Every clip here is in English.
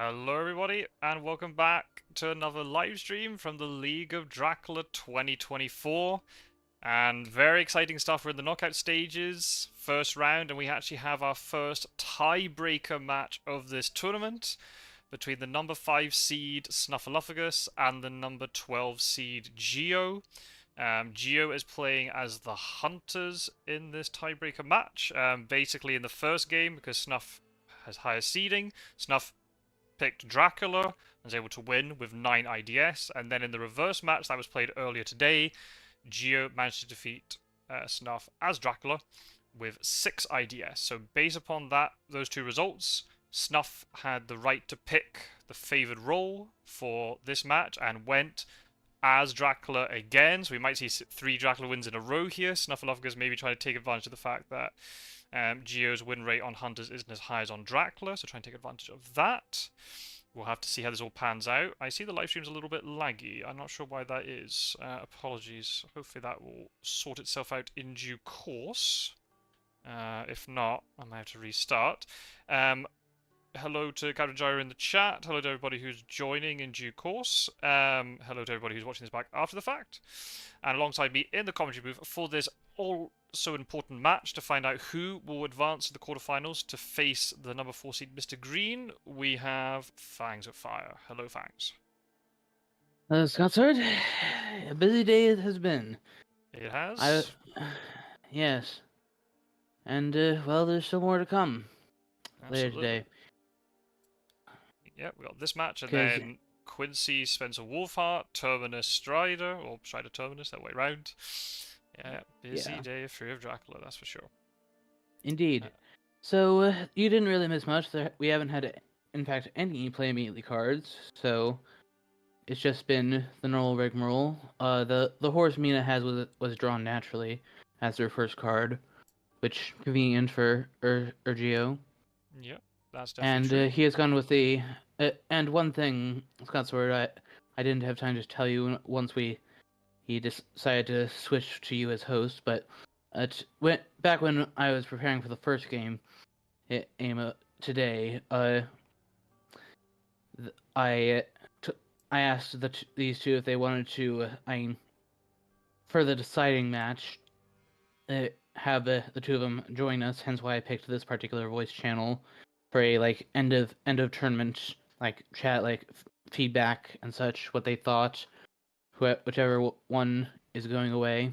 Hello everybody and welcome back to another live stream from the League of Dracula 2024, and very exciting stuff. We're in the knockout stages, first round, and we actually have our first tiebreaker match of this tournament between the number 5 seed Snuffaluffagus and the number 12 seed Geo. Geo is playing as the Hunters in this tiebreaker match. Basically in the first game, because Snuff has higher seeding, Snuff picked Dracula and was able to win with 9 IDS, and then in the reverse match that was played earlier today, Geo managed to defeat Snuff as Dracula with 6 IDS. So based upon those two results, Snuff had the right to pick the favoured role for this match and went as Dracula again. So we might see 3 Dracula wins in a row here. Snuffaluffagus maybe trying to take advantage of the fact that Geo's win rate on Hunters isn't as high as on Dracula, so try and take advantage of that. We'll have to see how this all pans out. I see the live stream's a little bit laggy. I'm not sure why that is. Apologies. Hopefully that will sort itself out in due course. If not, I might have to restart. Hello to Captain Gyro in the chat. Hello to everybody who's joining in due course. Hello to everybody who's watching this back after the fact. And alongside me in the commentary booth for this also important match to find out who will advance to the quarterfinals to face the number 4 seed Mr. Green, we have Fangs of Fire. Hello, Fangs. Scotsword, a busy day it has been. It has? Yes. And, well, there's still more to come later today. Yeah, we got this match, and then Quincy, Spencer Wolfheart, Terminus Strider, or Strider Terminus, that way round. Yeah, busy day of Fear of Dracula, that's for sure. Indeed. So, you didn't really miss much. We haven't had, in fact, any play immediately cards, so it's just been the normal rigmarole. The horse Mina has was drawn naturally as her first card, which convenient for Geo. Yeah, that's definitely true. And he has gone with the and one thing, Scotsword, I didn't have time to tell you once he decided to switch to you as host, but back when I was preparing for the first game, today, I asked these two if they wanted to, for the deciding match, have the two of them join us. Hence why I picked this particular voice channel for a end of tournament chat, feedback and such, what they thought, whichever one is going away,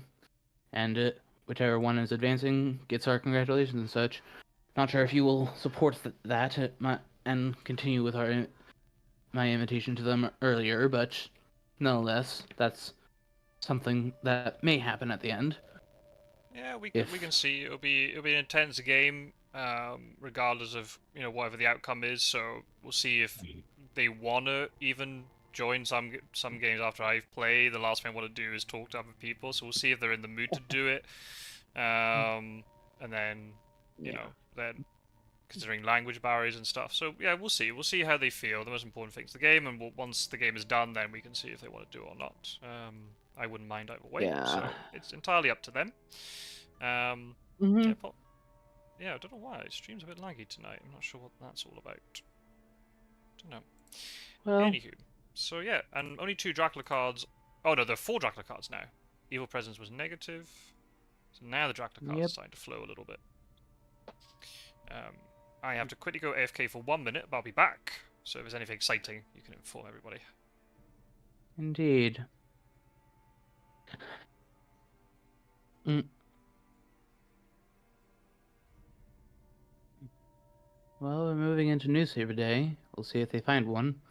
and whichever one is advancing gets our congratulations and such. Not sure if you will support that and continue with my invitation to them earlier, but nonetheless, that's something that may happen at the end. Yeah, we can see it'll be an intense game, regardless of whatever the outcome is. So we'll see if they wanna even join some games after I've played. The last thing I want to do is talk to other people, so we'll see if they're in the mood to do it. And then then considering language barriers and stuff. So yeah, we'll see. We'll see how they feel. The most important thing's the game, and once the game is done, then we can see if they want to do it or not. I wouldn't mind either way. Yeah. So it's entirely up to them. Yeah, I don't know why. Stream's a bit laggy tonight. I'm not sure what that's all about. Don't know. Well, anywho, so yeah, and only 2 Dracula cards. Oh no, there are 4 Dracula cards now. Evil Presence was negative, so now the Dracula cards are starting to flow a little bit. I have to quickly go AFK for 1 minute, but I'll be back. So if there's anything exciting, you can inform everybody. Indeed. Well, we're moving into newspaper day. We'll see if they find one.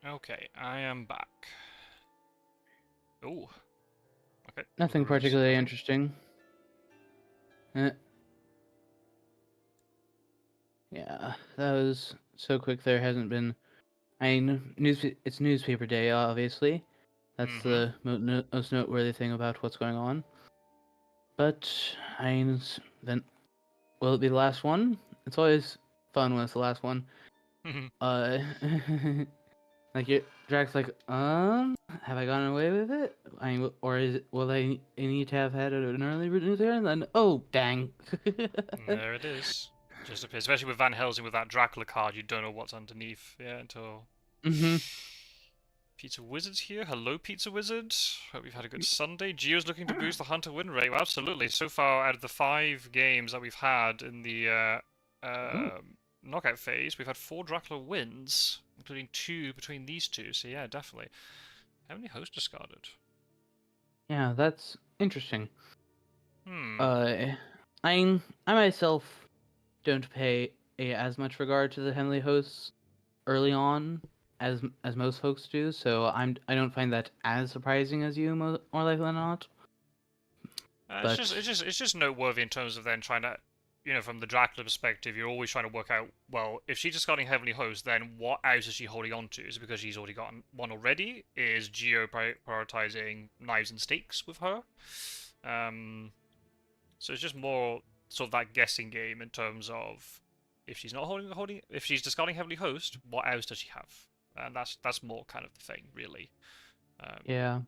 Okay, I am back. Ooh. Okay. Nothing Lose particularly nothing. interesting. Eh, yeah, that was so quick. There hasn't been. It's newspaper day, obviously. That's Mm-hmm. the most noteworthy thing about what's going on. But then will it be the last one? It's always fun when it's the last one. Uh, like Drax, like, have I gotten away with it? Or will I need to have had an early news there? And then, oh, dang. There it is. Just appears, especially with Van Helsing with that Dracula card, you don't know what's underneath. Yeah, until Mm-hmm. Pizza Wizard's here. Hello, Pizza Wizard. Hope you've had a good Sunday. Gio's looking to boost the Hunter win rate. Well, absolutely. So far, out of the 5 games that we've had in the Oh. knockout phase, we've had 4 Dracula wins, including 2 between these two. So yeah, definitely. How many hosts discarded? Yeah, that's interesting. Hmm. Uh, I myself don't pay as much regard to the Heavenly Hosts early on as most folks do, so I don't find that as surprising as you, more likely than not. It's But just noteworthy in terms of then trying to, from the Dracula perspective, you're always trying to work out, well, if she's discarding Heavenly Host, then what house is she holding on to? Is it because she's already gotten one already? Is Geo prioritizing knives and stakes with her? So it's just more sort of that guessing game in terms of if she's not if she's discarding Heavenly Host, what house does she have? And that's more kind of the thing, really. Um, yeah,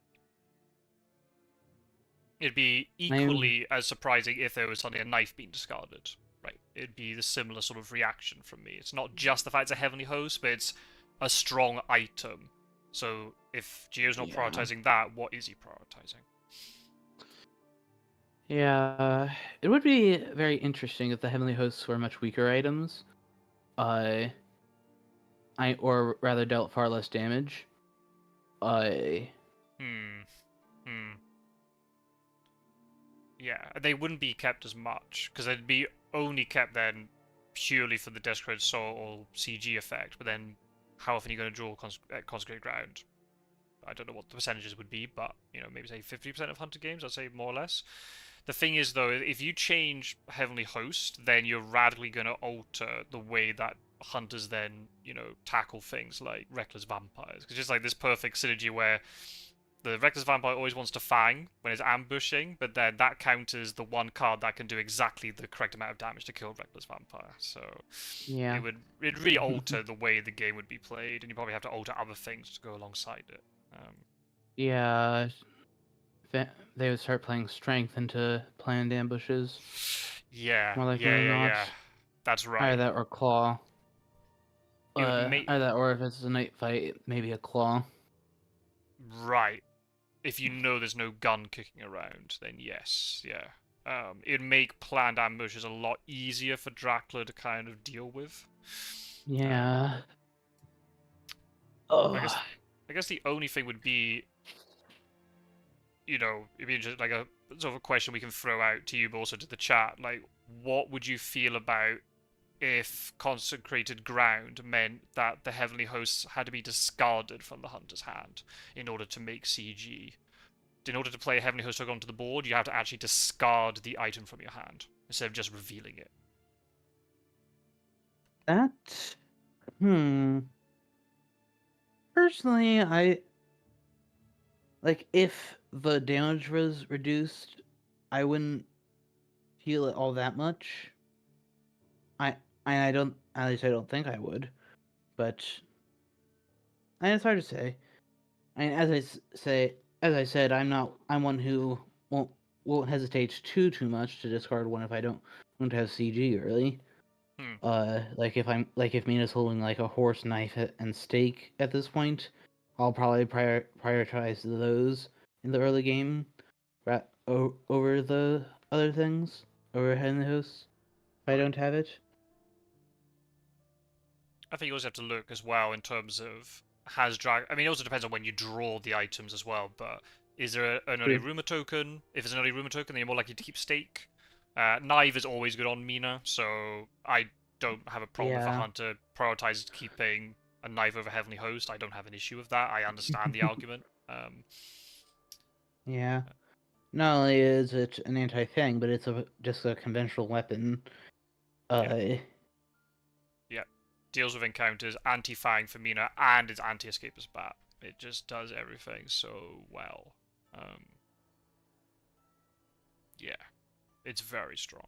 It'd be I'm equally as surprising if there was suddenly a knife being discarded. Right. It'd be the similar sort of reaction from me. It's not just the fact it's a heavenly host, but it's a strong item. So if Geo's not yeah. prioritizing that, what is he prioritizing? Yeah, it would be very interesting if the Heavenly Hosts were much weaker items. Uh, or rather dealt far less damage. Uh, Hmm. Hmm. Yeah, they wouldn't be kept as much because they'd be only kept then purely for the Desecrated Soul or CG effect. But then, how often are you going to draw Consecrated Ground? I don't know what the percentages would be, but maybe say 50% of Hunter games. I'd say more or less. The thing is, though, if you change Heavenly Host, then you're radically going to alter the way that hunters then, tackle things like Reckless Vampires. Because it's like this perfect synergy where the Reckless Vampire always wants to fang when it's ambushing, but then that counters the one card that can do exactly the correct amount of damage to kill Reckless Vampire. So yeah. it'd really alter the way the game would be played, and you probably have to alter other things to go alongside it. Yeah, they would start playing strength into planned ambushes, Yeah, more likely yeah, than yeah, not. yeah. That's Either right. that or claw. It would make Either that or if it's a night fight, maybe a claw. right. If you know there's no gun kicking around, then yes, yeah. It'd make planned ambushes a lot easier for Dracula to kind of deal with. Um, Yeah. I Oh. guess, I guess the only thing would be, it'd be just like a sort of a question we can throw out to you, but also to the chat. Like, what would you feel about if consecrated ground meant that the heavenly hosts had to be discarded from the hunter's hand in order to make CG? In order to play a heavenly host token onto the board, you have to actually discard the item from your hand instead of just revealing it. That. Hmm. Personally, I like if the damage was reduced, I wouldn't feel it all that much. I I don't at least I don't think I would, but it's hard to say. As I said, I'm one who won't hesitate too much to discard one if I don't have CG early. Hmm. Like if Mina's holding like a horse, knife, and stake at this point, I'll probably prioritize those in the early game, over the other things overhead in the house if I Right. don't have it. I think you also have to look as well in terms of has drag. I mean, it also depends on when you draw the items as well. But is there an early True. rumor token? If it's an early rumor token, then you're more likely to keep stake. Knife is always good on Mina, so I don't have a problem if a Yeah. hunter prioritizes keeping. a knife over Heavenly Host, I don't have an issue with that. I understand the argument. Yeah. Not only is it an anti-thing, but it's just a conventional weapon. Yeah. Deals with encounters, anti-fang for Mina, and it's anti-escape as bat. It just does everything so well. Yeah, it's very strong.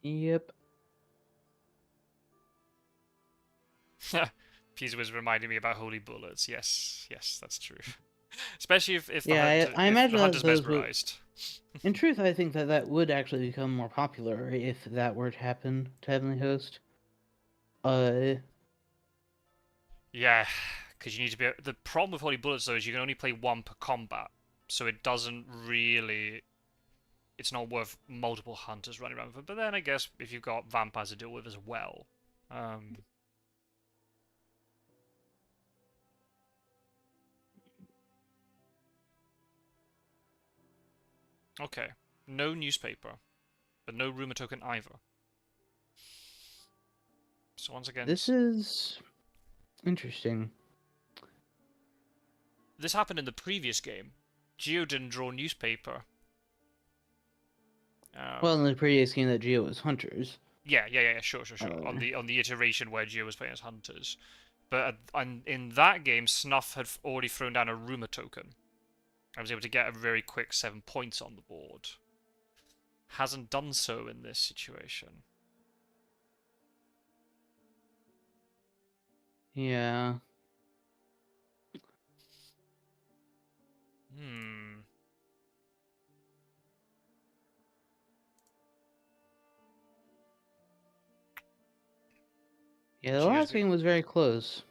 Yep. Pizza was reminding me about holy bullets. Yes, that's true. Especially if the Yeah, I if the imagine that hunter's those would. mesmerized. In truth, I think that would actually become more popular if that were to happen to Heavenly Host. Yeah, because you need to be. The problem with holy bullets though is you can only play one per combat, so it doesn't really. It's not worth multiple hunters running around with it. But then I guess if you've got vampires to deal with as well. Okay, no newspaper, but no rumor token either. So once again, This is interesting. this happened in the previous game. Geo didn't draw newspaper. Well, in the previous game that Geo was hunters. Yeah, sure. On the iteration where Geo was playing as hunters, but in that game, Snuff had already thrown down a rumor token. I was able to get a very quick 7 points on the board. Hasn't done so in this situation. Yeah. Yeah, the last game was very close.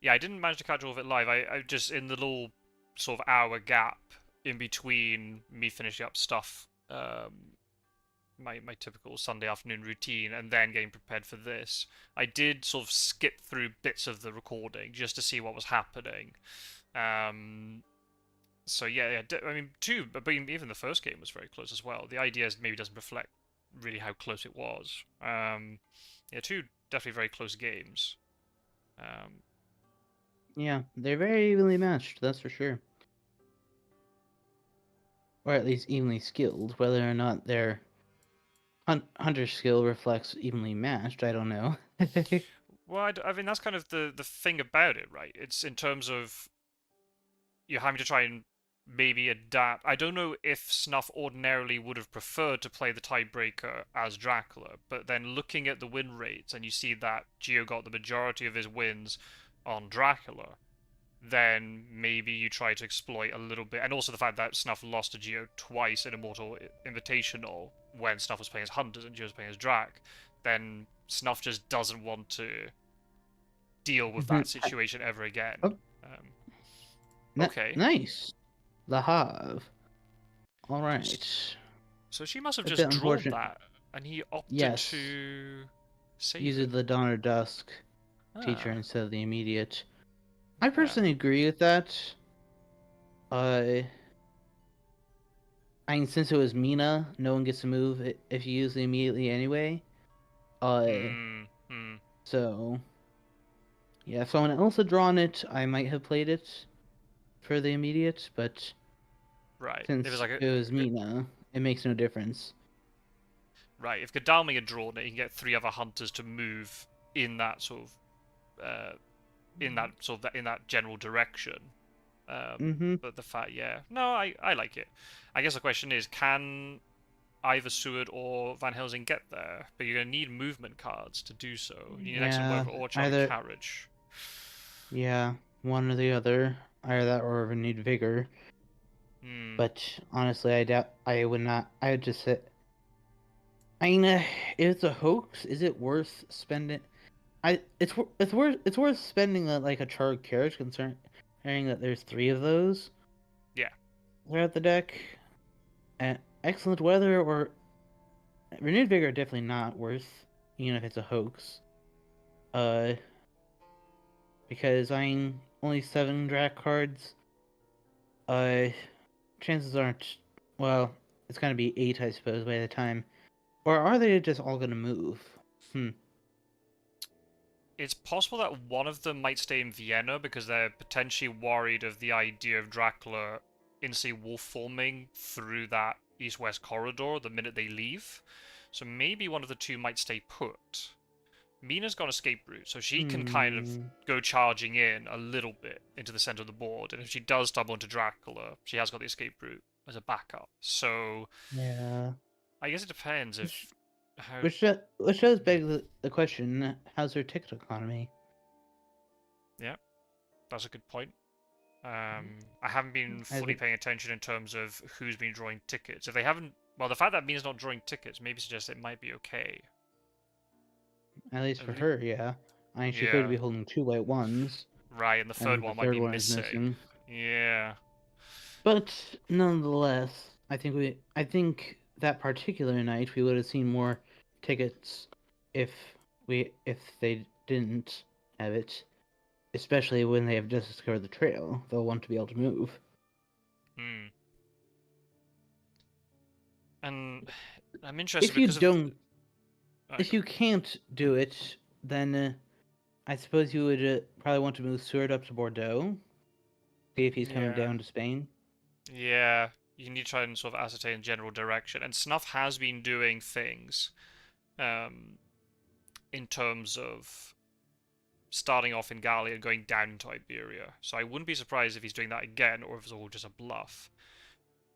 Yeah, I didn't manage to catch all of it live. I just, in the little sort of hour gap in between me finishing up stuff, my typical Sunday afternoon routine, and then getting prepared for this, I did sort of skip through bits of the recording just to see what was happening. So yeah, I mean, but even the first game was very close as well. The idea maybe doesn't reflect really how close it was. Yeah, two definitely very close games. Yeah, they're very evenly matched, that's for sure. Or at least evenly skilled. Whether or not their hunter skill reflects evenly matched, I don't know. Well, I mean, that's kind of the thing about it, right? It's in terms of you're having to try and maybe adapt. I don't know if Snuff ordinarily would have preferred to play the tiebreaker as Dracula, but then looking at the win rates and you see that Geo got the majority of his wins on Dracula, then maybe you try to exploit a little bit, and also the fact that Snuff lost to Geo twice in Immortal Invitational when Snuff was playing as Hunters and Geo was playing as Drac, then Snuff just doesn't want to deal with that situation ever again. Okay. Nice. The Hav. Alright. So she must have just drawn that, and he opted to save use it. the Dawn or Dusk feature instead of the immediate. I personally agree with that. I mean, since it was Mina, no one gets to move if you use it immediately anyway. So, yeah, if someone else had drawn it, I might have played it for the immediate, but since it was Mina, it makes no difference. Right, if Godalming had drawn it, he can get 3 other hunters to move in that sort of, in that general direction. But the fact, no, I like it. I guess the question is, can either Seward or Van Helsing get there? But you're gonna need movement cards to do so. You need an excellent weather or Charlie Carriage. Yeah, one or the other. Either that or we need vigor. But honestly, I doubt I would not. I would just say. I mean, if it's a hoax, is it worth spending? It's worth spending like a charred carriage, considering that there's 3 of those. Yeah. Throughout the deck, and excellent weather or renewed vigor definitely not worth, even if it's a hoax. Because I mean, only 7 Drac cards. Chances aren't. Well, it's gonna be 8, I suppose, by the time. Or are they just all gonna move? it's possible that one of them might stay in Vienna because they're potentially worried of the idea of Dracula instantly wolf forming through that east-west corridor the minute they leave. So maybe one of the two might stay put. Mina's got an escape route, so she can kind of go charging in a little bit into the center of the board, and if she does stumble into Dracula, she has got the escape route as a backup. So Yeah. I guess it depends if how. Which does beg the question: how's her ticket economy? Yeah, that's a good point. I haven't been I fully think, paying attention in terms of who's been drawing tickets. If they haven't, well, the fact that Mina's not drawing tickets maybe suggests it might be okay. at least At for le- her, yeah. I mean, she could yeah, be holding 2 white ones, right, and the third and the one might third be one is missing. missing. Yeah. But nonetheless, I think that particular night we would have seen more tickets if if they didn't have it, especially when they have just discovered the trail. They'll want to be able to move. Hmm. And I'm interested If you because of. don't, if you can't do it, then I suppose you would probably want to move Seward up to Bordeaux, see if he's coming Yeah. down to Spain. Yeah. You need to try and sort of ascertain general direction. And Snuff has been doing things um, in terms of starting off in Gallia and going down into Iberia. So I wouldn't be surprised if he's doing that again, or if it's all just a bluff.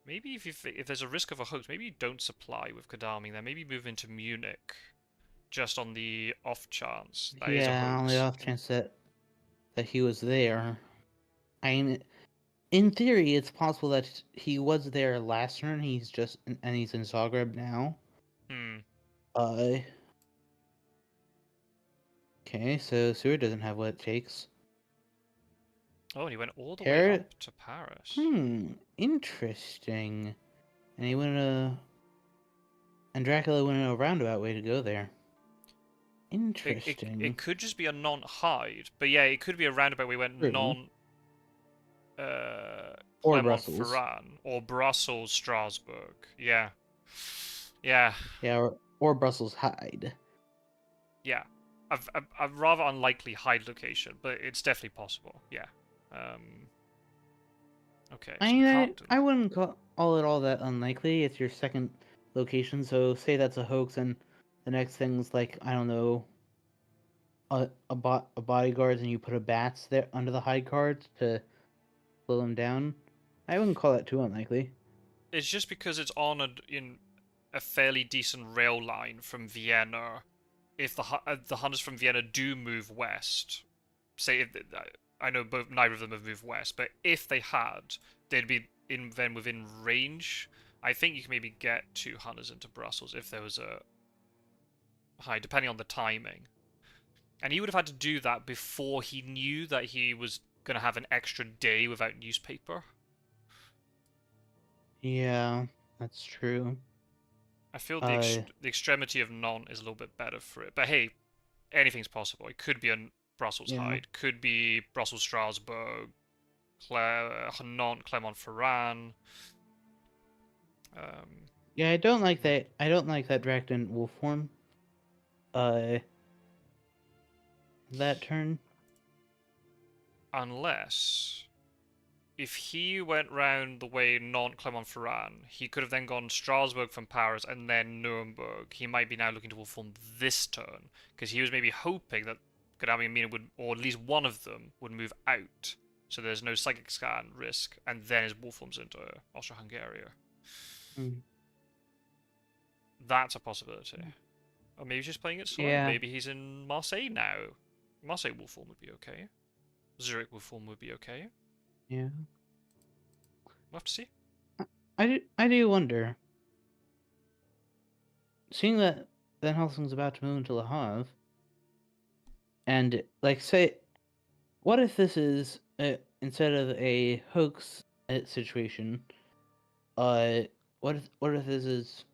Maybe if there's a risk of a hoax, maybe you don't supply with Kadami then. Maybe move into Munich, just on the off chance that is a Yeah, on the hoax. off chance that he was there. I mean, in theory, it's possible that he was there last turn. And he's in Zagreb now. Hmm. Uh, okay, so Seward doesn't have what it takes. Oh, and he went all the way Carrot. up to Paris. Interesting. And he went and Dracula went a roundabout way to go there. It Interesting. could just be a non-hide, but yeah, it could be a roundabout we went True. non Or Brussels. Clermont-Ferrand or Brussels Strasbourg. Yeah, yeah, Yeah, or Brussels Hyde. yeah. A rather unlikely hide location, but it's definitely possible. Yeah. Um. Okay, I so mean, can't. I wouldn't call it all that unlikely. It's your second location, so say that's a hoax, and the next thing's like, I don't know, a bodyguard, and you put a bats there under the high cards to slow them down. I wouldn't call that too unlikely. It's just because it's on in a fairly decent rail line from Vienna. If the hunters from Vienna do move west, say if I know neither of them have moved west, but if they had, they'd be then within range. I think you can maybe get 2 hunters into Brussels if there was a high, depending on the timing. And he would have had to do that before he knew that he was going to have an extra day without newspaper. Yeah, that's true. I feel Uh, the extremity of non is a little bit better for it. But hey, anything's possible. It could be a Brussels yeah, hide, could be Brussels Strasbourg, Nantes Clermont-Ferrand. Um, yeah. I don't like that. I don't like that Dracton wolf form. Uh, that turn. unless if he went round the way Nantes Clermont-Ferrand, he could have then gone Strasbourg from Paris and then Nuremberg. He might be now looking to wolf form this turn because he was maybe hoping that Gadami and Mina would, or at least one of them, would move out. So there's no psychic scan risk, and then his wolf forms into Austria-Hungary. Mm. That's a possibility. Or maybe he's just playing it slow. Yeah, Maybe he's in Marseille now. Marseille wolf form would be okay. Zurich wolf form would be okay. yeah. We'll have to see. I do wonder. Seeing that Van Helsing's about to move into Le Havre, and like say, what if this is instead of a hoax situation? Uh, what if this is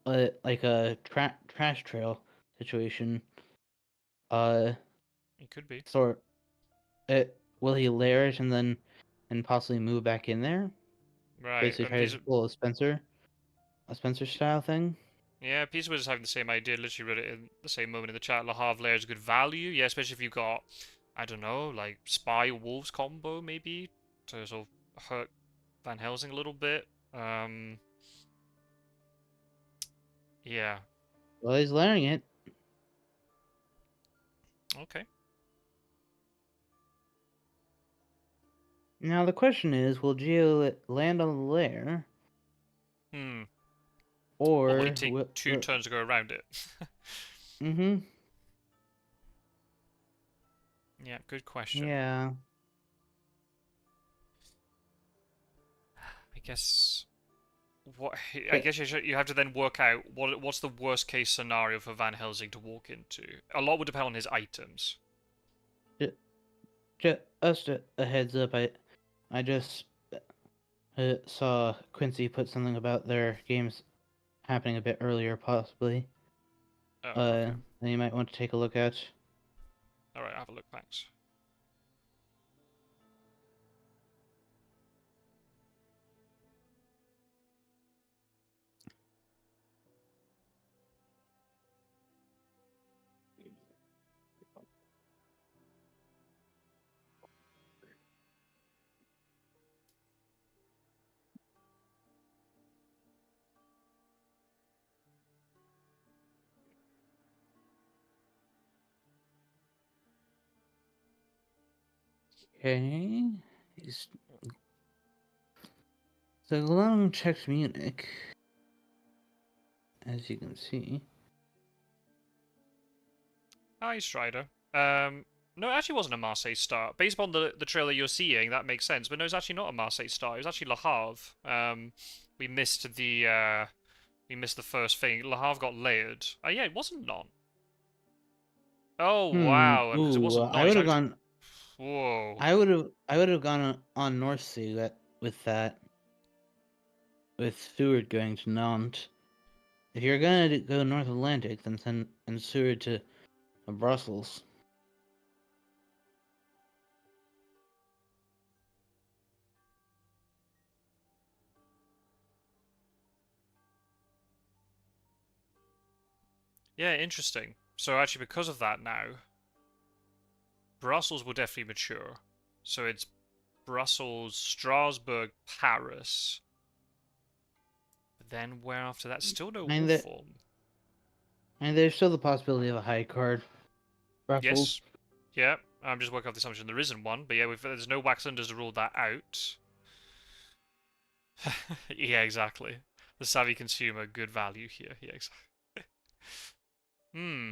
like a trash trail situation? Uh, It could be. sort will he lair it and possibly move back in there? Right. Basically, try to pull a Spencer style thing. Yeah, Peace was having the same idea. Literally read it in the same moment in the chat. Le Havre is good value. Yeah, especially if you've got, I don't know, like Spy Wolves combo maybe to sort of hurt Van Helsing a little bit. Yeah. Well, he's learning it. Okay. Now the question is, will Geo land on the lair, Hmm. Or will he or take will? 2 turns to go around it? Mm-hmm. Yeah, good question. Yeah. I guess what I Ju- guess you have to then work out what's the worst case scenario for Van Helsing to walk into. A lot would depend on his items. Just a heads up. I just saw Quincy put something about their games happening a bit earlier, possibly. Oh, okay. That you might want to take a look at. All right, have a look. Thanks. Okay. So Long checked Munich, as you can see. Hi, Strider. No, it actually wasn't a Marseille start. Based upon the trailer you're seeing, that makes sense. But no, it's actually not a Marseille start. It was actually Le Havre. We missed the first thing. Le Havre got layered. Oh yeah, it wasn't non. Oh wow, because it Ooh, wasn't non. I He's would have actually. gone. Whoa. I would have gone on North Sea with that, with Seward going to Nantes. If you're gonna go North Atlantic, then send Seward to Brussels. Yeah, interesting. So actually, because of that now, Brussels will definitely mature. So it's Brussels, Strasbourg, Paris. But then where after that? Still no And wolf form. there's still the possibility of a high card. Brussels. Yes. Yeah. I'm just working off the assumption there isn't one. But yeah, there's no wax unders to rule that out. Yeah, exactly. The savvy consumer, good value here. Yeah, exactly. Hmm.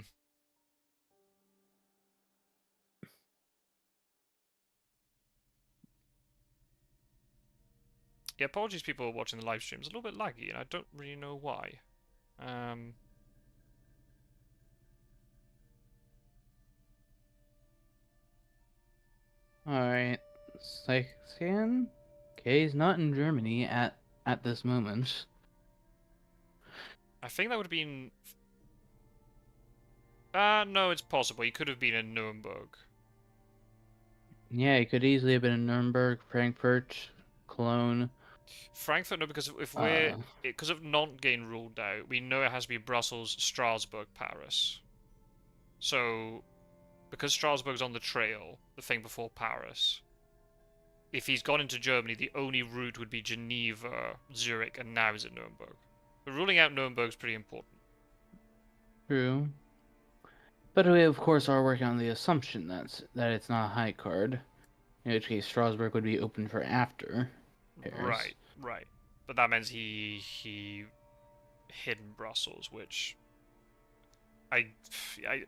Yeah, apologies people watching the live stream. It's a little bit laggy, and I don't really know why. Um. Alright. Scythian? Okay, he's not in Germany at this moment. I think that would have been. No, it's possible. He could have been in Nuremberg. Yeah, he could easily have been in Nuremberg, Frankfurt, Cologne. Frankfurt, no, because if we're Uh, because of non-gain ruled out, we know it has to be Brussels, Strasbourg, Paris. So, because Strasbourg's on the trail, the thing before Paris, if he's gone into Germany, the only route would be Geneva, Zurich, and now is it Nuremberg. But ruling out Nuremberg's pretty important. True. But we, of course, are working on the assumption that it's not a high card. In which case, Strasbourg would be open for after Paris. Right, right. But that means he hid in Brussels, which I, I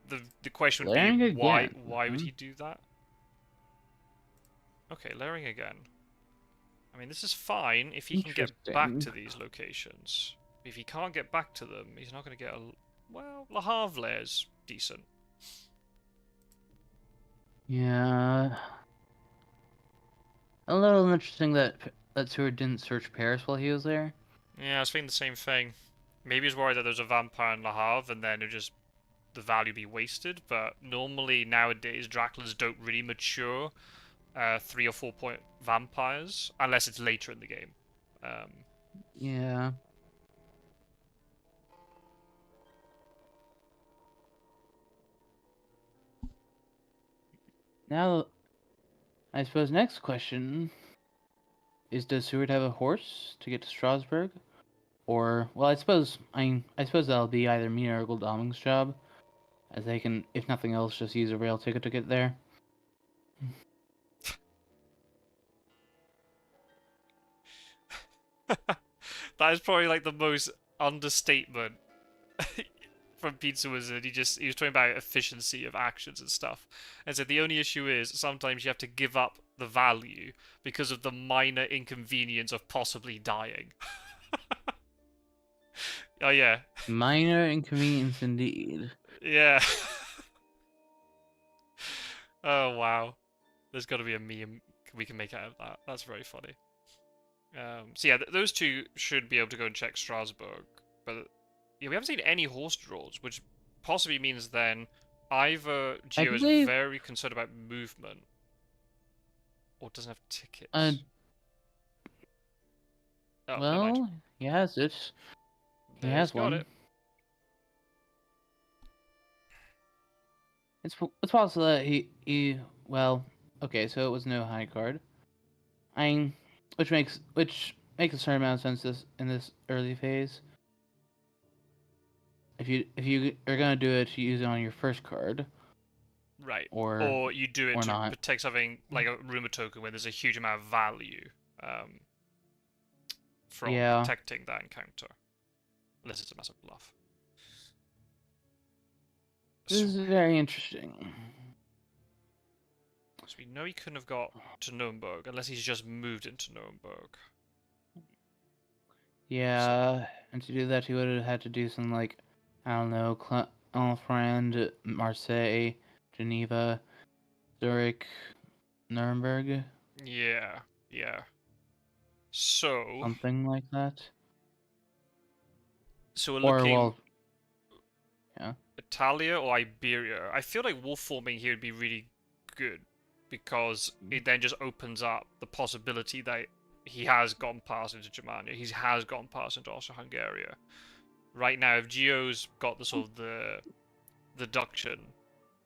the question would be Layering again. why would he do that? Okay, layering again. I mean, this is fine if he can get back Interesting. to these locations. If he can't get back to them, he's not going to get a... Well, Le Havre layer's decent. Yeah. A little interesting that Seward didn't search Paris while he was there. Yeah, I was thinking the same thing. Maybe he's worried that there's a vampire in Le Havre and then it just... the value be wasted, but normally nowadays Draculas don't really mature 3 or 4 point vampires unless it's later in the game. Yeah. Now, I suppose next question is: does Seward have a horse to get to Strasbourg? Or, well, I suppose that'll be either me or Goldaming's job, as they can, if nothing else, just use a rail ticket to get there. That is probably like the most understatement from Pizza Wizard. He was talking about efficiency of actions and stuff, and said the only issue is sometimes you have to give up the value because of the minor inconvenience of possibly dying. Oh yeah, Minor inconvenience indeed. yeah. Oh wow, there's got to be a meme we can make out of that. That's very funny. So yeah, those two should be able to go and check Strasbourg, but yeah, we haven't seen any horse draws, which possibly means then either I Geo is believe, very concerned about movement or doesn't have uh, tickets. Oh, never mind. well, he has it. He There he's has got one. it. It's possible that well, okay, so it was no high card. Which makes a certain amount of sense in this early phase. If you are gonna do it, you use it on your first card, Right. or Or you do it or to not. protect something like a rumor token where there's a huge amount of value um, from Yeah, protecting that encounter. Unless it's a massive bluff. this So, is very interesting. so we know he couldn't have got to Nuremberg unless he's just moved into Nuremberg. So, Yeah, and to do that, he would have had to do something like, I don't know, Clermont, Marseille, Geneva, Zurich, Nuremberg, yeah, yeah. So, something like that. so we're Or looking well, yeah. Italia or Iberia. I feel like wolf forming here would be really good because it then just opens up the possibility that he has gone past into Germania. He has gone past into Austria-Hungary. Right now, if Geo's got the sort of the deduction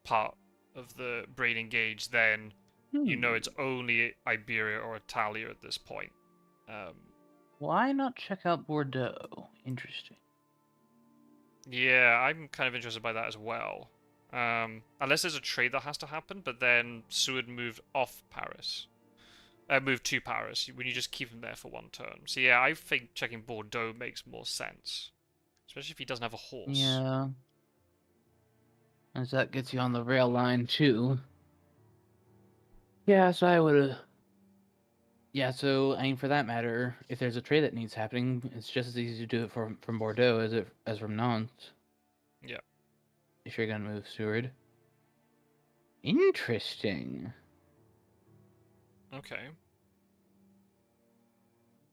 part of the brain engaged, then you know it's only Iberia or Italia at this point. Um, Why not check out Bordeaux? Interesting. Yeah, I'm kind of interested by that as well. Unless there's a trade that has to happen, but then Seward moved off Paris. Moved to Paris when you just keep him there for one turn. So yeah, I think checking Bordeaux makes more sense. Especially if he doesn't have a horse. Yeah, as that gets you on the rail line too. Yeah, so I would have. Yeah, so I mean, for that matter, if there's a trade that needs happening, it's just as easy to do it from Bordeaux as from Nantes. Yeah. If you're gonna move Seward. Interesting. Okay.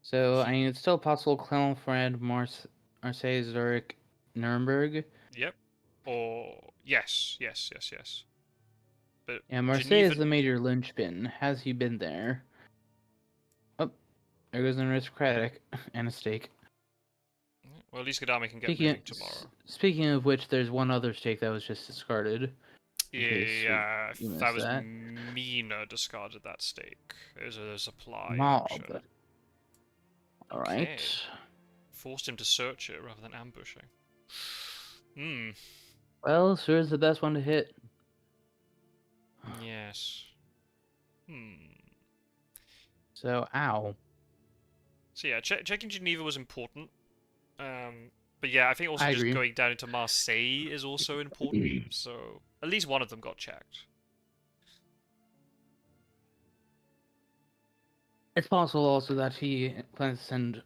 So I mean, it's still possible Clermont, Marseille, Zurich, Nuremberg. Yep. Or yes, yes, yes, yes. But Yeah, Marseille Geneva. is the major linchpin. Has he been there? Oh, there goes an aristocratic and a stake. Well, at least Gadami can get Speaking moving tomorrow. speaking of which, there's one other stake that was just discarded. In case Yeah, you that missed was that. Mina discarded that stake. It was a supply Mob. option. All Okay. right. Forced him to search it rather than ambushing. Hmm. Well, Seward's the best one to hit. Yes. Hmm. So, ow. So yeah, checking Geneva was important. But yeah, I think also I just agree. going down into Marseille is also important. So at least one of them got checked. It's possible also that he plans to send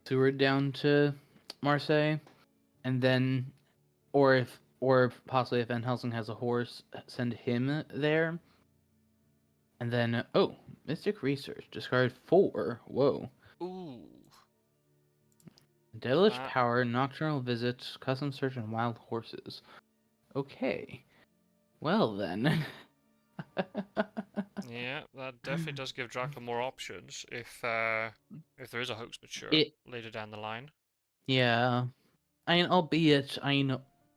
Seward down to Marseille, and then, or possibly if Van Helsing has a horse, send him there. And then, oh, Mystic Research, discard 4. Whoa. Ooh. Devilish That Power, Nocturnal Visit, Custom Search, and Wild Horses. Okay. Well then. yeah, that definitely does give Dracula more options if there is a hoax mature It, later down the line. yeah. I mean, albeit,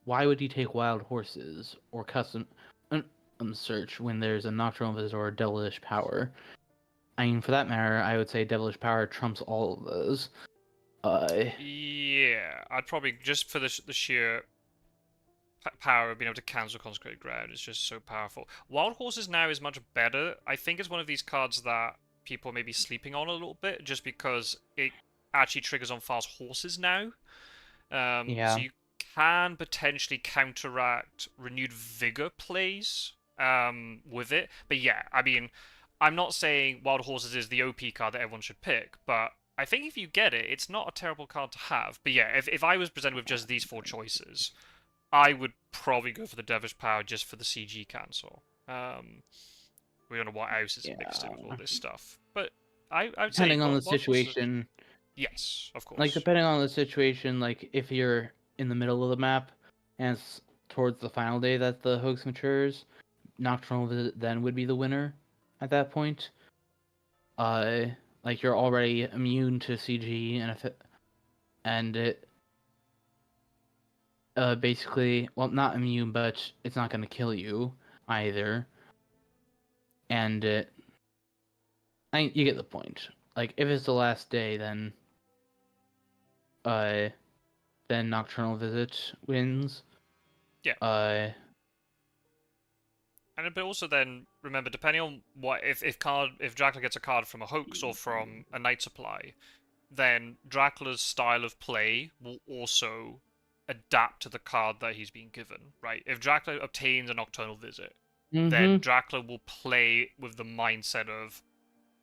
why would he take Wild Horses or custom? search when there's a Nocturnal Visit or a Devilish Power. I mean, for that matter, I would say Devilish Power trumps all of those. Yeah, I'd probably, just for the sheer power of being able to cancel Consecrated Ground, is just so powerful. Wild Horses now is much better. I think it's one of these cards that people may be sleeping on a little bit, just because it actually triggers on fast horses now. So Yeah. you can potentially counteract Renewed Vigor plays with it. But yeah, I mean, I'm not saying Wild Horses is the OP card that everyone should pick, but I think if you get it, it's not a terrible card to have. But yeah, if I was presented with just these four choices, I would probably go for the Devilish Power just for the CG cancel. We don't know what else is mixed in with all Yeah. this stuff. But I would say Depending on the Wild Horses. situation, Yes, of like course. depending on the situation, like if you're in the middle of the map and it's towards the final day that the hoax matures, Nocturnal Visit then would be the winner at that point. Uh, like you're already immune to CG and if it, and it basically, well, not immune, but it's not going to kill you either. And you get the point. Like if it's the last day, uh then Nocturnal Visit wins. Yeah. Uh, And but also then remember, depending on what if Dracula gets a card from a hoax or from a night supply, then Dracula's style of play will also adapt to the card that he's being given, right? If Dracula obtains a Nocturnal Visit, then mm-hmm. Dracula will play with the mindset of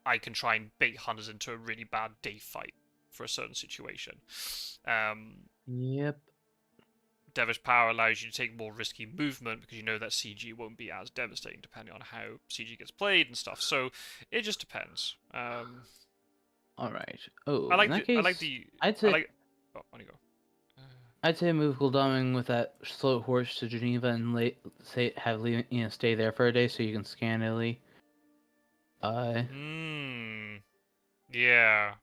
I can try and bait hunters into a really bad day fight for a certain situation. Yep. Devilish Power allows you to take more risky movement because you know that CG won't be as devastating depending on how CG gets played and stuff. So it just depends. All right. Oh, I in like that the I like case, the I'd I say like. Oh, on you go. I'd say move Gul'daming with that slow horse to Geneva and stay there for a day so you can scan Italy. Hmm. Yeah.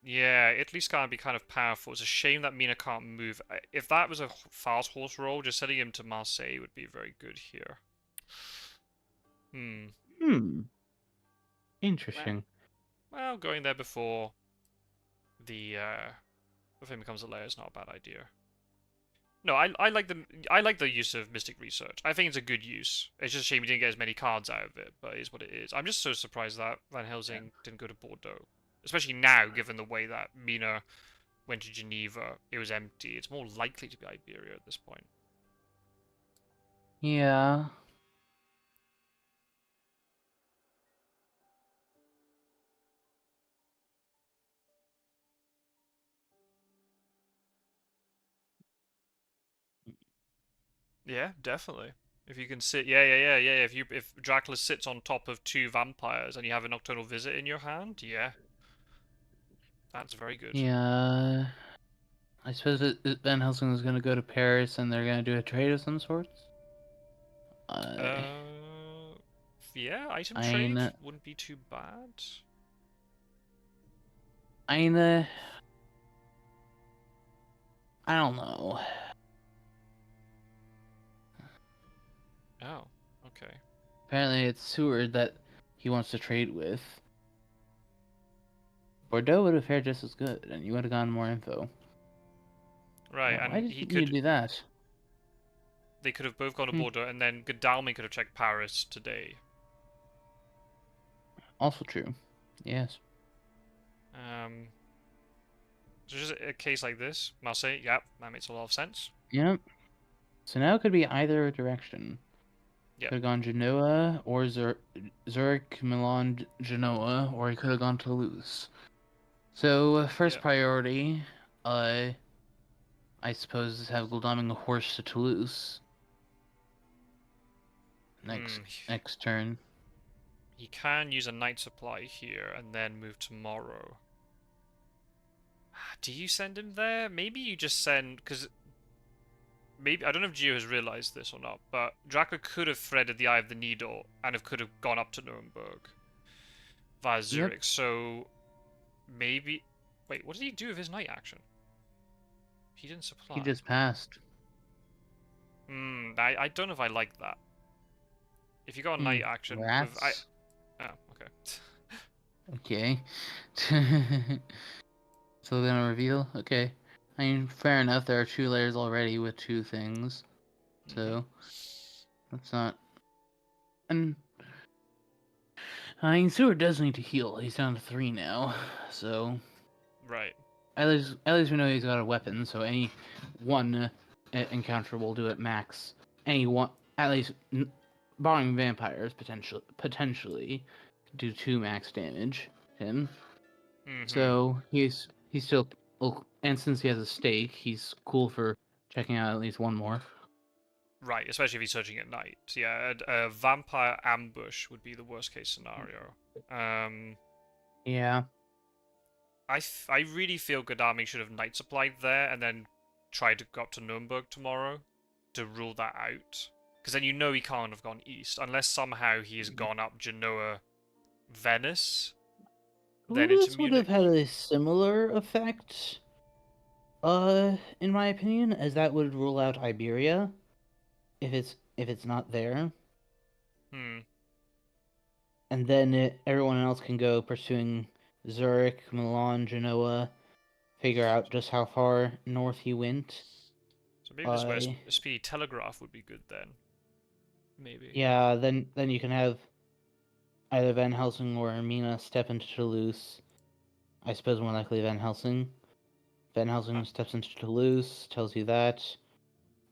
Yeah. Italy's gonna be kind of powerful. It's a shame that Mina can't move. If that was a fast horse roll, just sending him to Marseille would be very good here. Hmm. hmm. Well, Interesting. well, going there before the thing becomes a layer is not a bad idea. No, I like the use of Mystic Research. I think it's a good use. It's just a shame you didn't get as many cards out of it, but it is what it is. I'm just so surprised that Van Helsing didn't go to Bordeaux. Especially now, given the way that Mina went to Geneva, it was empty. It's more likely to be Iberia at this point. Yeah. Yeah, definitely. If you can sit, yeah. If Dracula sits on top of two vampires and you have a Nocturnal Visit in your hand, yeah, that's very good. Yeah. I suppose Van Helsing is going to go to Paris and they're going to do a trade of some sorts. Uh, Uh, yeah, item I trade mean, wouldn't be too bad. I mean, uh, I don't know. Oh, okay. Apparently, it's Seward that he wants to trade with. Bordeaux would have fared just as good, and you would have gotten more info. Right, Why and did he you could. do that? They could have both gone to Hmm. Bordeaux, and then Godalming could have checked Paris today. Also true. Yes. Um, so just a case like this, Marseille, yep, that makes a lot of sense. Yep. So now it could be either direction. Yep. Could have gone Genoa or Zurich, Milan, Genoa, or he could have gone Toulouse. So first Yep. priority, I suppose is have Gul'daming a horse to Toulouse. Next Hmm. next turn. He can use a night supply here and then move tomorrow. Do you send him there? Maybe you just send, because maybe I don't know if Gio has realized this or not, but Dracula could have threaded the Eye of the Needle and could have gone up to Nuremberg via Yep. Zurich. So maybe. Wait, what did he do with his night action? He didn't He supply. just passed. I don't know if I like that. If you got a knight action with Rats. oh, okay. Okay. So gonna reveal? Okay. I mean, fair enough, there are 2 layers already with 2 things. So, that's not... And, I mean, Seward does need to heal. He's down to 3 now. So, Right. at least we know he's got a weapon, so any one encounter will do it max. Any one, at least, barring vampires, potentially, do 2 max damage him. So he's still, and since he has a stake, he's cool for checking out at least one more. Right, especially if he's searching at night. So yeah, a vampire ambush would be the worst case scenario. Yeah. I really feel Godami should have night supplied there and then tried to go up to Nuremberg tomorrow to rule that out. Because then you know he can't have gone east unless somehow he has gone up Genoa, Venice, then into This would have Munich. had a similar effect, in my opinion, as that would rule out Iberia, if it's not there, and then everyone else can go pursuing Zurich, Milan, Genoa, figure out just how far north he went. So maybe this is where Speedy Telegraph would be good then. Maybe. Yeah, then you can have either Van Helsing or Mina step into Toulouse. I suppose more likely Van Helsing. Van Helsing steps into Toulouse, tells you that,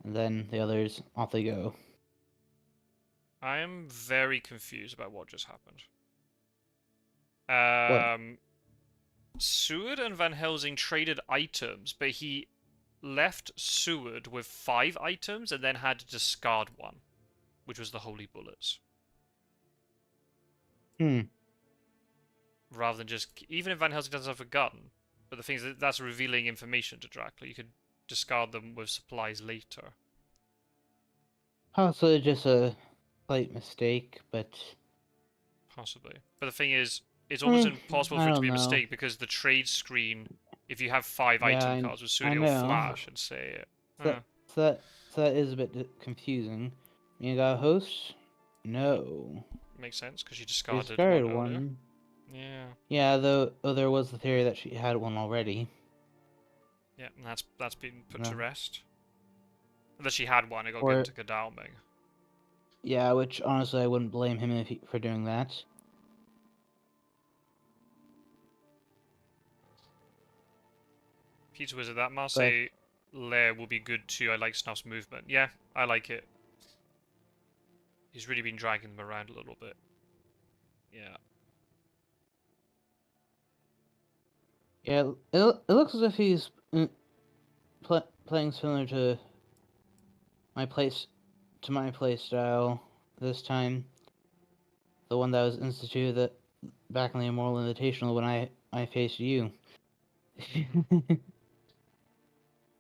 and then the others, off they go. I am very confused about what just happened. What? Seward and Van Helsing traded items, but he left Seward with 5 items and then had to discard one, which was the Holy Bullets. Rather than just... Even if Van Helsing doesn't have a gun, but the thing is that's revealing information to Dracula. You could discard them with supplies later. Possibly just a slight mistake, but... Possibly. But the thing is, it's almost impossible for I it to don't be a know. mistake because the trade screen, if you have 5 Yeah, item cards with Seward, it'll flash and say it. So that is a bit confusing. You got a host? No. Makes sense, because she You discarded discarded one earlier. one. Yeah. Yeah, though there was the theory that she had one already. Yeah, and that's been put No. to rest. That she had one, it got Or- given to Godalming. Yeah, which honestly I wouldn't blame him for doing that. Pizza Wizard, that Marseille lair will be good too. I like Snuff's movement. Yeah, I like it. He's really been dragging them around a little bit. Yeah. Yeah, it looks as if he's playing similar to my play style this time. The one that was instituted back in the Immortal Invitational when I faced you.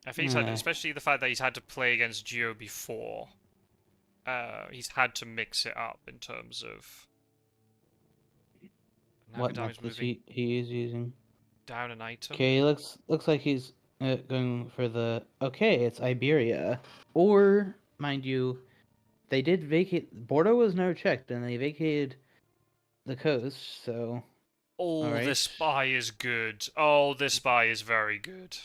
I think he's had, especially the fact that he's had to play against Geo before. He's had to mix it up in terms of what methods he is using. Down an item. Okay, looks like he's going for the... Okay, it's Iberia. Or, mind you, they did vacate... Bordeaux was never checked, and they vacated the coast, so... Oh, this spy is good. Oh, this spy is very good.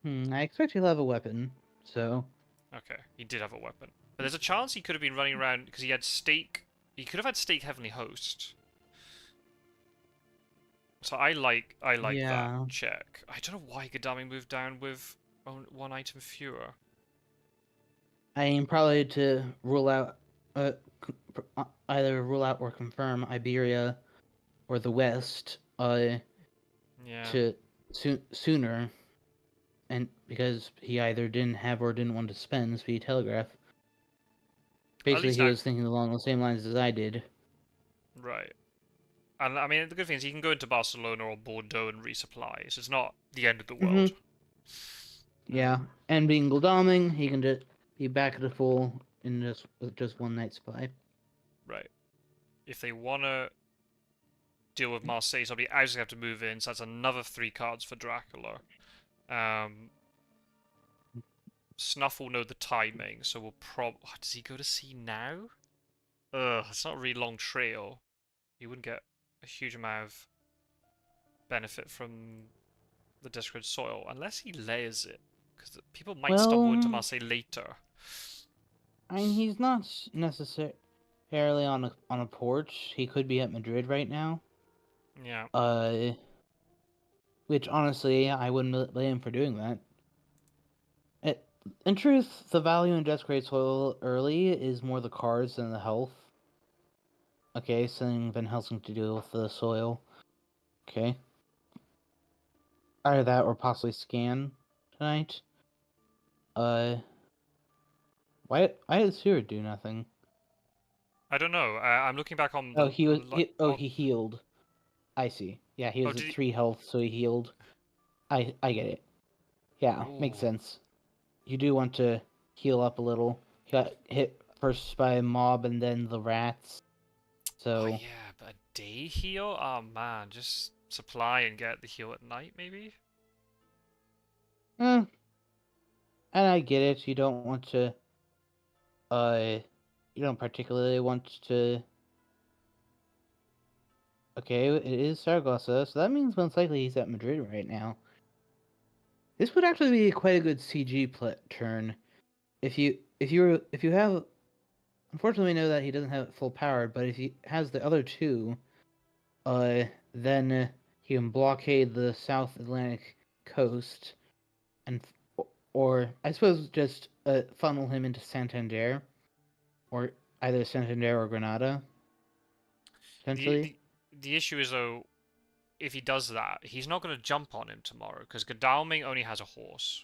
I expect he'll have a weapon, so... Okay, he did have a weapon. But there's a chance he could have been running around, because he had stake... He could have had stake Heavenly Host. So I like that check. I don't know why Godami moved down with 1 item fewer. I mean, probably to rule out... either rule out or confirm Iberia or the West, to sooner, and because he either didn't have or didn't want to spend Speedy Telegraph. Basically, he was thinking along the same lines as I did. Right. And I mean, the good thing is he can go into Barcelona or Bordeaux and resupply, so it's not the end of the world. Yeah, and being Godalming, he can just be back at the full in just 1 night supply. Right. If they want to deal with Marseille, so I just have to move in, so that's another 3 cards for Dracula. Snuff will know the timing, so we'll does he go to sea now? It's not a really long trail. You wouldn't get a huge amount of benefit from the Discord soil unless he layers it, because people might stumble into Well, Marseille later. I mean, he's not necessarily on a porch. He could be at Madrid right now. Yeah. Uh, which honestly, I wouldn't blame him for doing that. It, in truth, the value in Desecrate Soil early is more the cards than the health. Okay, something Van Helsing to do with the soil. Okay. Either that or possibly scan tonight. Why did Sewer do nothing? I don't know. I'm looking back on Oh, the he was. on. He healed. I see. Yeah, he Oh, was did at he? 3 health, so he healed. I get it. Yeah, makes Ooh. sense. You do want to heal up a little. He got hit first by a mob and then the rats. Oh So, yeah, but a day heal? Oh man, just supply and get the heal at night, maybe? and I get it. You don't want to. Uh, you don't particularly want to. Okay, it is Saragossa, so that means most likely he's at Madrid right now. This would actually be quite a good CG turn if you have. Unfortunately, we know that he doesn't have it full powered, but if he has the other two, then he can blockade the South Atlantic coast, and or I suppose just funnel him into Santander, or either Santander or Granada, The potentially. the the issue is though, if he does that, he's not going to jump on him tomorrow because Godalming only has a horse.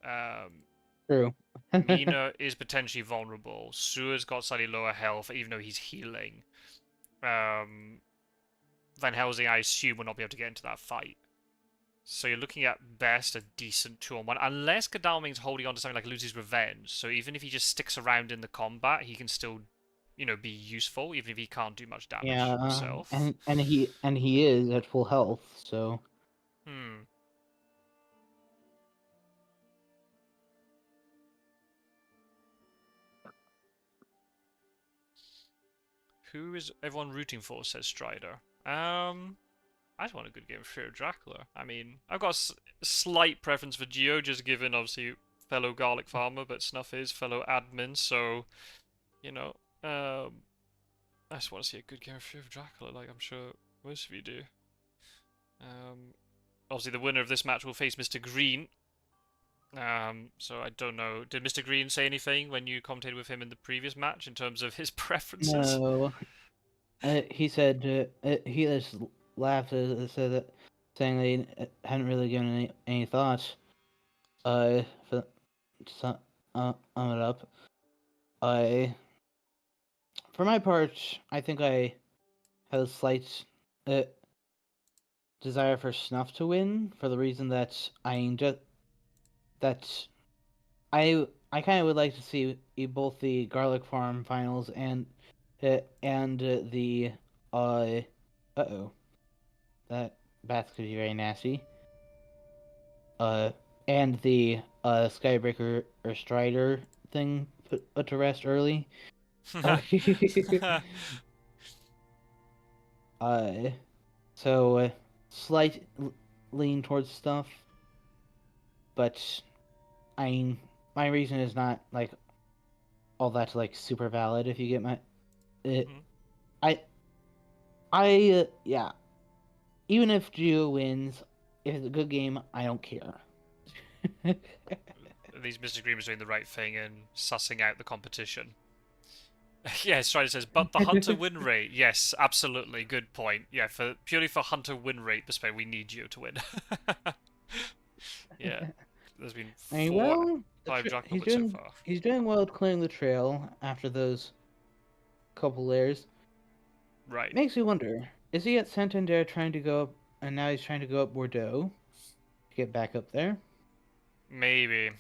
Um, True. Mina is potentially vulnerable. Sua's got slightly lower health, even though he's healing. Um, Van Helsing, I assume, will not be able to get into that fight. So you're looking at best a decent 2-on-1, unless Godalming's holding on to something like Lucy's Revenge. So even if he just sticks around in the combat, he can still, be useful, even if he can't do much damage Yeah, himself. and he is at full health, so Hmm. Who is everyone rooting for? Says Strider. I just want a good game of Fear of Dracula. I mean, I've got a slight preference for Geo, just given obviously fellow garlic farmer, but Snuff is fellow admin, so you know, I just want to see a good game of Fear of Dracula, like I'm sure most of you do. Obviously, the winner of this match will face Mr. Green. So I don't know. Did Mr. Green say anything when you commentated with him in the previous match in terms of his preferences? no. He said he just laughed said that, saying they hadn't really given any thought. For to sum it up, I for my part, I think I have a slight uh, desire for Snuff to win for the reason that that I kind of would like to see both the Garlic Farm finals and the oh that bats could be very nasty. Uh, and the Skybreaker or Strider thing put to rest early. Uh, uh so slight lean towards stuff, but I mean my reason is not like all that like super valid. If you get my, it, Mhm. I yeah. Even if Geo wins, if it's a good game, I don't care. These Mr. Green was doing the right thing and sussing out the competition. Yeah, Strider says, but the Hunter win rate. Yes, absolutely. Good point. Yeah, for purely for Hunter win rate perspective, we need you to win. Yeah, there's been I mean, four, well, five Dracula wins so far. he's doing well at clearing the trail after those couple layers. Right. Makes me wonder: is he at Santander trying to go up, and now he's trying to go up Bordeaux to get back up there? Maybe.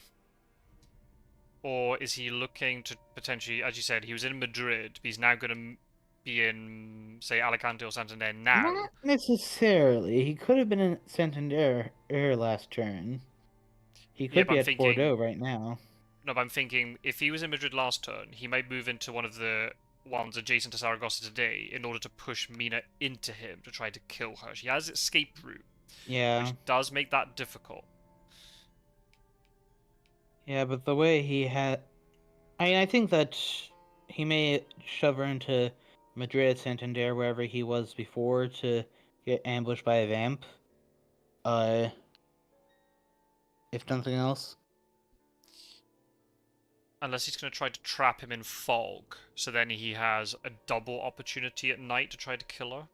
Or is he looking to potentially, as you said, he was in Madrid, but he's now going to be in, say, Alicante or Santander now? Not necessarily. He could have been in Santander last turn. He Yeah, could but be I'm at Bordeaux thinking, right now. no, but I'm thinking if he was in Madrid last turn, he might move into one of the ones adjacent to Saragossa today in order to push Mina into him to try to kill her. She has escape route, Yeah. which does make that difficult. Yeah, but the way he had... I think that he may shove her into Madrid, Santander, wherever he was before, to get ambushed by a vamp. If nothing else. Unless he's going to try to trap him in fog, so then he has a double opportunity at night to try to kill her.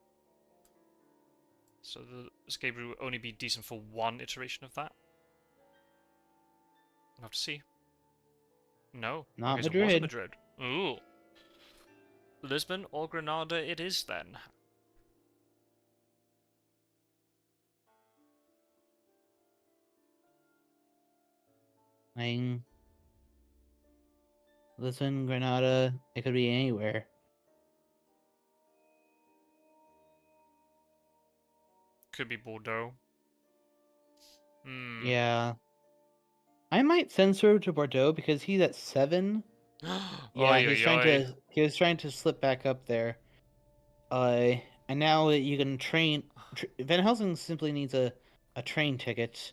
So the escape route will only be decent for one iteration of that. We'll have to see. No. Not Okay, so it wasn't Madrid. Madrid. Ooh. Lisbon or Granada it is then. Lisbon, Granada, it could be anywhere. Could be Bordeaux. Hmm. Yeah. I might censor to Bordeaux because he's at 7. Yeah, Oi, oi, oi. he was trying to slip back up there. And now you can train. Van Helsing simply needs a train ticket.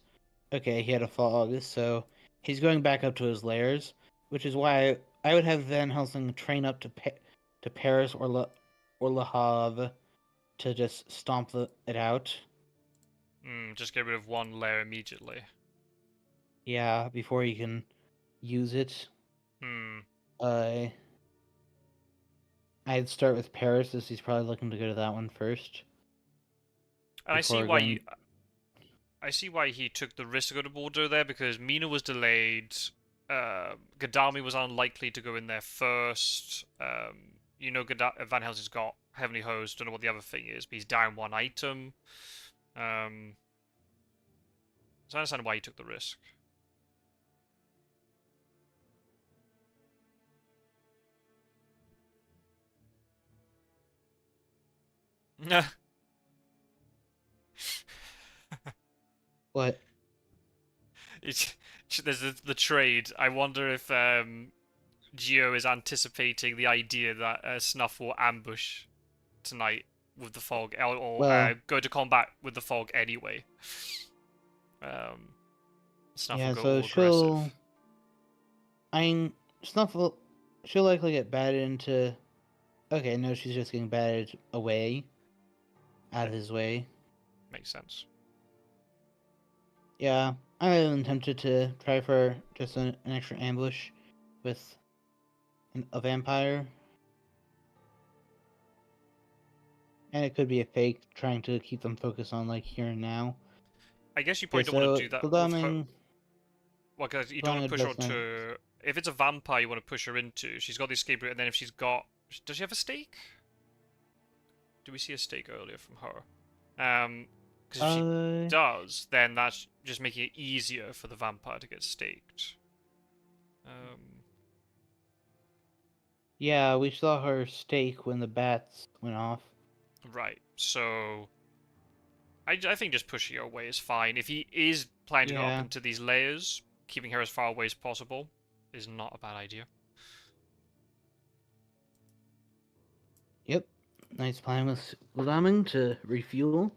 Okay, he had a fog, so he's going back up to his lairs, which is why I would have Van Helsing train up to Paris or Le Havre to just stomp it out. Just get rid of one layer immediately. Yeah, before he can use it. Hmm. I'd start with Paris, as he's probably looking to go to that one first. And I see why he took the risk to go to Bordeaux there, because Mina was delayed. Gadami was unlikely to go in there first. You know, Van Helsing's got Heavenly Host. Don't know what the other thing is, but he's down one item. So I understand why he took the risk. What? There's the trade. I wonder if Gio is anticipating the idea that Snuff will ambush tonight with the fog, or Well, go to combat with the fog anyway. Snuff will yeah, go so all aggressive. Snuffle, she'll likely get batted into... Okay, no, she's just getting batted away. Out of his way. Makes sense. Yeah, I'm tempted to try for just an extra ambush with a vampire. And it could be a fake, trying to keep them focused on, like, here and now. I guess you Okay, probably don't want to so do that with her. Gladaming... Well, because you don't want Gladaming to push her adjustment. onto. If it's a vampire, you want to push her into. She's got the escape route, and then if she's got. Does she have a stake? Do we see a stake earlier from her? Because if she does, then that's just making it easier for the vampire to get staked. Yeah, we saw her stake when the bats went off. Right. So I think just pushing her away is fine. If he is planning to go up into these layers, keeping her as far away as possible is not a bad idea. Yep. Nice plan with Gladaming to refuel.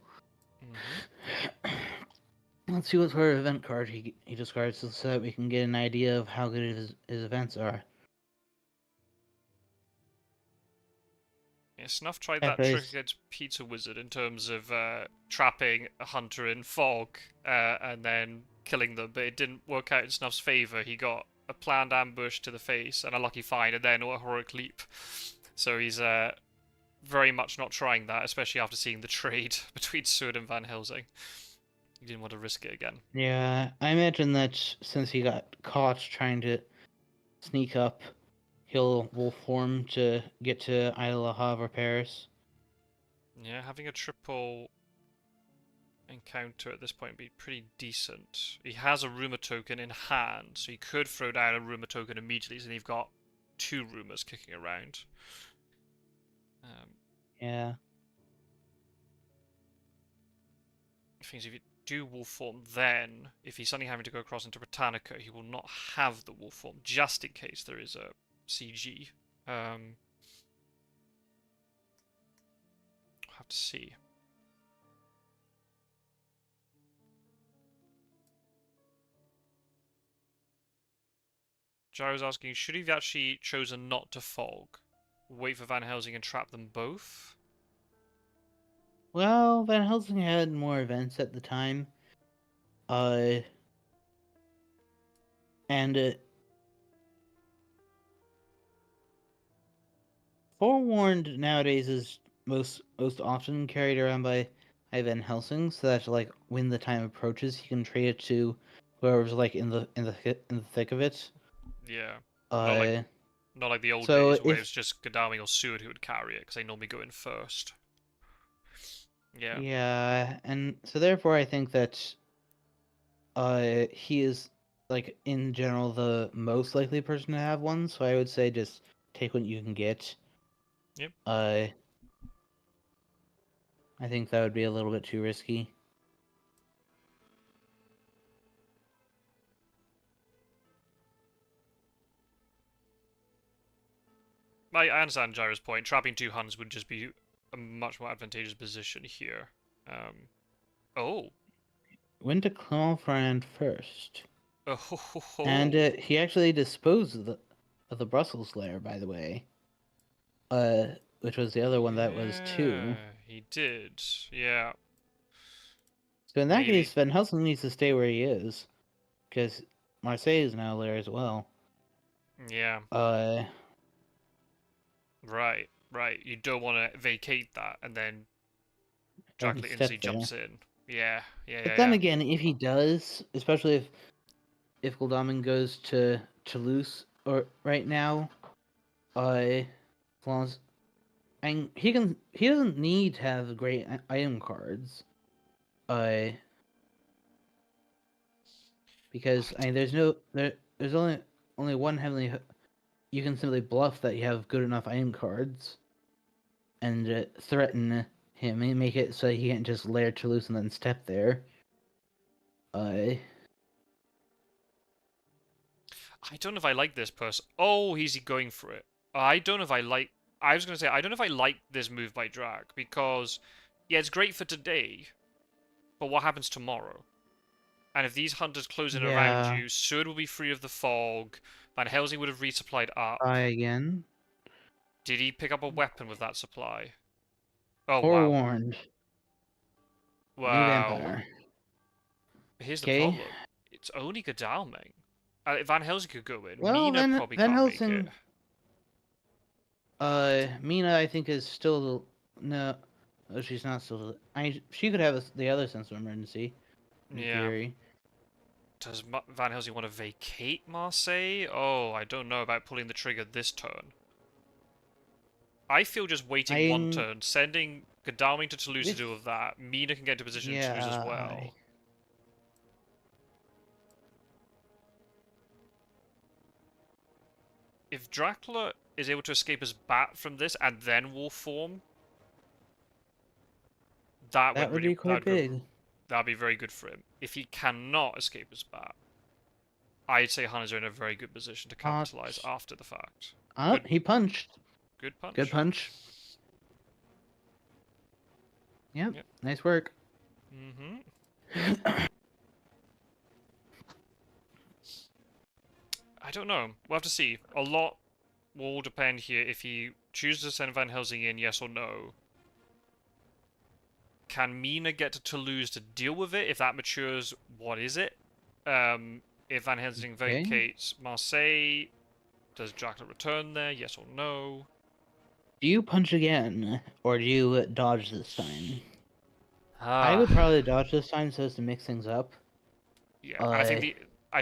Let's see what sort of event card he discards so that we can get an idea of how good his events are. Yeah, Snuff tried that trick against Pizza Wizard in terms of trapping a hunter in fog and then killing them, but it didn't work out in Snuff's favour. He got a planned ambush to the face and a lucky find, and then a heroic leap. So he's very much not trying that, especially after seeing the trade between Sud and Van Helsing. He didn't want to risk it again. Yeah, I imagine that since he got caught trying to sneak up, will form to get to either Le Havre or Paris. Yeah, having a triple encounter at this point would be pretty decent. He has a rumour token in hand, so he could throw down a rumour token immediately, so you've got 2 rumours kicking around. Yeah. Things if you do wolf form, then if he's suddenly having to go across into Britannica, he will not have the wolf form, just in case there is a CG. to see. Gyro's asking, should he have actually chosen not to fog? Wait for Van Helsing and trap them both? Well, Van Helsing had more events at the time. And Forewarned nowadays is most often carried around by Van Helsing, so that like when the time approaches, he can trade it to whoever's like in the thick of it. Yeah. Not like Uh, not like the old so days where it if was just Godalming or Seward who would carry it, because they normally go in first. Yeah. yeah, and so therefore I think that he is like in general the most likely person to have one. So I would say just take what you can get. Yep. I think that would be a little bit too risky. I understand Gyro's point. Trapping 2 Huns would just be a much more advantageous position here. Oh. Went to Clonfrand first. Oh, ho, ho, ho. And he actually disposed of the Brussels lair, by the way. Which was the other one that was 2. Yeah, he did. Yeah. So in that Maybe. case, Van Helsing needs to stay where he is, because Marseille is now there as well. Yeah. Uh, Right. Right. You don't want to vacate that and then doesn't Dracula step instantly there. jumps in. Yeah. Yeah. But Yeah. then Yeah. again, if he does, especially if Gul'damin goes to Toulouse or right now, Florence, and he doesn't need to have great item cards. Because there's only one heavenly. You can simply bluff that you have good enough item cards, and threaten him and make it so he can't just lair Toulouse and then step there. I don't know if I like this person. Oh, he's going for it. I don't know if I like. I was going to say, I don't know if I like this move by Drag, because, yeah, it's great for today, but what happens tomorrow? And if these hunters close in around Yeah. you, Seward will be free of the fog, Van Helsing would have resupplied up. Try again. Did he pick up a weapon with that supply? Oh, wow. Forewarned. New Wow. vampire. Here's the Okay. problem. It's only Godalming. Van Helsing could go in. Well, Mina probably Van can't make it. Helsing. Mina, I think is still no. Oh, she's not still. She could have the other sense of emergency. In Yeah. theory. Does Van Helsing want to vacate Marseille? Oh, I don't know about pulling the trigger this turn. I feel just waiting one turn, sending Godalming to Toulouse to deal with that. Mina can get into position in Toulouse as well. If Dracula is able to escape as Bat from this and then Wolf form, that would be quite big. That'd be very good for him. If he cannot escape as Bat, I'd say Hunters are in a very good position to capitalize after the fact. He punched. Good punch. Good punch. Yep. Nice work. Mm-hmm. I don't know. We'll have to see. A lot will depend here if he chooses to send Van Helsing in, yes or no. Can Mina get to Toulouse to deal with it? If that matures, what is it? If Van Helsing vacates Marseille, does Dracula return there? Yes or no? Do you punch again, or do you dodge this time? I would probably dodge this time so as to mix things up. Yeah, I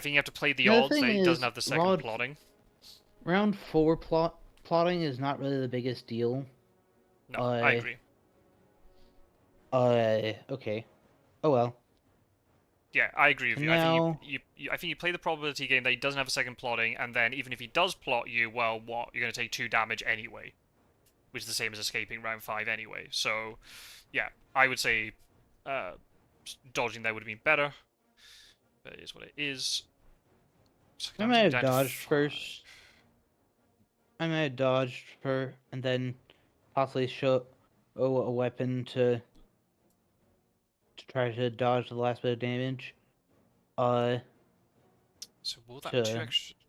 think you have to play the odds that he doesn't have the second plotting. Round 4 plotting is not really the biggest deal. No, I agree. Okay. Oh well. Yeah, I agree with you. Now... I think you play the probability game that he doesn't have a second plotting, and then even if he does plot you, well, what? You're going to take 2 damage anyway. Which is the same as escaping round 5 anyway. So, yeah, I would say dodging there would have been better. But it is what it is. So I might have dodged first. I might have dodged her, and then possibly a weapon to try to dodge the last bit of damage. So will that To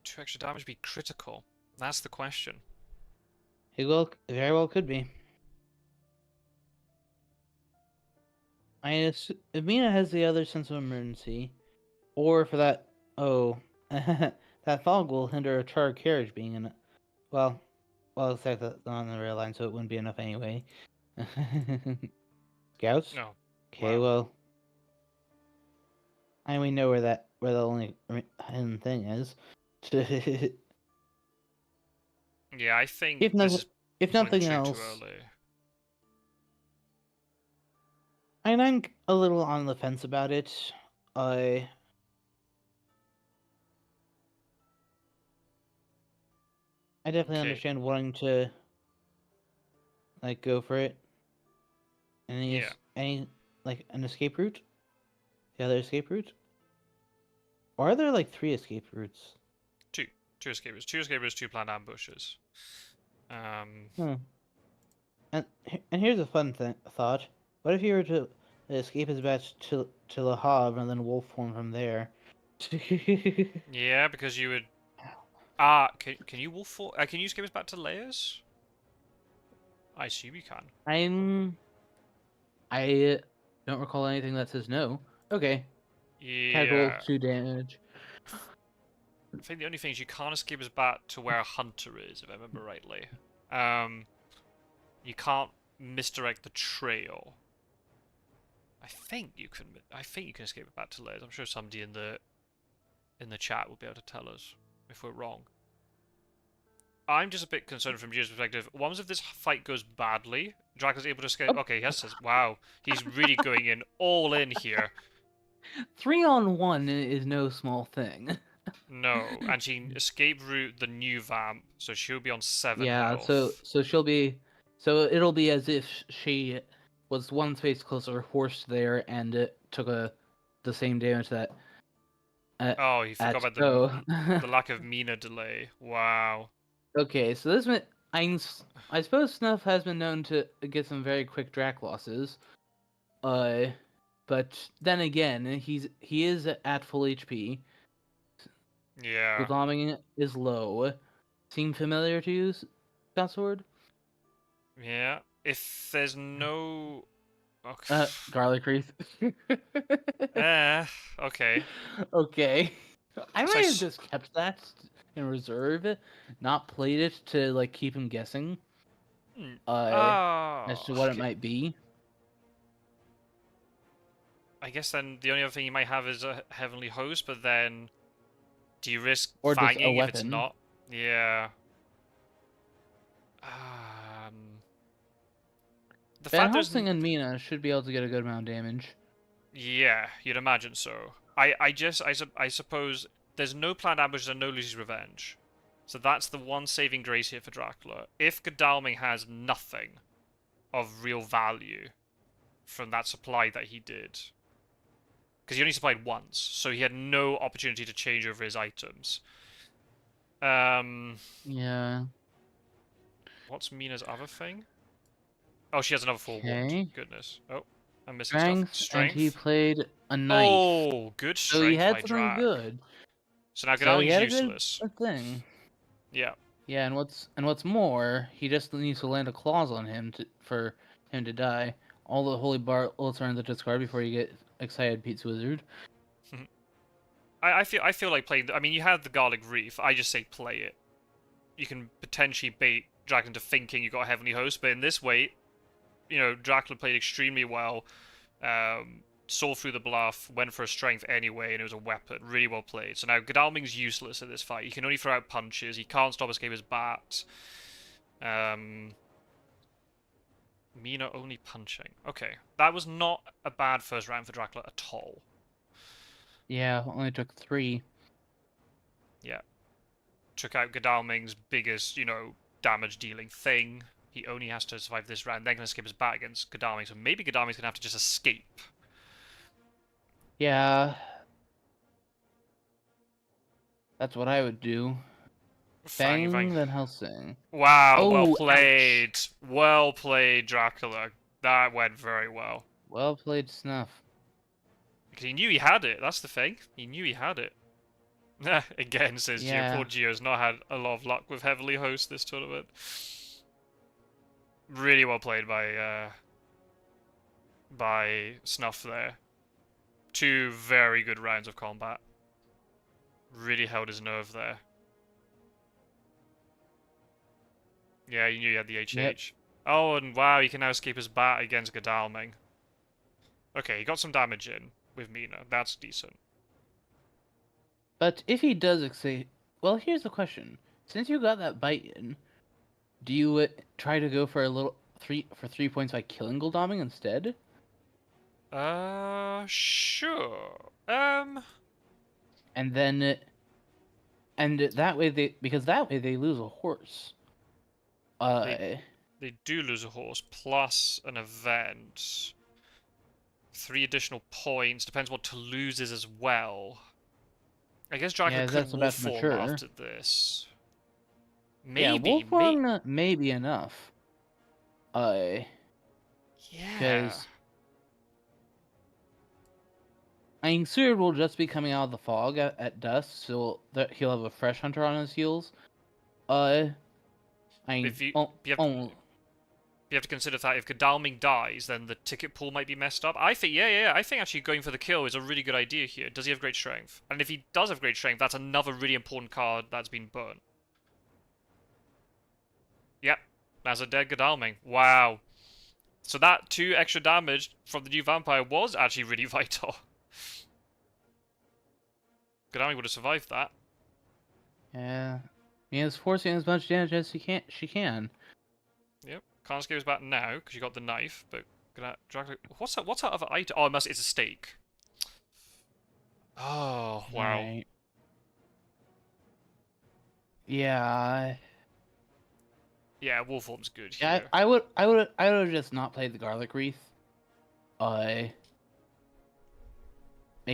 two extra damage be critical? That's the question. very well could be. If Mina has the other sense of emergency, or for that, that fog will hinder a charred carriage being in. Well, except that's on the rail line, so it wouldn't be enough anyway. Scouts. No. Okay, Wow. well, we know where the only hidden thing is. Yeah, I think if this nothing, is if nothing punching too else, early. I'm a little on the fence about it. I definitely Okay. understand wanting to go for it. Yeah. Any an escape route? The other escape route? Or are there like 3 escape routes? Two. Two escapers. Two escapers, two planned ambushes. Hmm. And here's a fun thought. What if you were to escape his batch to Le Havre and then wolf form from there? Yeah, because you would. Can you wolf for? Can you escape us back to layers? I assume you can. I don't recall anything that says no. Okay. Casual Yeah. 2 damage. I think the only thing is you can't escape us back to where a hunter is, if I remember rightly. You can't misdirect the trail. I think you can. I think you can escape it back to layers. I'm sure somebody in the chat will be able to tell us if we're wrong. I'm just a bit concerned from Gio's perspective. What if this fight goes badly? Dracula's able to escape. Oh. Okay, yes, wow, he's really going in all in here. 3-on-1 is no small thing. No, and she can escape route the new vamp, so she'll be on 7 Yeah, health. so she'll be, so it'll be as if she was one space closer, horsed there, and took the same damage that Oh, he forgot at about so. the lack of Mina delay. Wow. Okay, so I suppose Snuff has been known to get some very quick Drac losses. But then again, he is at full HP. Yeah. Godalming is low. Seem familiar to you, Scott Sword? Yeah. If there's no. Okay. Garlic Wreath. Okay. Okay. I So might have just kept that in reserve, not played it to keep him guessing. As to what it Okay. might be. I guess then the only other thing you might have is a heavenly host, but then do you risk Or just a fanging if it's weapon. not? Yeah. Um. The Van fact there's Helsing and Mina should be able to get a good amount of damage. yeah, you'd imagine so. I suppose there's no planned ambush and no Lucy's Revenge. So that's the one saving grace here for Dracula. If Godalming has nothing of real value from that supply that he did, because he only supplied once, so he had no opportunity to change over his items. Yeah. What's Mina's other thing? Oh, she has another forewarned. Okay. Goodness. Oh, I'm missing stuff. Strength, and he Strength. played a knife. Oh, good So he strength had by something Drac. good. So now So he Godalming's had a good useless. thing. Yeah. Yeah, and what's more, he just needs to land a clause on him for him to die. All the holy bullets are in the discard before you get excited, Pete's Wizard. I feel like playing. I mean, you have the Garlic Reef. I just say play it. You can potentially bait Dracula into thinking you got a Heavenly Host, but in this way, Dracula played extremely well. Saw through the bluff, went for a strength anyway, and it was a weapon. Really well played. So now Godalming's useless in this fight. He can only throw out punches. He can't stop escape bat. Mina only punching. Okay, that was not a bad first round for Dracula at all. Yeah, only took 3. Yeah. Took out Godalming's biggest, damage-dealing thing. He only has to survive this round, then can escape his bat against Godalming, so maybe Godalming's going to have to just escape. Yeah. That's what I would do. Fang Van Helsing. Wow, well Oh, played. ouch. Well played, Dracula. That went very well. Well played, Snuff. Because he knew he had it, that's the thing. He knew he had it. Again, says Geo. Yeah. Poor Geo's not had a lot of luck with heavily host this tournament. Really well played by Snuff there. 2 very good rounds of combat. Really held his nerve there. Yeah, you knew you had the HH. Yep. Oh, and wow, he can now escape his bat against Godalming. Okay, he got some damage in with Mina. That's decent. But if he does escape, well, here's the question: since you got that bite in, do you try to go for a little 3 points by killing Goldaming instead? Sure. And then, and that way they lose a horse. They do lose a horse plus an event. 3 additional points. Depends what Toulouse is as well. I guess Dracula could that's about wolf to form mature. after this. Yeah, Maybe. wolf form may be enough. Yeah. Because I mean, Seward will just be coming out of the fog at dusk, so he'll have a fresh hunter on his heels. I mean, If you have to consider that if Godalming dies, then the ticket pool might be messed up. I think, yeah. I think actually going for the kill is a really good idea here. Does he have great strength? And if he does have great strength, that's another really important card that's been burnt. Yep, that's a dead Godalming. Wow. So that 2 extra damage from the new vampire was actually really vital. Godalming would have survived that. Yeah, he is forcing as much damage as she can. Yep. Can't escape his bat now because you got the knife, but Dracula. What's that? What's that other item? Oh, it's a stake. Oh wow. Right. Yeah. Yeah, wolf form's good here. Yeah, I would have just not played the garlic wreath. Make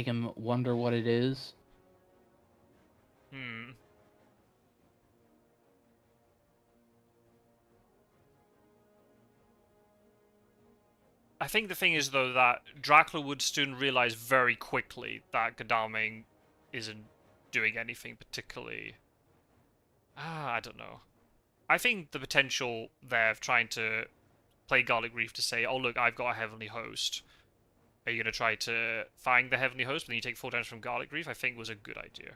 him wonder what it is. I think the thing is, though, that Dracula would soon realize very quickly that Godalming isn't doing anything particularly... I don't know. I think the potential there of trying to play Garlic Reef to say, oh, look, I've got a Heavenly Host. Are you going to try to find the Heavenly Host, but then you take 4 damage from Garlic Reef? I think was a good idea.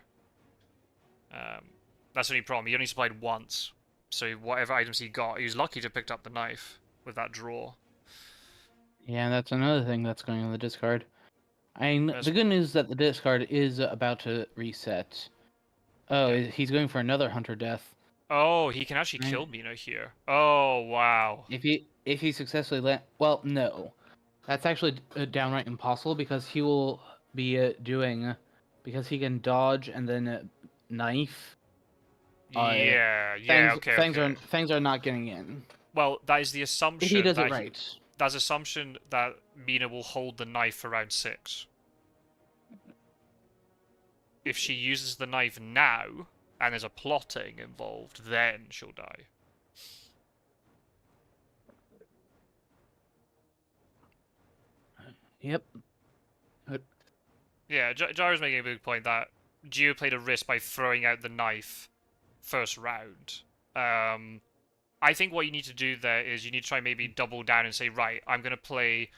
That's the only problem. He only supplied once. So whatever items he got, he was lucky to have picked up the knife with that draw. Yeah, that's another thing that's going on the discard. I mean, the good news is that the discard is about to reset. Oh, yeah. He's going for another hunter death. Oh, he can actually kill Mina here. Oh, wow. If he successfully well, no. That's actually downright impossible because he will be because he can dodge and then knife. Things are not getting in. Well, that is the assumption. If he does it right. That's assumption that Mina will hold the knife for round 6. If she uses the knife now, and there's a plotting involved, then she'll die. Yep. Yeah, Gyro's making a big point that Geo played a risk by throwing out the knife first round. I think what you need to do there is you need to try maybe double down and say, right, I'm going to play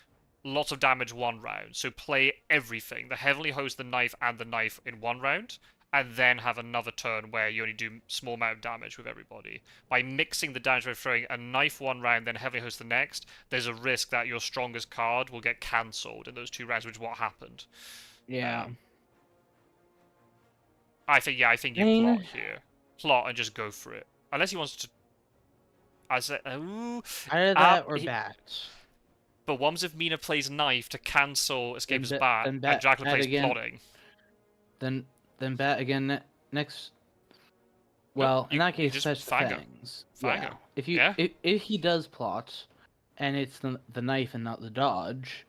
lots of damage 1 round. So play everything. The Heavenly Host, the knife, and the knife in 1 round. And then have another turn where you only do small amount of damage with everybody. By mixing the damage by throwing a knife 1 round, then Heavenly Host the next, there's a risk that your strongest card will get cancelled in those 2 rounds, which is what happened. Yeah. I think you plot here. Plot and just go for it. Unless he wants to... I said, ooh. Either that or bat. But what if Mina plays knife to cancel escape his bat, and Dracula plays again. plotting? Then bat again next. Well, in that case, fetch things. Yeah. If he does plot, and it's the knife and not the dodge,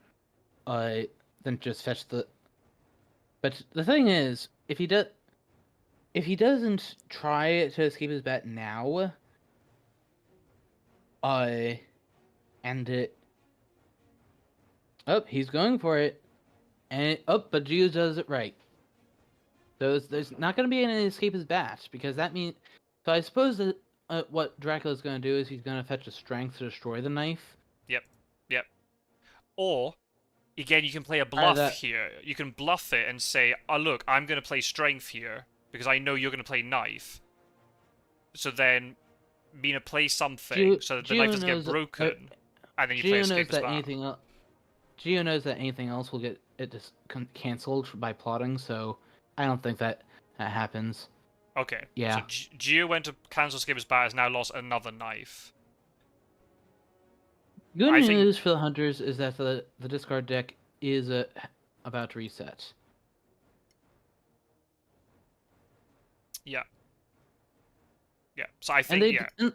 then just fetch the. But the thing is, if he doesn't try to escape his bat now, and Oh, he's going for it. And but Geo does it right. So there's not going to be any escape as bat because that means. So I suppose that what Dracula's going to do is he's going to fetch a strength to destroy the knife. Yep. Yep. Or again, you can play a Or bluff that here. You can bluff it and say, "Oh look, I'm going to play strength here because I know you're going to play knife." So then Mina plays something so that the knife Geo doesn't get knows broken, and then you play Geo knows escape as that bat. anything else. Geo knows that anything else will get it just canceled by plotting. So I don't think that happens. Okay, so Yeah. Gio went to cancel escape as bat, has now lost another knife. Good I think, news for the hunters is that the discard deck is about to reset. yeah, yeah. So I And think, yeah,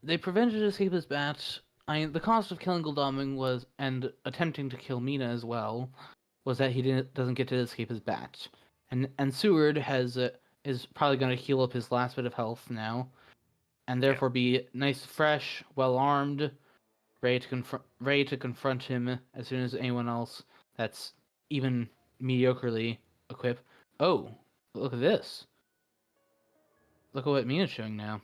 they prevented escape as bat. The cost of killing Gul'daming was and attempting to kill Mina as well was that he doesn't get to escape as bat. And Seward is probably going to heal up his last bit of health now, and yeah. therefore be nice, fresh, well armed, ready to confront him as soon as anyone else that's even mediocrely equipped. Oh, look at this! Look at what Mina's showing now.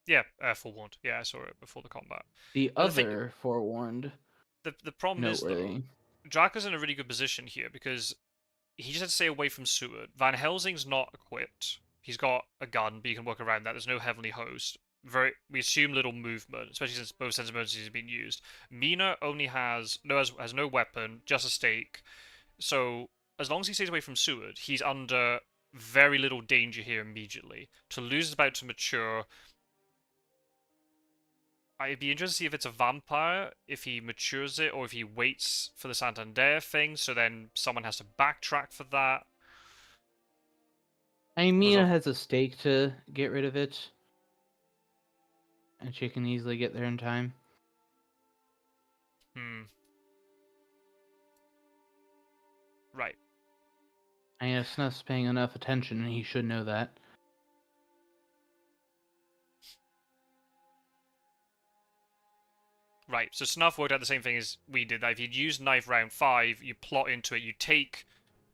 Yeah, forewarned. Yeah, I saw it before the combat. The But the thing, other forewarned, the problem is though, noteworthy. Draco's in a really good position here because he just had to stay away from Seward. Van Helsing's not equipped. He's got a gun, but you can work around that. There's no Heavenly Host. We assume little movement, especially since both sense of emergencies have been used. Mina only has no weapon, just a stake. So as long as he stays away from Seward, he's under very little danger here immediately. Toulouse is about to mature. I'd be interested to see if it's a vampire, if he matures it, or if he waits for the Santander thing, so then someone has to backtrack for that. I mean, Was Mina a has a stake to get rid of it, and she can easily get there in time. Right. I mean, if Snuff's paying enough attention, he should know that. Right, so Snuff worked out the same thing as we did. That if you'd used knife round 5, you plot into it, you take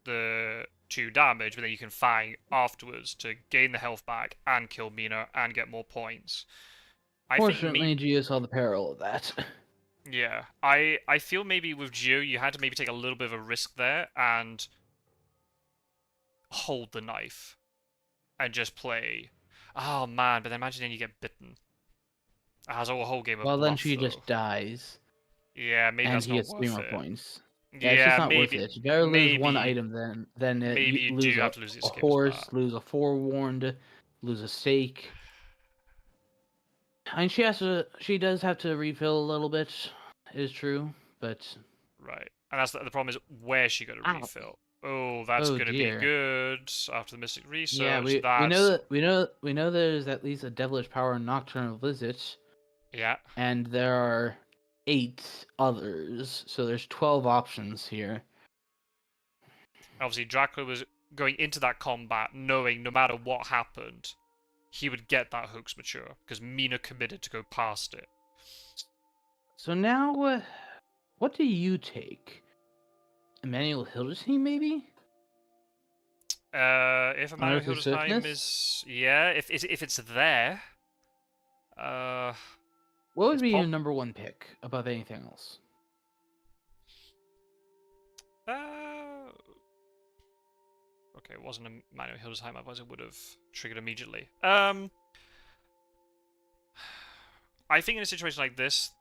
the 2 damage, but then you can fang afterwards to gain the health back and kill Mina and get more points. I think Fortunately, Geo saw the peril of that. yeah, I feel maybe with Gio you had to maybe take a little bit of a risk there and hold the knife and just play. Oh man, but then imagine then you get bitten. It has a whole game of Well, then bluff she though. just dies, Yeah, maybe and that's he not gets 3 worth more it. points. Yeah, it's just Yeah, not worth maybe, it. You better lose one maybe, item than maybe you you do lose have to lose the a escape as horse, bat. lose a forewarned, lose a stake. I mean, she does have to refill a little bit, is true, but Right, and that's the problem is where's she going to ow. refill? Oh, that's Oh going to be dear. good after the Mystic Yeah, Research. we know That's that we know there's at least a devilish power in Nocturnal Visit, yeah. and there are 8 others, so there's 12 options here. Obviously, Dracula was going into that combat knowing no matter what happened, he would get that hoax mature because Mina committed to go past it. So now what do you take? Emmanuel Hildesheim, maybe? If Emmanuel Unearthly Hildesheim Swiftness? is yeah, if it's there, uh, What would it's be your pop. number 1 pick above anything else? Uh, okay, it wasn't Emmanuel Hildesheim, otherwise it would have triggered immediately. I think in a situation like this,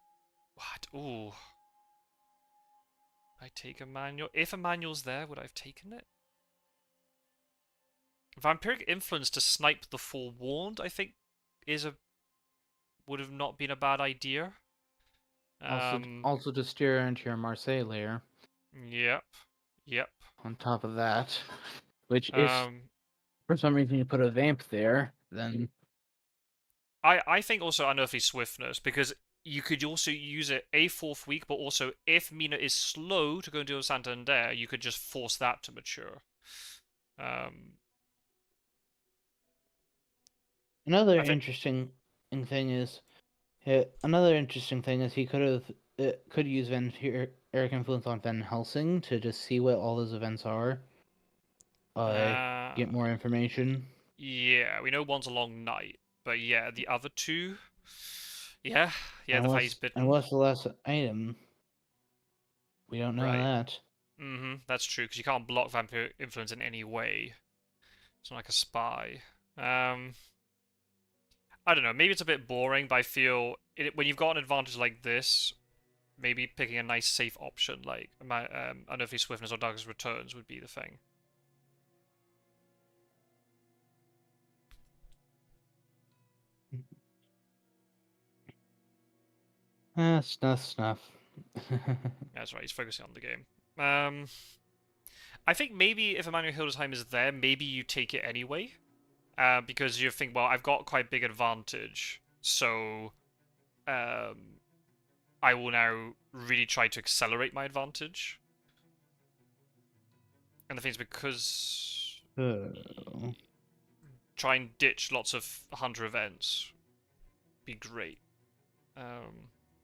what? Ooh, I take Emmanuel. If Emmanuel's there, would I have taken it? Vampiric Influence to snipe the Forewarned, I think, would have not been a bad idea. Also to steer into your Marseille layer. Yep, yep. On top of that, which if Um, for some reason you put a vamp there, then I think also Unearthly Swiftness because you could also use it a 4th week, but also if Mina is slow to go and deal with Santander, you could just force that to mature. another I think interesting thing is another interesting thing is he could have could use Eric Influence on Van Helsing to just see what all those events are. Uh, Get more information. yeah, we know one's a long night, but yeah, the other two, yeah, yeah, And the fact he's and bitten, what's the last item? We don't know right? that. That's true because you can't block vampire influence in any way. It's not like a spy. Um, I don't know. Maybe it's a bit boring, but I feel when you've got an advantage like this, maybe picking a nice safe option like Unearthly Swiftness or Darkest Returns would be the thing. Snuff. That's right. He's focusing on the game. I think maybe if Emmanuel Hildesheim is there, maybe you take it anyway, because you think, well, I've got quite big advantage, so I will now really try to accelerate my advantage. And the thing is, because Oh. try and ditch lots of hunter events, be great. I I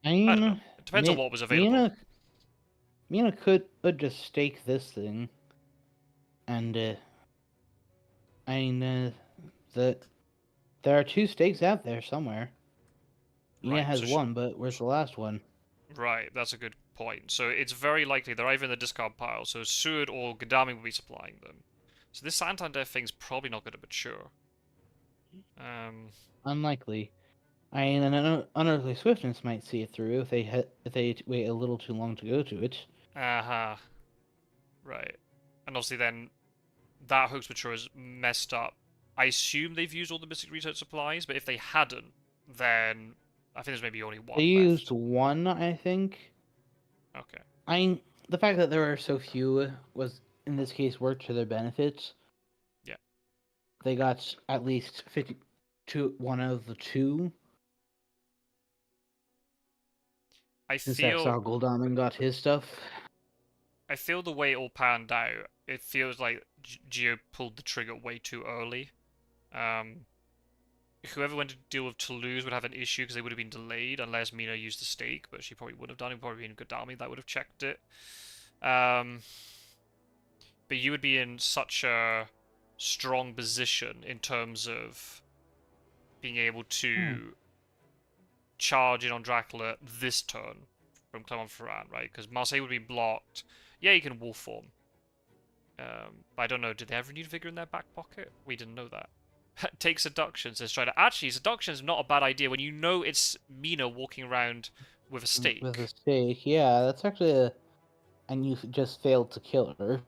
don't know. mean, It depends on what was available. Mina could just stake this thing, and I mean, there are two stakes out there somewhere. Mina Right. has one, but where's the last one? Right, that's a good point. So it's very likely they're either in the discard pile, so Seward or Gadami will be supplying them. So this Santander thing's probably not going to mature. Unlikely. I mean, an unearthly swiftness might see it through if they wait a little too long to go to it. Aha. Right. And obviously then, that hoax mature is messed up. I assume they've used all the Mystic Research supplies, but if they hadn't, then I think there's maybe only They one used left. one, I think. Okay. I mean, the fact that there are so few was, in this case, worked to their benefit. Yeah. They got at least 52, one of the two. I Since that feel Goldaman got his stuff. I feel the way it all panned out, it feels like Geo pulled the trigger way too early. Um, Whoever went to deal with Toulouse would have an issue because they would have been delayed unless Mina used the stake, but she probably would have done it. Probably been Godami that would have checked it. But you would be in such a strong position in terms of being able to charge in on Dracula this turn from Clermont-Ferrand, right? Because Marseille would be blocked. Yeah, you can wolf form. But I don't know, did they have renewed vigor in their back pocket? We didn't know that. Take seduction, says Strider. Actually, seduction is not a bad idea when you know it's Mina walking around with a With a stake. stake, yeah, that's actually a. And you just failed to kill her. Right.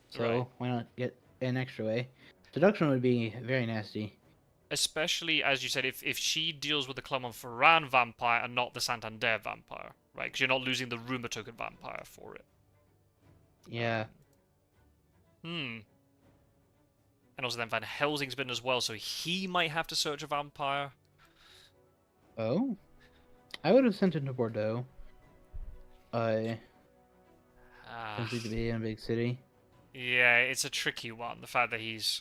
So why not get an extra way? Seduction would be very nasty. Especially, as you said, if she deals with the Clermont-Ferrand vampire and not the Santander vampire, right? Because you're not losing the rumor token vampire for it. Yeah. Hmm. And also then Van Helsing's been as well, so he might have to search a vampire. Oh? I would have sent him to Bordeaux. Simply to be in a big city. Yeah, it's a tricky one. The fact that he'll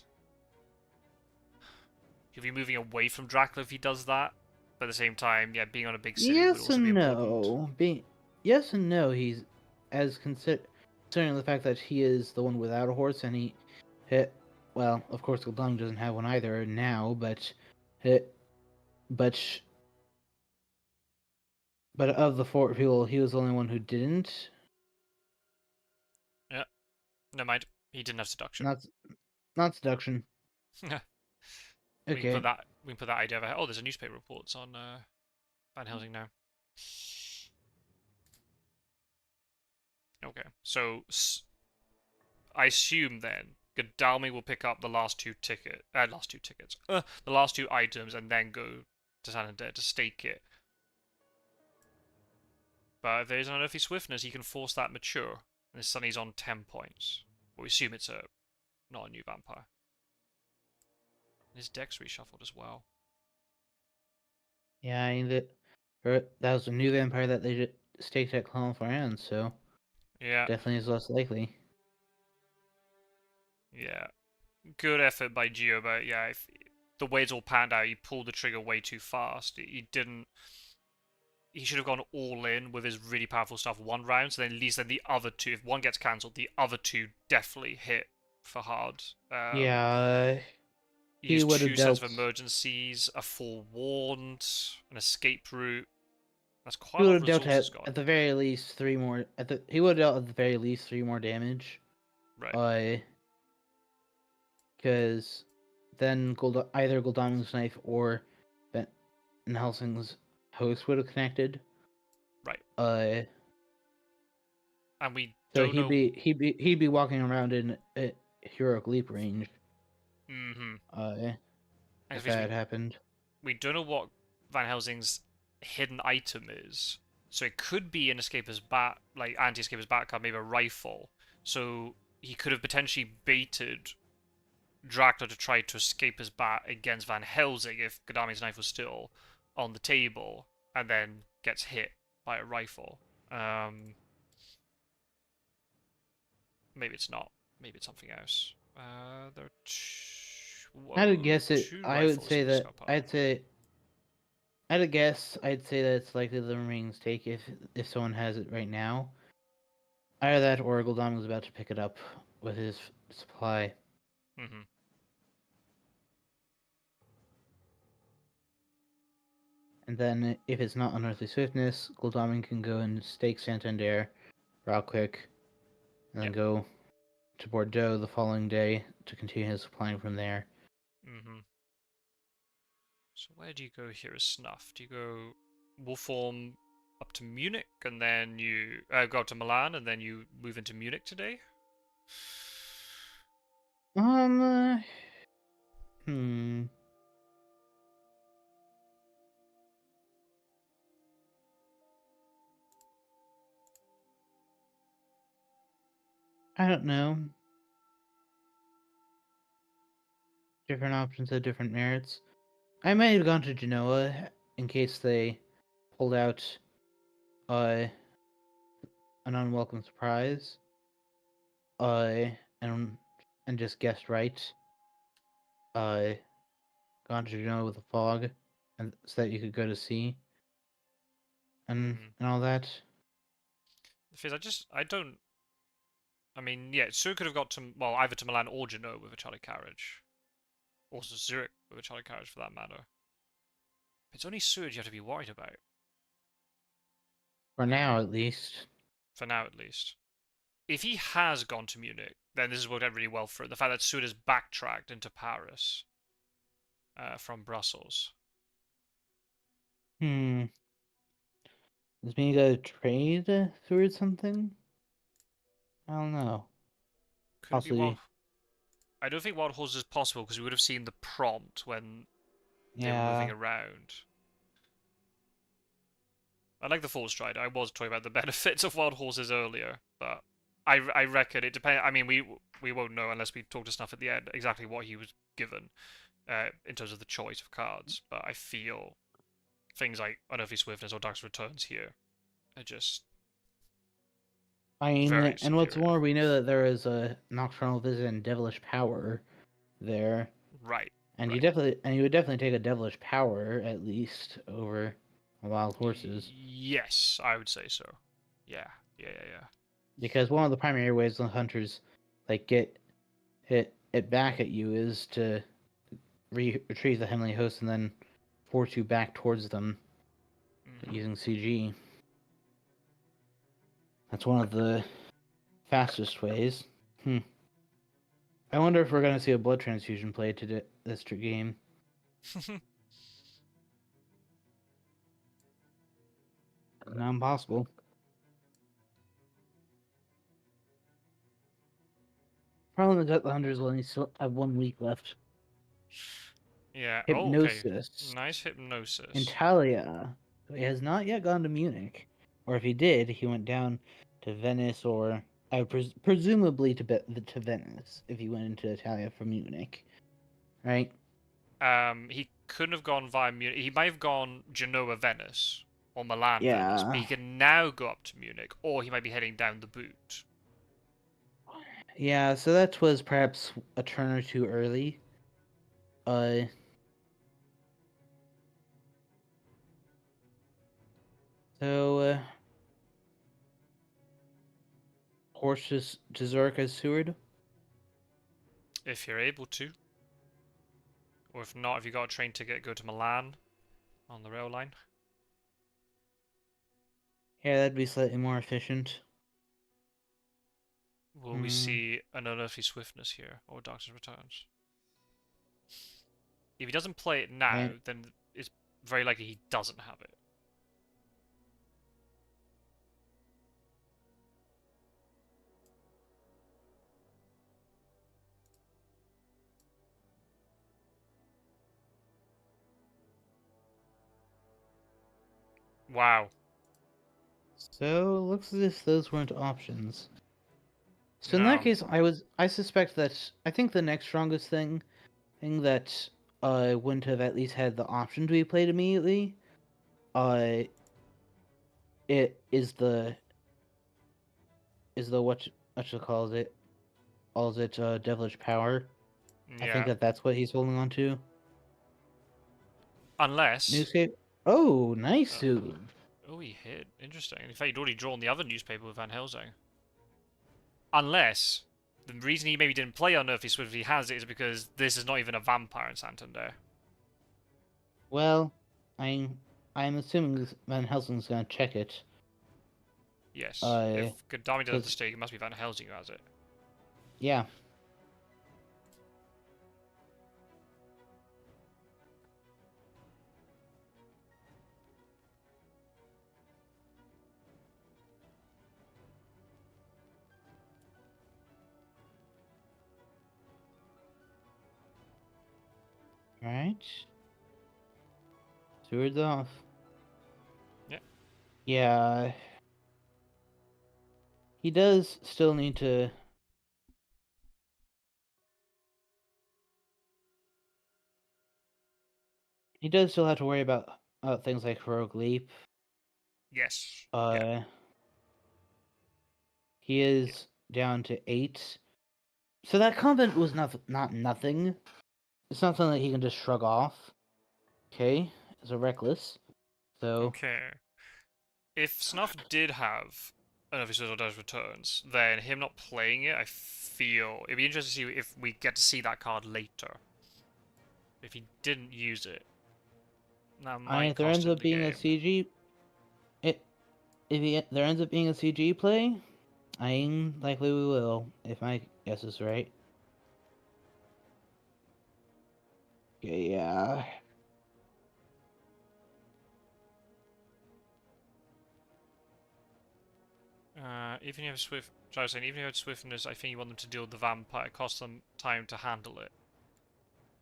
be moving away from Dracula if he does that. But at the same time, yeah, being on a big city would Yes also be and important. no. Yes and no. He's as considering the fact that he is the one without a horse, and he hit. Well, of course, Gildung doesn't have one either now, but hit. But but of the four people, he was the only one who didn't. Yeah, never mind. He didn't have seduction. Not not seduction. We can put Okay. that. We can put that idea over. Oh, there's a newspaper reports on Van Helsing now. Okay, so I assume then Godalmi will pick up the last two the last two items, and then go to Santander to stake it. But if there's an unearthly swiftness, he can force that mature, and his Sunny's on 10 points. But we assume it's not a new vampire. And his deck's reshuffled as well. Yeah, I mean that was a new vampire that they just staked at Clonfarand, so Yeah, definitely is less likely. yeah. Good effort by Gio, but yeah, if the way it's all panned out, he pulled the trigger way too fast. He didn't. he should have gone all in with his really powerful stuff one round. So then at least then the other two, if one gets cancelled, the other two definitely hit for hard. Yeah, He he used would have two sets of dealt. emergencies, a forewarned, an escape route. That's He quite a would lot of have dealt resources gone. at the very least 3 more. He would have dealt at the very least 3 more damage. Right. Because then either Goldamin's knife or Van Helsing's host would have connected. Right. Uh, And we so don't know. he'd be walking around in heroic leap range. Mm-hmm. If that had happened. We don't know what Van Helsing's hidden item is. So it could be an escaper's bat, like anti-escaper's bat card, maybe a rifle. So he could have potentially baited Dracula to try to escape his bat against Van Helsing if Godami's knife was still on the table, and then gets hit by a rifle. Maybe it's not. Maybe it's something else. There are I'd guess it. two I would rifles say in that. Scapa. I'd a guess. I'd say that it's likely the remaining stake if someone has it right now. Either that or Goldam was about to pick it up with his supply. Mm-hmm. And then if it's not Unearthly Swiftness, Goldamin can go and stake Santander real quick, and then go to Bordeaux the following day to continue his supplying from there. Mm-hmm. So where do you go here as Snuff? Do you go Wolform up to Munich, and then you go up to Milan, and then you move into Munich today? Hmm. I don't know. Different options have different merits. I might have gone to Genoa in case they pulled out an unwelcome surprise. And just guessed right. Gone to Genoa with a fog, and so that you could go to sea and all that. The thing is, I don't. I mean, yeah, Sue could have got to, well, either to Milan or Genoa with a chartered carriage. Or to Zurich with a chartered carriage, for that matter. It's only Seward you have to be worried about. For now, at least. For now, at least. If he has gone to Munich, then this has worked out really well for it. The fact that Seward has backtracked into Paris from Brussels. Does mean you gotta trade through something? I don't know. Could it be Wild? I don't think Wild Horse is possible because we would have seen the prompt when they were moving around. I like the Full Stride. I was talking about the benefits of Wild Horses earlier, but I reckon it depends. I mean, we won't know unless we talk to Snuff at the end exactly what he was given in terms of the choice of cards. But I feel things like Unearthly Swiftness or Dark's Returns here are just very and what's superior. more, we know that there is a Nocturnal Visit and Devilish Power there. Right. And right. you would definitely take a Devilish Power at least over Wild Horses. Yes, I would say so. Yeah. Because one of the primary ways the hunters get it back at you is to retrieve the Heavenly Host and then force you back towards them using CG. That's one of the fastest ways. I wonder if we're going to see a blood transfusion play to this game. Not impossible. Problem is that the hunters will only still have 1 week left. Yeah. Hypnosis. Oh, okay. Nice hypnosis. In Talia. He has not yet gone to Munich. Or if he did, he went down to Venice or presumably to Venice if he went into Italia from Munich. Right? He couldn't have gone via Munich. He might have gone Genoa, Venice, or Milan, Venice. But he can now go up to Munich, or he might be heading down the boot. Yeah, so that was perhaps a turn or two early. I So, horses to Zorka's Seward? If you're able to. Or if not, if you got a train ticket, go to Milan on the rail line. Yeah, that'd be slightly more efficient. Will we see an unearthly swiftness here, or Doctor's Returns? If he doesn't play it now, And then it's very likely he doesn't have it. Wow. so looks as if those weren't options. So in that No. case, I suspect that I think the next strongest thing that wouldn't have at least had the option to be played immediately, uh, it is the what you calls it devilish power. I think Yeah. that's what he's holding on to. Unless. Newscape. Oh, nice. Oh, he hit. Interesting. In fact, he'd already drawn the other newspaper with Van Helsing. Unless. The reason he maybe didn't play Unearthly Swift if he has it is because this is not even a vampire in Santander. Well, I'm assuming Van Helsing's gonna check it. Yes. If Gadami does have the Because stake, it must be Van Helsing who has it. yeah. Right. Seward's off. Yeah. Yeah. He does still need to. He does still have to worry about things like Heroic Leap. Yes. Yeah. Uh, he is down to 8. So that comment was not nothing. It's not something that he can just shrug off. Okay, it's a reckless. So Okay. If Snuff did have Unearthly Swift or Does Returns, then him not playing it, I feel it'd be interesting to see if we get to see that card later. If he didn't use it, that might if there cost ends him up the being a game. CG, there ends up being a CG play, likely we will, if my guess is right. Okay, yeah. Even if you have Swift, I was saying, even if you have Swiftness, I think you want them to deal with the vampire. It costs them time to handle it.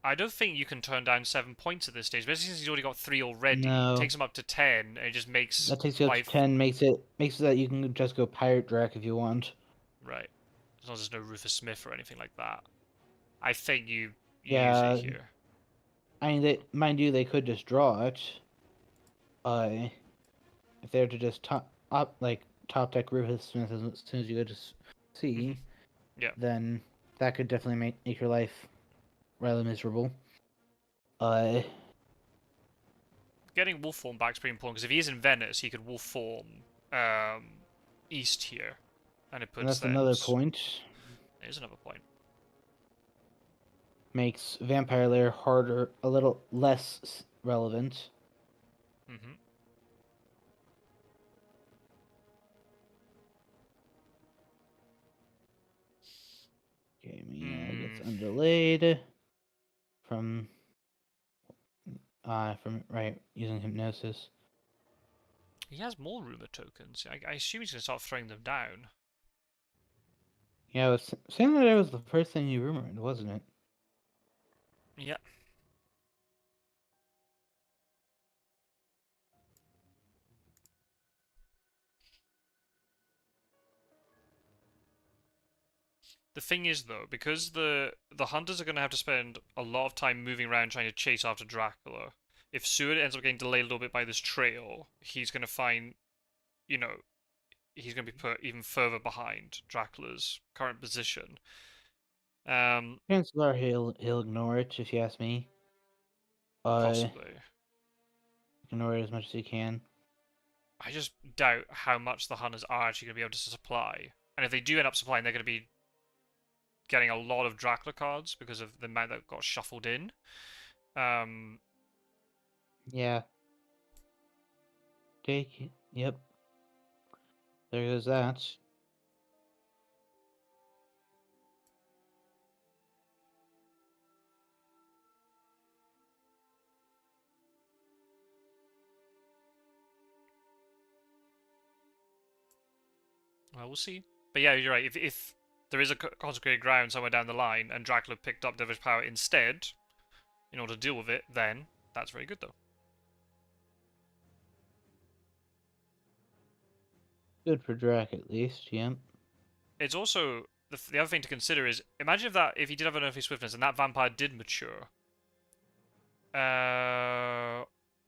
I don't think you can turn down 7 points at this stage, especially since he's already got 3 already. It No, takes him up to 10, and it just makes that takes you up to life 10. Makes it that you can just go Pirate Drac if you want. right. As long as there's no Rufus Smith or anything like that. I think you use it Yeah, here. mind you, they could just draw it. If they were to just top deck Rufus Smith as soon as you go to Hmm. C, Yeah. then that could definitely make your life rather miserable. Getting wolf form back is pretty important because if he is in Venice, he could wolf form east here, and it And puts that's then. another point. There's another point. Makes Vampire Lair harder, a little less relevant. Hmm. Okay, Mia gets undelayed from using hypnosis. He has more rumor tokens. I assume he's gonna start throwing them down. Yeah, saying that it was the first thing you rumored, wasn't it? Yeah. The thing is, though, because the hunters are going to have to spend a lot of time moving around trying to chase after Dracula. If Seward ends up getting delayed a little bit by this trail, he's going to find, you know, he's going to be put even further behind Dracula's current position. Chances are he'll ignore it if you ask me. Possibly. Ignore it as much as he can. I just doubt how much the hunters are actually going to be able to supply. And if they do end up supplying, they're going to be getting a lot of Dracula cards because of the amount that got shuffled in. Yeah. Yep. There goes that. Well, we'll see. But yeah, you're right. If there is a consecrated ground somewhere down the line and Dracula picked up Devilish Power instead, in order to deal with it, then that's very good, though. Good for Drac at least, yep. It's also the other thing to consider is imagine if he did have an earthly swiftness and that vampire did mature. What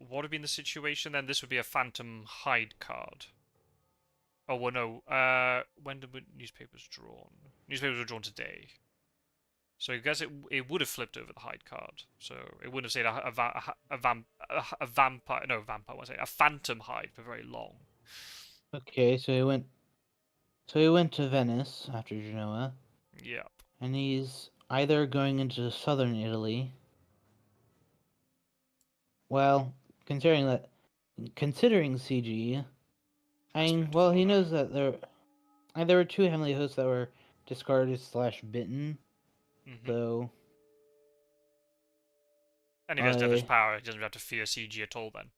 would be in the situation then? This would be a Phantom Hide card. Oh well, no. When did newspapers drawn? Newspapers were drawn today. So I guess it would have flipped over the hide card. So it wouldn't have said a vampire. No, vampire. What I say? A phantom hide for very long. Okay, so he went. So he went to Venice after Genoa. Yep. And he's either going into southern Italy. Well, considering CG, well, he knows that there were two heavenly hosts that were discarded / bitten. So. And if he has Devilish Power, he doesn't have to fear CG at all then.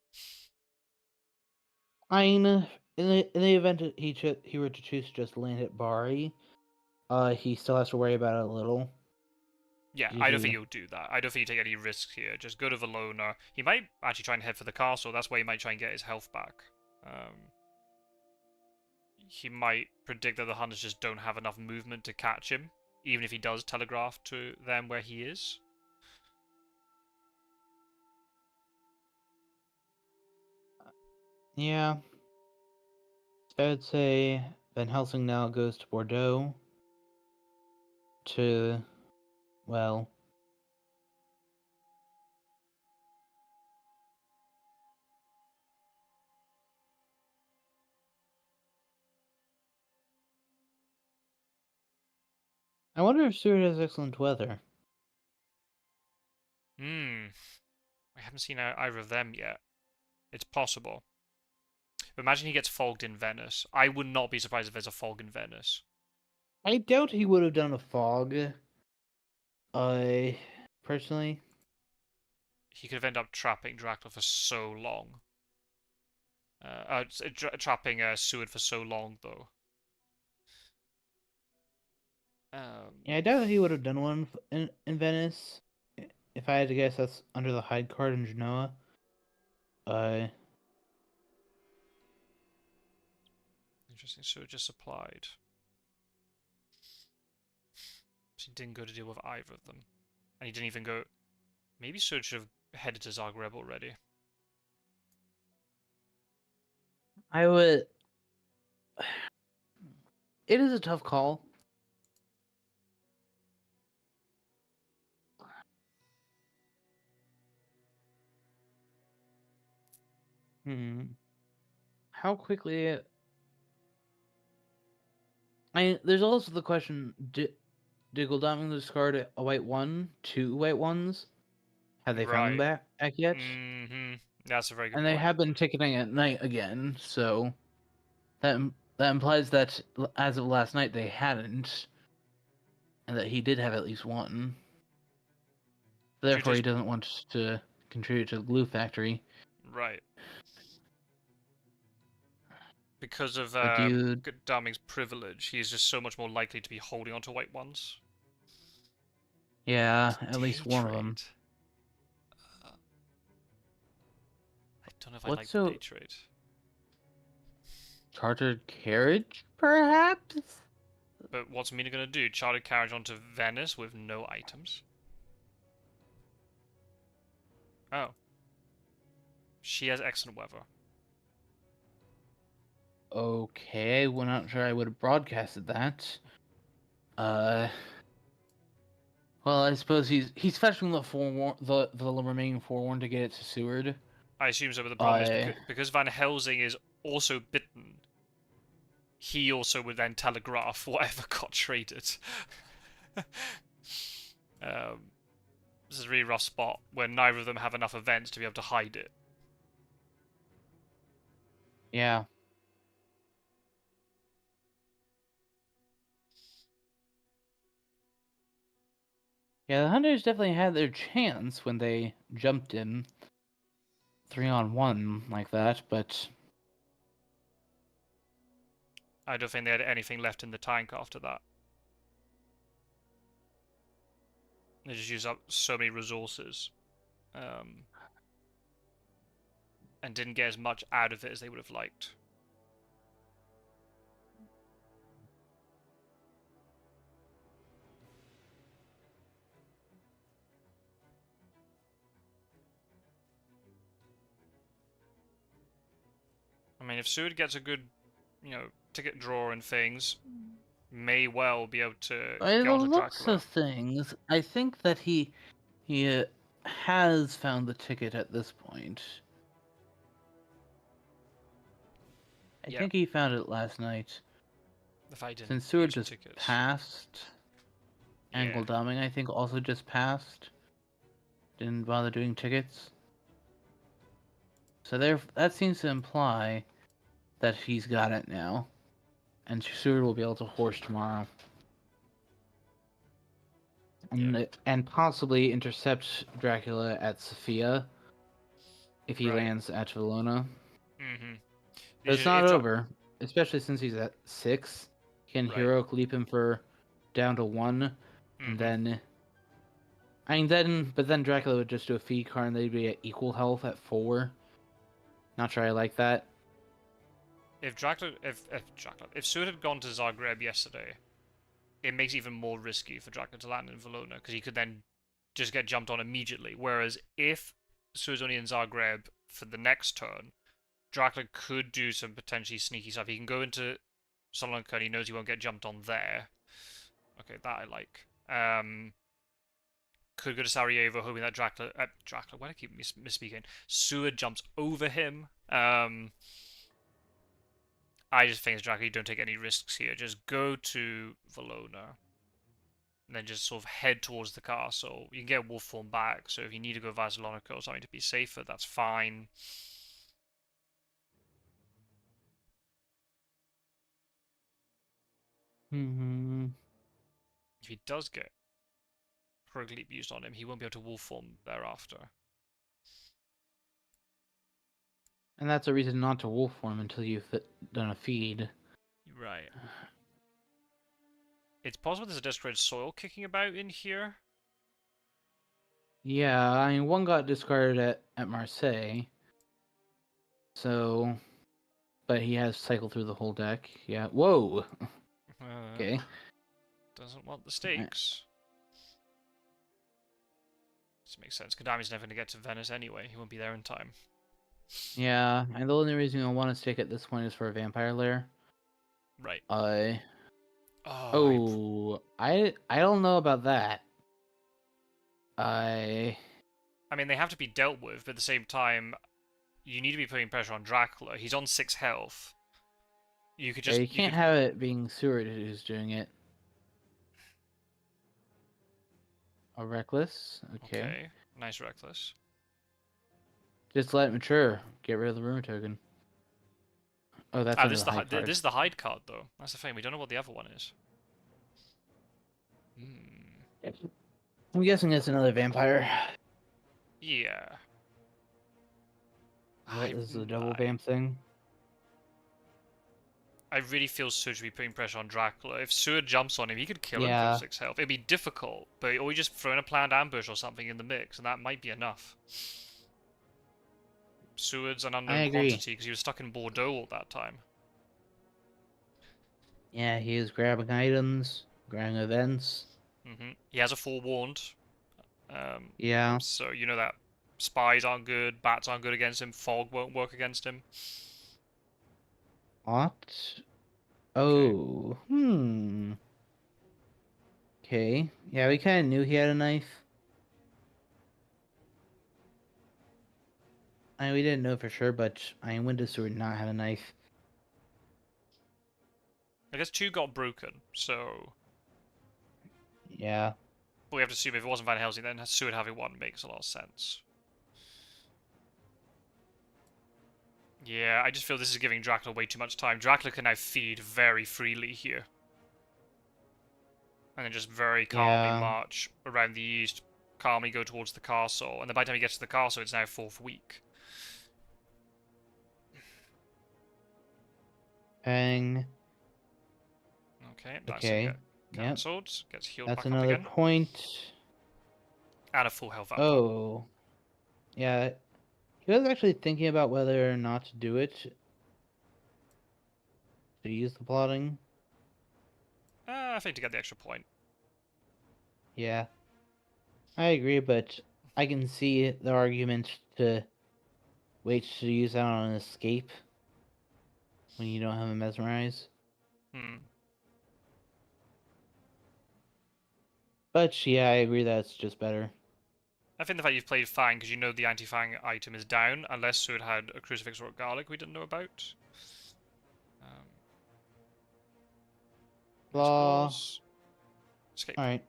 In the event that he were to choose to just land at Bari, he still has to worry about it a little. Yeah, I don't think he'll do that. I don't think he'll take any risks here. Just go to Valona. He might actually try and head for the castle. That's why he might try and get his health back. He might predict that the hunters just don't have enough movement to catch him, even if he does telegraph to them where he is. Yeah. So I would say Van Helsing now goes to Bordeaux to, well... I wonder if Seward has excellent weather. I haven't seen either of them yet. It's possible. But imagine he gets fogged in Venice. I would not be surprised if there's a fog in Venice. I doubt he would have done a fog. Personally. He could have ended up trapping Dracula for so long. Trapping Seward for so long, though. Yeah, I doubt he would have done one in Venice. If I had to guess, that's under the hide card in Genoa. Interesting. So it just applied. He didn't go to deal with either of them. And he didn't even go... Maybe Surge should have headed to Zagreb already. I would... It is a tough call. How quickly... there's also the question, did Goldaming discard a white one, 2 white ones? Have they found them back yet? That's a very good point. And they have been ticketing at night again, so that implies that as of last night they hadn't, and that he did have at least one. Therefore, he doesn't want to contribute to the glue factory. Right. Because of Darming's privilege, he's just so much more likely to be holding onto white ones. Yeah, at least one of them. I don't know if I like the day trade. Chartered carriage, perhaps? But what's Mina going to do? Chartered carriage onto Venice with no items? Oh. She has excellent weather. Okay, well, not sure I would have broadcasted that. Well, I suppose he's fetching the remaining forewarn to get it to Seward. I assume so, but the problem is because Van Helsing is also bitten, he also would then telegraph whatever got traded. This is a really rough spot where neither of them have enough events to be able to hide it. Yeah. Yeah, the Hunters definitely had their chance when they jumped in 3-on-1 like that, but I don't think they had anything left in the tank after that. They just used up so many resources. And didn't get as much out of it as they would have liked. I mean, if Seward gets a good, ticket draw and things, may well be able to by get the onto looks Dracula. of things, I think that he has found the ticket at this point. I Yeah, think he found it last night. if I didn't Since Seward use just tickets. passed, Yeah. Angle Dumbing I think also just passed. Didn't bother doing tickets. So there, that seems to imply that he's got it now. And Seward will be able to horse tomorrow. And possibly intercept Dracula at Sophia if he Right. lands at Valona. Mm-hmm. But it's not over, especially since he's at 6. He can Right. heroic leap him for down to 1, and then but then Dracula would just do a feed card and they'd be at equal health at 4. Not sure I like that. If Seward had gone to Zagreb yesterday, it makes it even more risky for Dracula to land in Valona because he could then just get jumped on immediately. Whereas if Seward's only in Zagreb for the next turn, Dracula could do some potentially sneaky stuff. He can go into Solonka and he knows he won't get jumped on there. Okay, that I like. Could go to Sarajevo hoping that Dracula, why do I keep misspeaking? Seward jumps over him. I just think as Dracula, you don't take any risks here. Just go to Valona. And then just sort of head towards the castle. You can get wolf form back, so if you need to go Vasalonica or something to be safer, that's fine. Mm-hmm. If he does get Heroic Leap used on him, he won't be able to wolf form thereafter. And that's a reason not to wolf form until you've done a feed. Right. It's possible there's a Desecrated Soil kicking about in here. Yeah, I mean, one got discarded at Marseille. So, but he has cycled through the whole deck. Yeah. Whoa. Okay. Doesn't want the stakes. This makes sense. Kadami's never going to get to Venice anyway. He won't be there in time. Yeah, and the only reason I want to stake at this point is for a vampire lair. Right. I don't know about that. I mean, they have to be dealt with, but at the same time, you need to be putting pressure on Dracula. He's on 6 health. You could just... you can't have it being Seward who's doing it. A Reckless? Okay. Nice Reckless. Just let it mature. Get rid of the rumor token. Oh, that's this is the hide card, though. That's the thing. We don't know what the other one is. I'm guessing it's another vampire. Yeah. This is a double vamp thing. I really feel Seward should be putting pressure on Dracula. If Seward jumps on him, he could kill him for 6 health. It'd be difficult, but or you just throw in a planned ambush or something in the mix, and that might be enough. Seward's an unknown quantity because he was stuck in Bordeaux all that time. Yeah, he is grabbing items, grabbing events. He has a forewarned. Yeah. So you know that spies aren't good, bats aren't good against him, fog won't work against him. What? Oh, okay. Yeah, we kind of knew he had a knife. we didn't know for sure, but when does Seward not have a knife? I guess 2 got broken, so Yeah. we have to assume if it wasn't Van Helsing, then Seward having 1 makes a lot of sense. Yeah, I just feel this is giving Dracula way too much time. Dracula can now feed very freely here. And then just very calmly Yeah. march around the east, calmly go towards the castle, and then by the time he gets to the castle, it's now 4th week. Bang. Okay, that's gonna Okay. get Yep. cancelled. Gets healed That's back up another again. point. And a full health vampire. Oh. Yeah. He was actually thinking about whether or not to do it. To use the plotting. I think to get the extra point. Yeah. I agree, but I can see the argument to wait to use that on an escape when you don't have a mesmerize. Hmm. But yeah, I agree that it's just better. I think the fact you've played Fang because you know the anti-Fang item is down, unless Sword had a Crucifix or a Garlic we didn't know about. Law. Escape. Alright.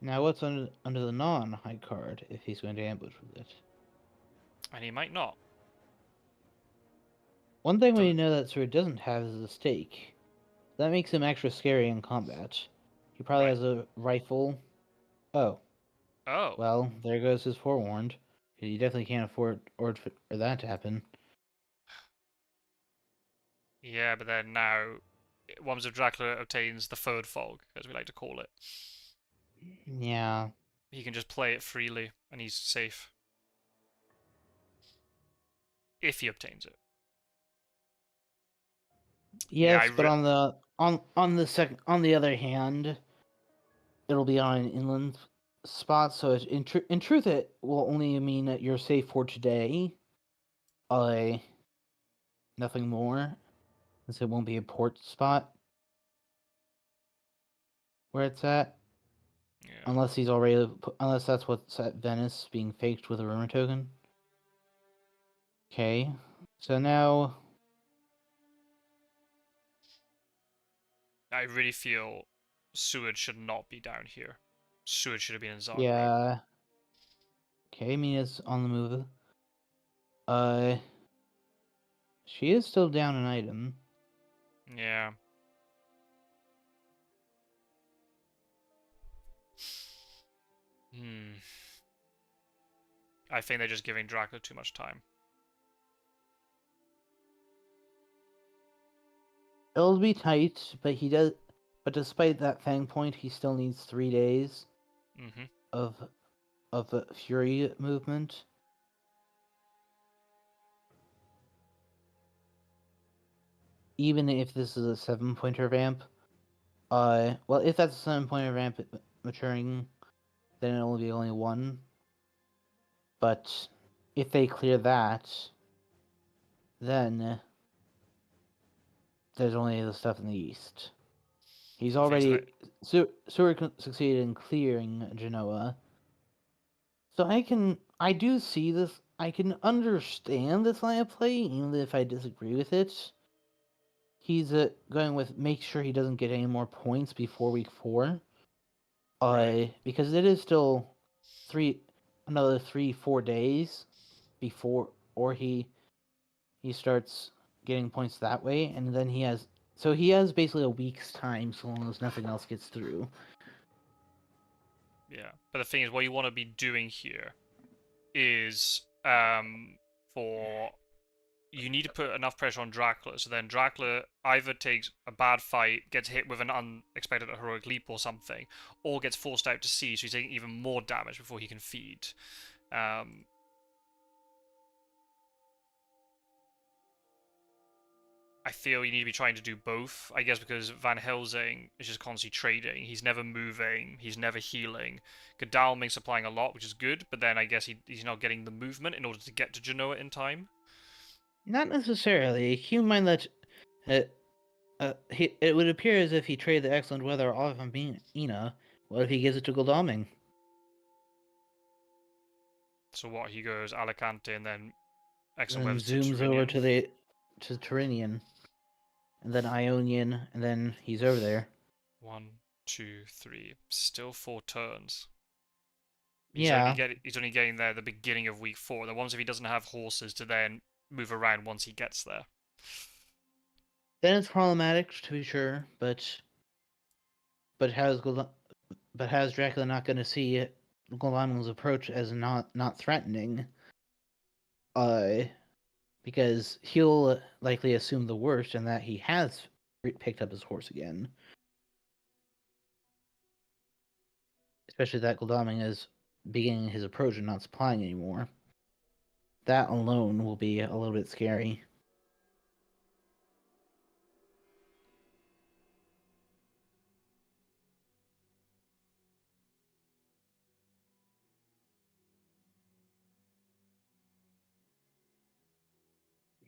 Now what's under the non-high card if he's going to ambush with it? And he might not. One thing we know that Sword doesn't have is a stake. That makes him extra scary in combat. He probably Right. has a rifle. Oh. Oh. Well, there goes his forewarned. You definitely can't afford for that to happen. Yeah, but then now, Worms of Dracula obtains the third fog, as we like to call it. Yeah. He can just play it freely, and he's safe. If he obtains it. Yes, but on the on the other hand, it'll be on an inland spot, so in truth it will only mean that you're safe for today. Nothing more, since it won't be a port spot where it's at. Yeah. Unless unless that's what's at Venice being faked with a rumor token. Okay, so now I really feel Seward should not be down here. Seward should have been in Zagreb. yeah. Okay, Mina's on the move. She is still down an item. Yeah. I think they're just giving Dracula too much time. It'll be tight, but he does. But despite that fang point, he still needs 3 days of fury movement. Even if this is a 7-pointer ramp, well, if that's a 7-pointer ramp maturing, then it'll be only 1. But if they clear that, then there's only the stuff in the east. He's already Seward succeeded in clearing Genoa. So I do see this. I can understand this line of play, even if I disagree with it. He's going with make sure he doesn't get any more points before week 4. Right. Because it is still another 3-4 days before, or he starts getting points that way, and then he has basically a week's time, so long as nothing else gets through. Yeah, but the thing is, what you want to be doing here is you need to put enough pressure on Dracula, so then Dracula either takes a bad fight, gets hit with an unexpected heroic leap or something, or gets forced out to sea, so he's taking even more damage before he can feed. I feel you need to be trying to do both, I guess, because Van Helsing is just constantly trading. He's never moving, he's never healing. Godalming's supplying a lot, which is good, but then I guess he's not getting the movement in order to get to Genoa in time. Not necessarily. Keep in mind that it would appear as if he traded the excellent weather off of Ina. What if he gives it to Godalming? So what, he goes Alicante and then X and Then Webb's to zooms over Turinian? to Turinian, and then Ionian, and then he's over there. 1, 2, 3. Still 4 turns. Yeah. He's only getting there at the beginning of week 4. Then once if he doesn't have horses to then move around once he gets there. Then it's problematic to be sure, but how's Dracula not going to see Golamo's approach as not threatening? Uh, because he'll likely assume the worst and that he has picked up his horse again. Especially that Godalming is beginning his approach and not supplying anymore. That alone will be a little bit scary.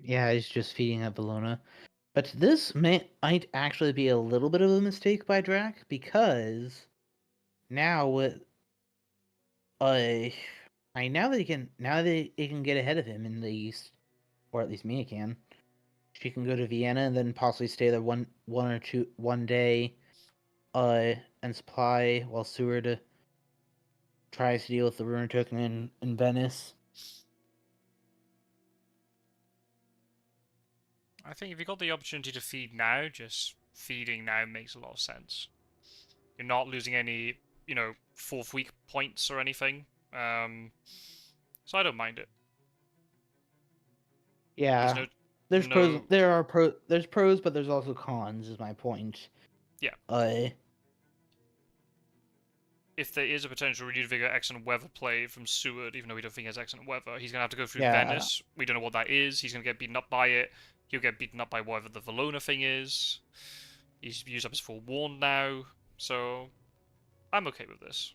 Yeah, he's just feeding at Valona. But this might actually be a little bit of a mistake by Drac, because now with now that he can get ahead of him in the east, or at least Mia can. She can go to Vienna and then possibly stay there one day, and supply while Seward tries to deal with the ruin token in Venice. I think if you got the opportunity to feed now, just feeding now makes a lot of sense. You're not losing any, fourth week points or anything. So I don't mind it. There's Yeah, no, there's pros. no, There's pros, but there's also cons. Is my point. yeah. Uh, If there is a potential renewed vigor excellent weather play from Seward, even though we don't think he has excellent weather, he's gonna have to go through yeah, Venice. We don't know what that is. He's gonna get beaten up by it. He'll get beaten up by whatever the Valona thing is. He's used up his forewarned now, so I'm okay with this.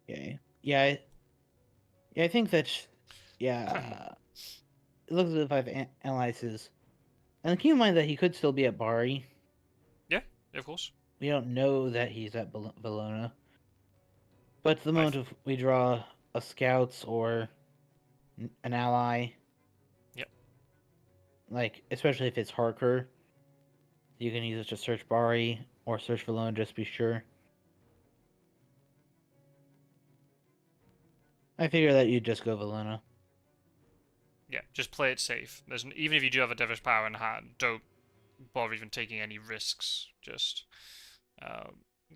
okay, yeah, I think that, yeah, it looks as if I've analyzed his. And keep in mind that he could still be at Bari. Yeah, of course. We don't know that he's at Valona. But the I moment we draw a scouts or an ally, Yep. like especially if it's Harker, you can use it to search Bari or search Valona just to be sure. I figure that you'd just go Valona. Yeah, just play it safe. Even if you do have a Devilish Power in hand, don't bother even taking any risks. Just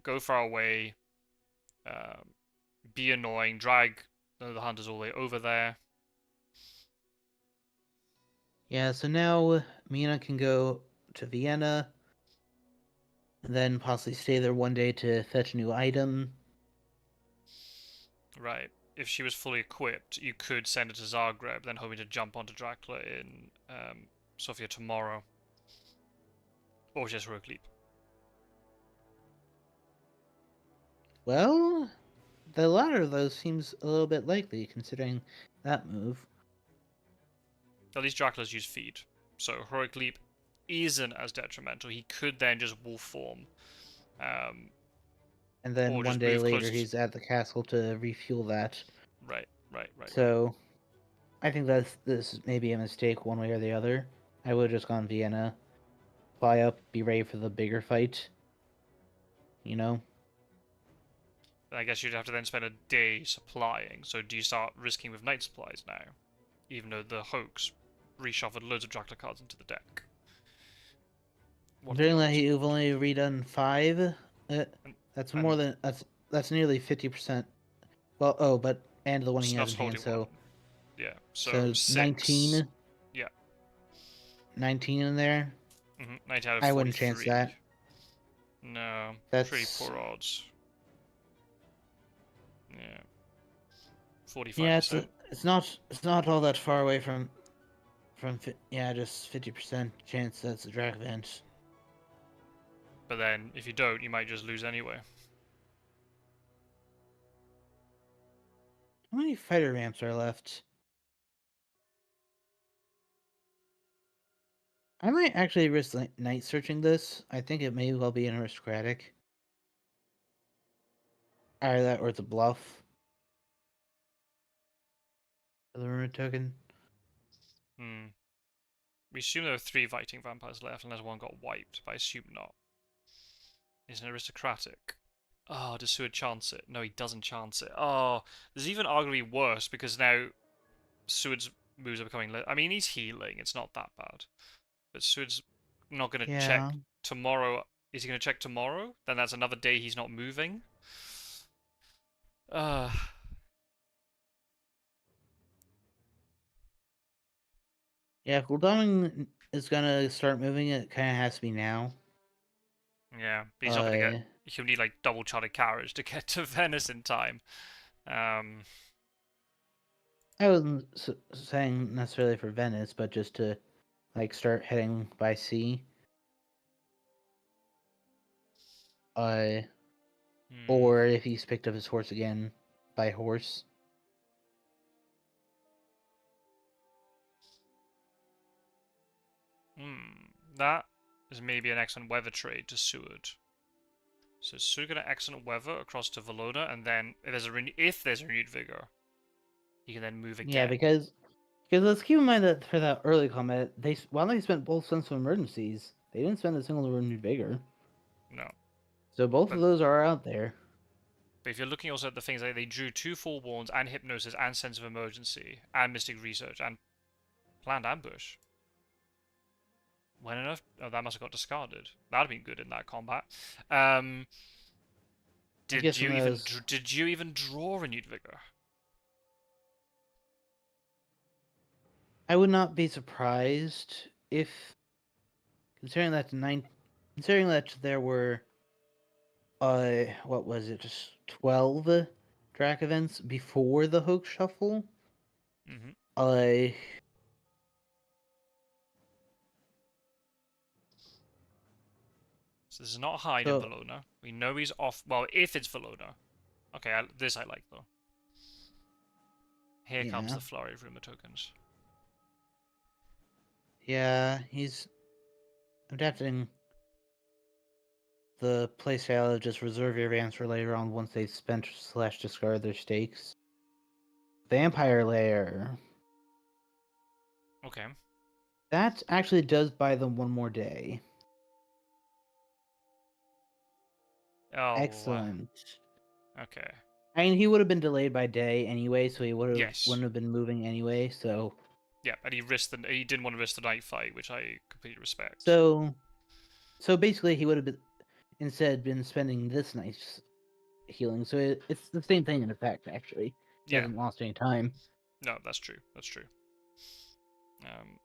go far away, um, be annoying, drag the hunters all the way over there. Yeah, so now Mina can go to Vienna, and then possibly stay there one day to fetch a new item. Right. If she was fully equipped, you could send her to Zagreb, then hoping to jump onto Dracula in Sofia tomorrow. Or just Rogue Leap. Well, the latter of those seems a little bit likely, considering that move. At least Dracula's use feed. So Heroic Leap isn't as detrimental. He could then just wolf form. And then Or one just day move later, closer to... he's at the castle to refuel that. Right. So, I think this may be a mistake one way or the other. I would have just gone Vienna, fly up, be ready for the bigger fight. You know? I guess you'd have to then spend a day supplying. So do you start risking with night supplies now? Even though the hoax reshuffled loads of Dracula cards into the deck. What are the Considering that odds? you've only redone 5, that's more And than that's nearly 50%. Well, oh, but and the one he has Snuff's in hand, holding so one. Yeah, so 6. 19, Yeah. 19 in there. 90 out of I wouldn't chance 43. that. No, pretty That's poor odds. Yeah. yeah, 45%. it's not all that far away from yeah, just 50% chance that's a drag event. But then, if you don't, you might just lose anyway. How many fighter ramps are left? I might actually risk night searching this. I think it may well be an aristocratic. Either that or it's a bluff. The rumored token. Hmm. We assume there are 3 fighting vampires left, unless one got wiped, but I assume not. He's an aristocratic. Oh, does Seward chance it? No, he doesn't chance it. Oh, there's even arguably worse, because now Seward's moves are becoming... I mean, he's healing, it's not that bad. But Seward's not going to Yeah. check tomorrow. Is he going to check tomorrow? Then that's another day he's not moving. Uh, Yeah, if Gul'daming is gonna start moving, it kind of has to be now. yeah, but he's not going to get... Uh, He'll need, like, double chartered carriage to get to Venice in time. Um, I wasn't saying necessarily for Venice, but just to like start heading by sea. Uh, hmm. or if he's picked up his horse again by horse. That is maybe an excellent weather trade to Seward. So Seward going to excellent weather across to Valona, and then if there's a renewed vigor, he can then move Yeah, again. because let's keep in mind that for that early combat, while they spent both sense of emergencies, they didn't spend a single renewed vigor. No, So both of but those are out there. But if you're looking also at the things like they drew 2 forewarns and hypnosis and sense of emergency and mystic research and planned ambush. When on earth? Oh, that must have got discarded. That'd have been good in that combat. I guess some of those. Did you even draw renewed vigor? I would not be surprised if, considering that there were, what was it, just 12 track events before the Hoax Shuffle. Mm-hmm. Uh, So this is not Hyde in so Valona. We know he's off. Well, if it's Valona. Okay, this I like though. Here comes yeah, the flurry of rumor tokens. yeah, he's adapting the playstyle of just reserve your advance for later on once they've spent / discard their stakes. Vampire Lair. Okay. That actually does buy them one more day. Oh, Excellent. okay. I mean, he would have been delayed by day anyway, so he Yes. wouldn't have been moving anyway. Yeah, and he didn't want to risk the night fight, which I completely respect. So basically, he would have instead been spending this night's healing. So it's the same thing in effect. Actually, he Yeah, hasn't lost any time. no, that's true. That's true. Um,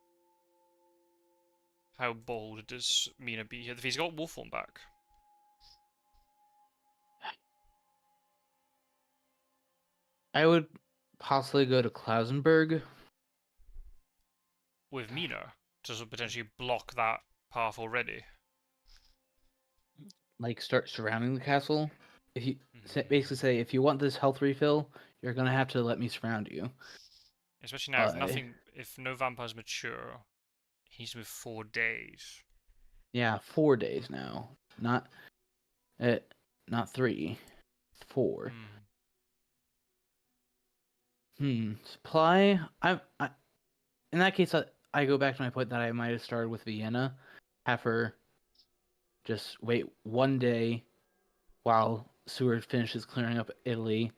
how bold does Mina be here? If he's got Wolfhorn back I would possibly go to Klausenberg. with Mina to potentially block that path already. Like start surrounding the castle. If you Mm. basically say if you want this health refill, you're gonna have to let me surround you. Especially now, if no vampires mature, he's with 4 days. Yeah, 4 days now. Uh, not 3, 4. Mm. Supply. In that case, I go back to my point that I might have started with Vienna. Have her just wait 1 day while Seward finishes clearing up Italy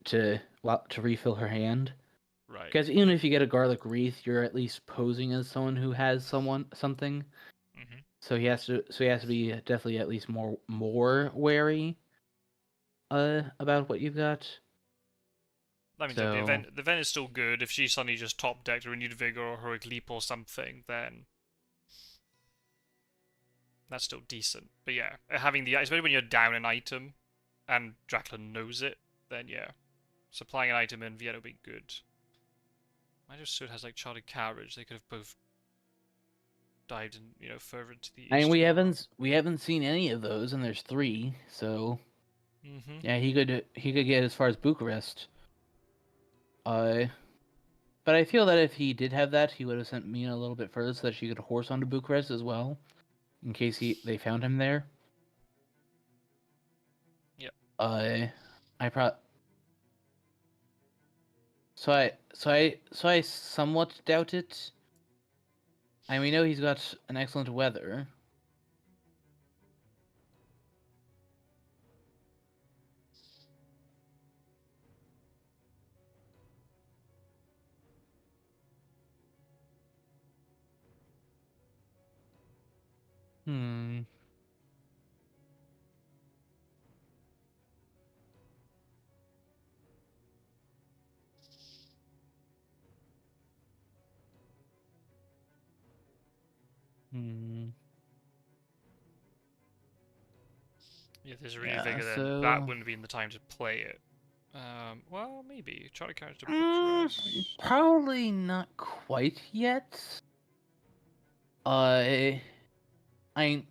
to refill her hand. Right. Because even if you get a garlic wreath, you're at least posing as someone who has something. Mm-hmm. So he has to be definitely at least more wary about what you've got. That means that So the event is still good. If she suddenly just top decked a renewed vigor or heroic leap or something, then that's still decent. But yeah, having especially when you're down an item and Dracula knows it, then yeah, supplying an item in Vienna would be good. Imagine if Sud has like chartered carriage, they could have both dived in, further into the I mean, east tomorrow. we haven't seen any of those, and there's 3. So Mm-hmm. yeah, he could get as far as Bucharest. Uh, but I feel that if he did have that, he would have sent Mina a little bit further so that she could horse onto Bucharest as well, in case they found him there. Yep. I pro. I somewhat doubt it. And we know he's got an excellent weather. Hmm. Hmm. Yeah, there's a really Yeah. figure then that So. wouldn't be in the time to play it. Well, maybe. Try to catch the Bucharest. Probably not quite yet. I mean,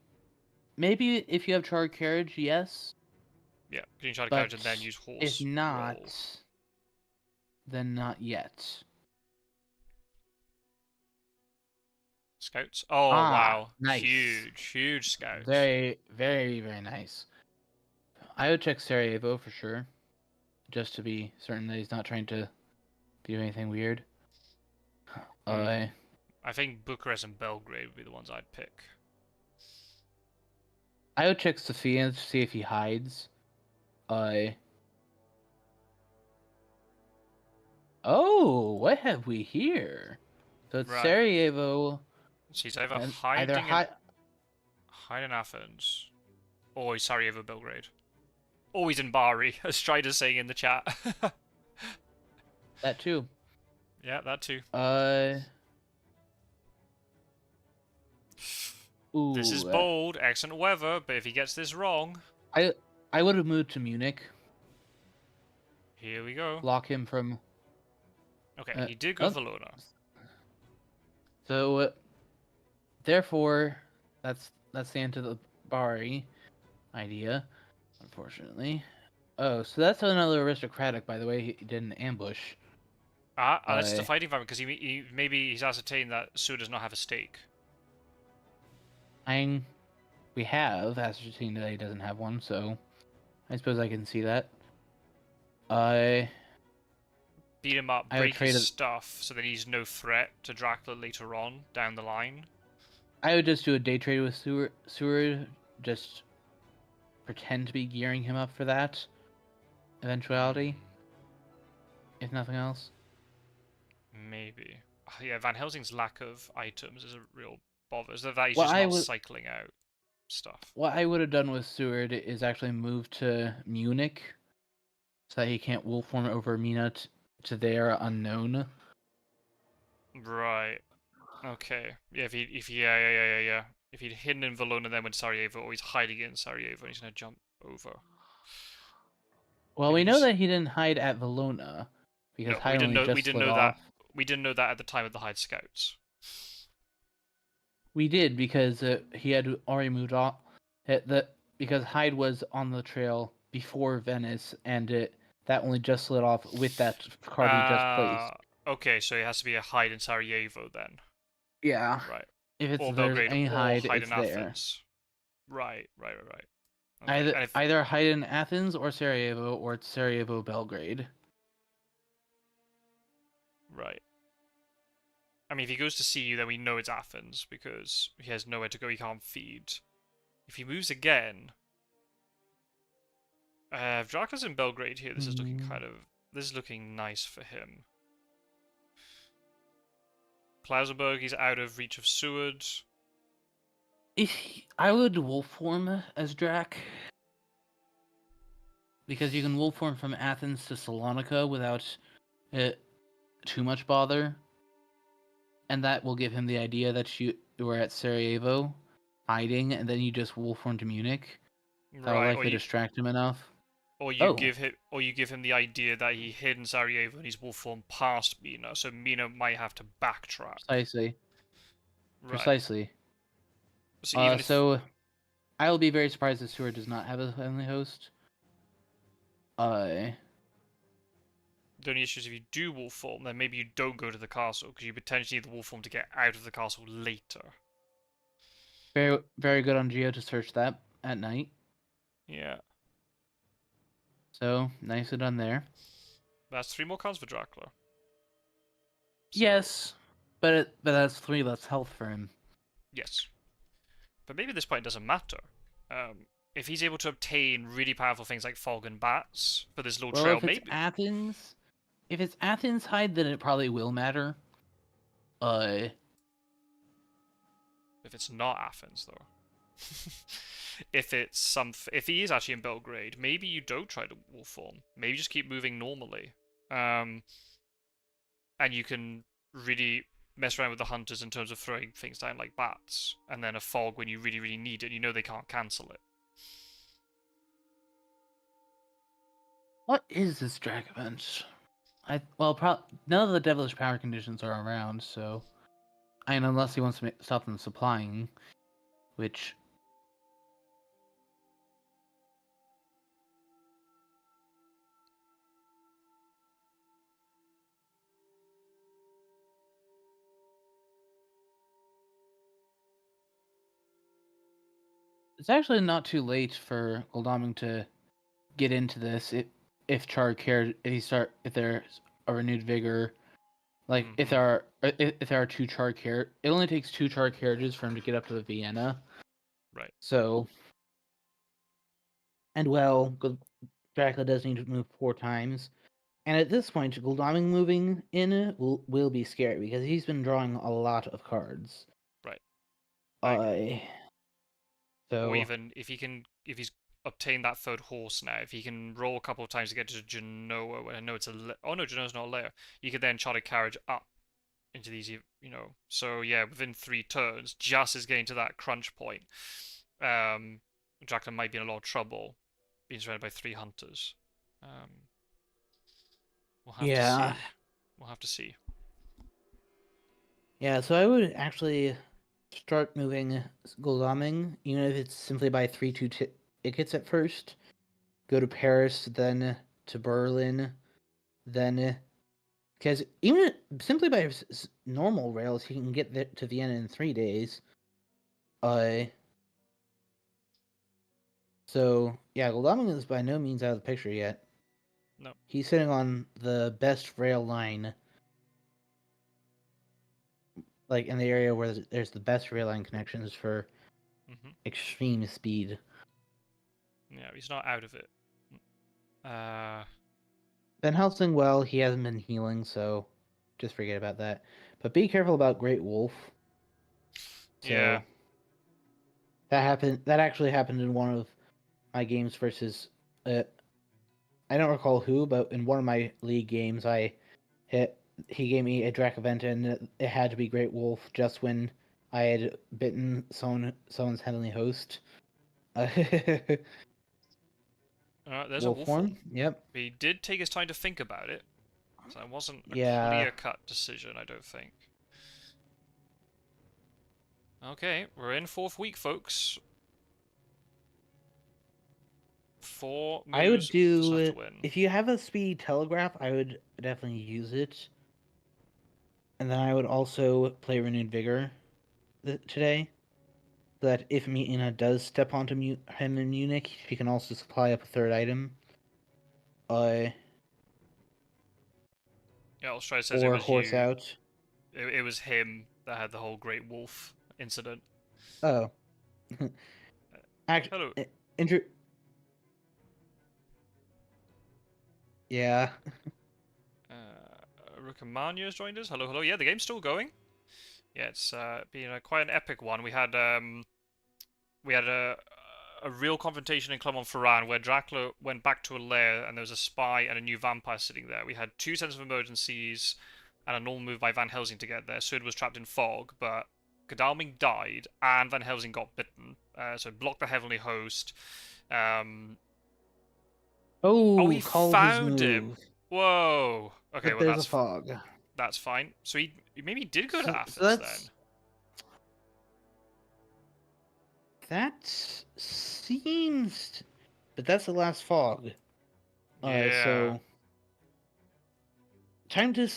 maybe if you have charge carriage, yes. Yeah, can you try to catch But and then use if horse roll? not, then not yet. Scouts? Oh, Ah, wow. nice. Huge scouts. Very, very, very nice. I would check Sarajevo for sure, just to be certain that he's not trying to do anything weird. Hmm. I think Bucharest and Belgrade would be the ones I'd pick. I would check Sofia to see if he hides. Oh, what have we here? So it's Right. Sarajevo So he's either and either hiding Athens, or he's Sarajevo, Belgrade. Or he's in Bari, as Strider's saying in the chat. that too. Yeah, that too. This is Ooh. bold, excellent weather, but if he gets this wrong, I would have moved to Munich. here we go. Block him from. Okay, he did go Valona. So, therefore, that's the end of the Bari idea, unfortunately. Oh, so that's another aristocratic, by the way. He did an ambush. And it's the fighting environment, because maybe he's ascertained that Su does not have a stake. We have ascertained that he doesn't have one, so I suppose I can see that. Beat him up, break his stuff, so that he's no threat to Dracula later on, down the line. I would just do a day trade with Seward, just pretend to be gearing him up for that eventuality, if nothing else. Maybe. Yeah, Van Helsing's lack of items is a real bother. Is that he's just not cycling out stuff? What I would have done with Seward is actually move to Munich, so that he can't wolf form over Mina to their unknown. Right. Okay. Yeah. If he'd hidden in Valona, then with Sarajevo, or he's hiding in Sarajevo, and he's gonna jump over. Well, we know that he didn't hide at Valona, because Hyde only just slid off. We didn't know that at the time of the Hyde Scouts. We did, because he had already moved off. Because Hyde was on the trail before Venice, and that only just slid off with that card he just placed. Okay, so it has to be a Hyde in Sarajevo then. Yeah. Right. If it's or there's Belgrade, any Hyde, Hyde it's in there. Athens. Right. Okay. Either Hyde in Athens or Sarajevo, or it's Sarajevo Belgrade. Right. I mean, if he goes to see you, then we know it's Athens, because he has nowhere to go, he can't feed. If he moves again... if Dracula's in Belgrade here, this is looking this is looking nice for him. Plausenberg, he's out of reach of Seward. I would wolf form as Drac. Because you can wolf form from Athens to Salonika without too much bother. And that will give him the idea that you were at Sarajevo, hiding, and then you just wolf form to Munich. That will likely distract him enough. Or you give him the idea that he hid in Sarajevo and he's wolf formed past Mina, so Mina might have to backtrack. Precisely. Right. Precisely. So I will be very surprised if Seward does not have a family host. The only issue is if you do wolf form, then maybe you don't go to the castle, because you potentially need the wolf form to get out of the castle later. Very, very good on Geo to search that at night. Yeah. So, nicely done there. That's 3 more cards for Dracula. Yes, but that's 3 less health for him. Yes. But maybe at this point it doesn't matter. If he's able to obtain really powerful things like fog and bats for this little Well, trail, if it's maybe. Athens hide, then it probably will matter. If it's not Athens, though. If he is actually in Belgrade, maybe you don't try to wolf form. Maybe just keep moving normally. And you can really mess around with the hunters in terms of throwing things down like bats, and then a fog when you really, really need it. You know they can't cancel it. What is this drag event? None of the devilish power conditions are around, so unless he wants to stop them supplying, which it's actually not too late for Goldaming to get into this if Char cared if there's a renewed vigor. Like if there are 2 char carriages, it only takes 2 char carriages for him to get up to the Vienna. Right. So, Dracula does need to move 4 times, and at this point, Goldaming moving in will be scary because he's been drawing a lot of cards. Right. Or So even if he's obtained that third horse now, if he can roll a couple of times to get to Genoa, I know it's oh no, Genoa's not a layer. You could then chart a carriage up into these, So yeah, within 3 turns, just as getting to that crunch point, Dracula might be in a lot of trouble, being surrounded by 3 hunters. We'll have to see. We'll have to see. Yeah, so I would actually start moving Goldaming, even if it's simply by 3-2 tickets at first. Go to Paris, then to Berlin, then because even simply by normal rails, he can get to Vienna in 3 days. So yeah, Goldaming is by no means out of the picture yet. No. He's sitting on the best rail line, like in the area where there's the best rail line connections for extreme speed. Yeah, he's not out of it. Van Helsing, well, he hasn't been healing, so just forget about that. But be careful about Great Wolf. So yeah. That actually happened in one of my games versus. I don't recall who, but in one of my league games, he gave me a Drac event, and it had to be Great Wolf just when I had bitten someone's heavenly host. There's a Wolf wolf form. form. Yep. But he did take his time to think about it. So it wasn't a Yeah. clear-cut decision, I don't think. Okay, we're in 4th week, folks. 4 moves. I would do to win. if you have a speedy telegraph. I would definitely use it, and then I would also play Renewed Vigor today, so that if Mina does step onto him in Munich, she can also supply up a 3rd item. Yeah, Australia says or it was horse you. out. It was him that had the whole Great Wolf incident. Oh. Hello. Yeah. Rukamania has joined us. Hello, hello. Yeah, the game's still going. Yeah, it's been quite an epic one. We had a real confrontation in Clermont-Ferrand where Dracula went back to a lair and there was a spy and a new vampire sitting there. We had 2 sets of emergencies and a normal move by Van Helsing to get there. Sid was trapped in fog, but Godalming died and Van Helsing got bitten. So it blocked the Heavenly Host. He found him. Whoa. Okay, but well there's a fog. That's fine. So he maybe did go to Athens then. That seems, but that's the last fog. Yeah. So time to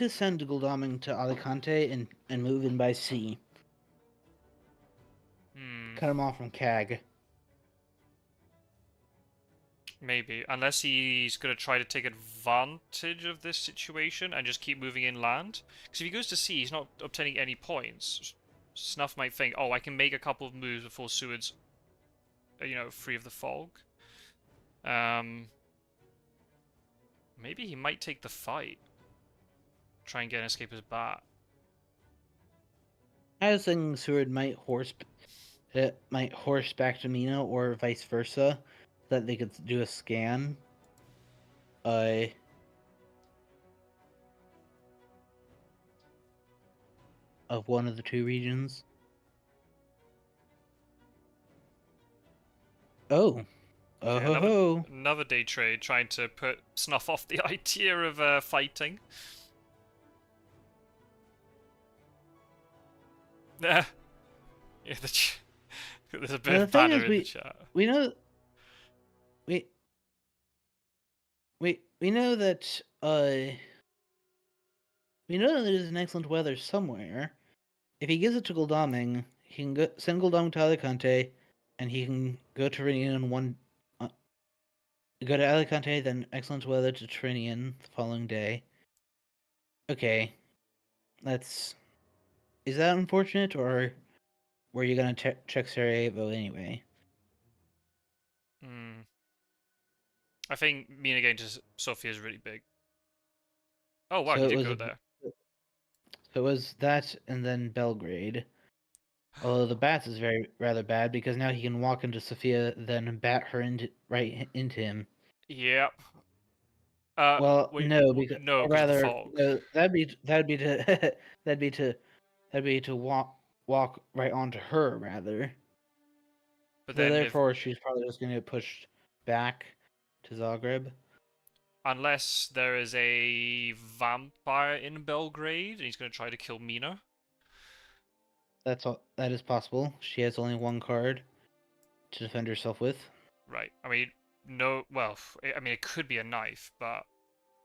send Goldaming to Alicante and move in by sea. Cut him off from CAG. Maybe. Unless he's going to try to take advantage of this situation and just keep moving inland. Because if he goes to sea, he's not obtaining any points. Snuff might think, oh, I can make a couple of moves before Seward's, free of the fog. Maybe he might take the fight. Try and get an escape as bat. I was thinking Seward might horseback to Mina or vice versa, so that they could do a scan. Of one of the two regions. Oh. Oh Okay, ho ho. another day trade trying to put Snuff off the idea of fighting. Yeah, there's a bit of banner in the chat. We know we know that we know that there's an excellent weather somewhere. If he gives it to Gul'daming, he can send Gul'daming to Alicante, and he can go to Rinian in one. Go to Alicante, then excellent weather to Trinian the following day. Okay, is that unfortunate, or were you gonna check Sarajevo anyway? I think Mina going to Sofia is really big. Oh wow, So he it did was go there. So it was that, and then Belgrade. Although the bats is rather bad because now he can walk into Sofia, then bat her right into him. Yep. Well, wait, no, because no, or because of the rather, fog. no, that'd be to that'd be to walk right onto her rather. But So then, therefore, she's probably just going to get pushed back to Zagreb. unless there is a vampire in Belgrade and he's going to try to kill Mina. That's all. That is possible. She has only one card to defend herself with. Right. I mean, no. Well, I mean, it could be a knife, but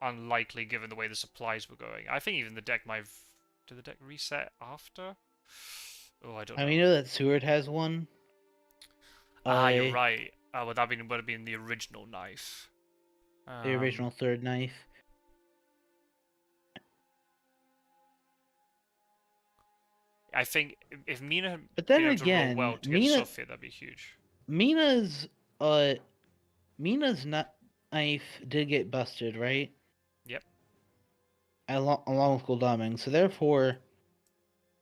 unlikely given the way the supplies were going. I think even the deck might have... Did the deck reset after? Oh, I don't know. I mean, you know that Seward has one. You're right. Well, that would have been the original knife. The original third knife. I think if Mina had But then been able to roll again, well to get Sofia, that'd be huge. Mina's knife did get busted, right? Yep. Along with Gul'daming. So therefore,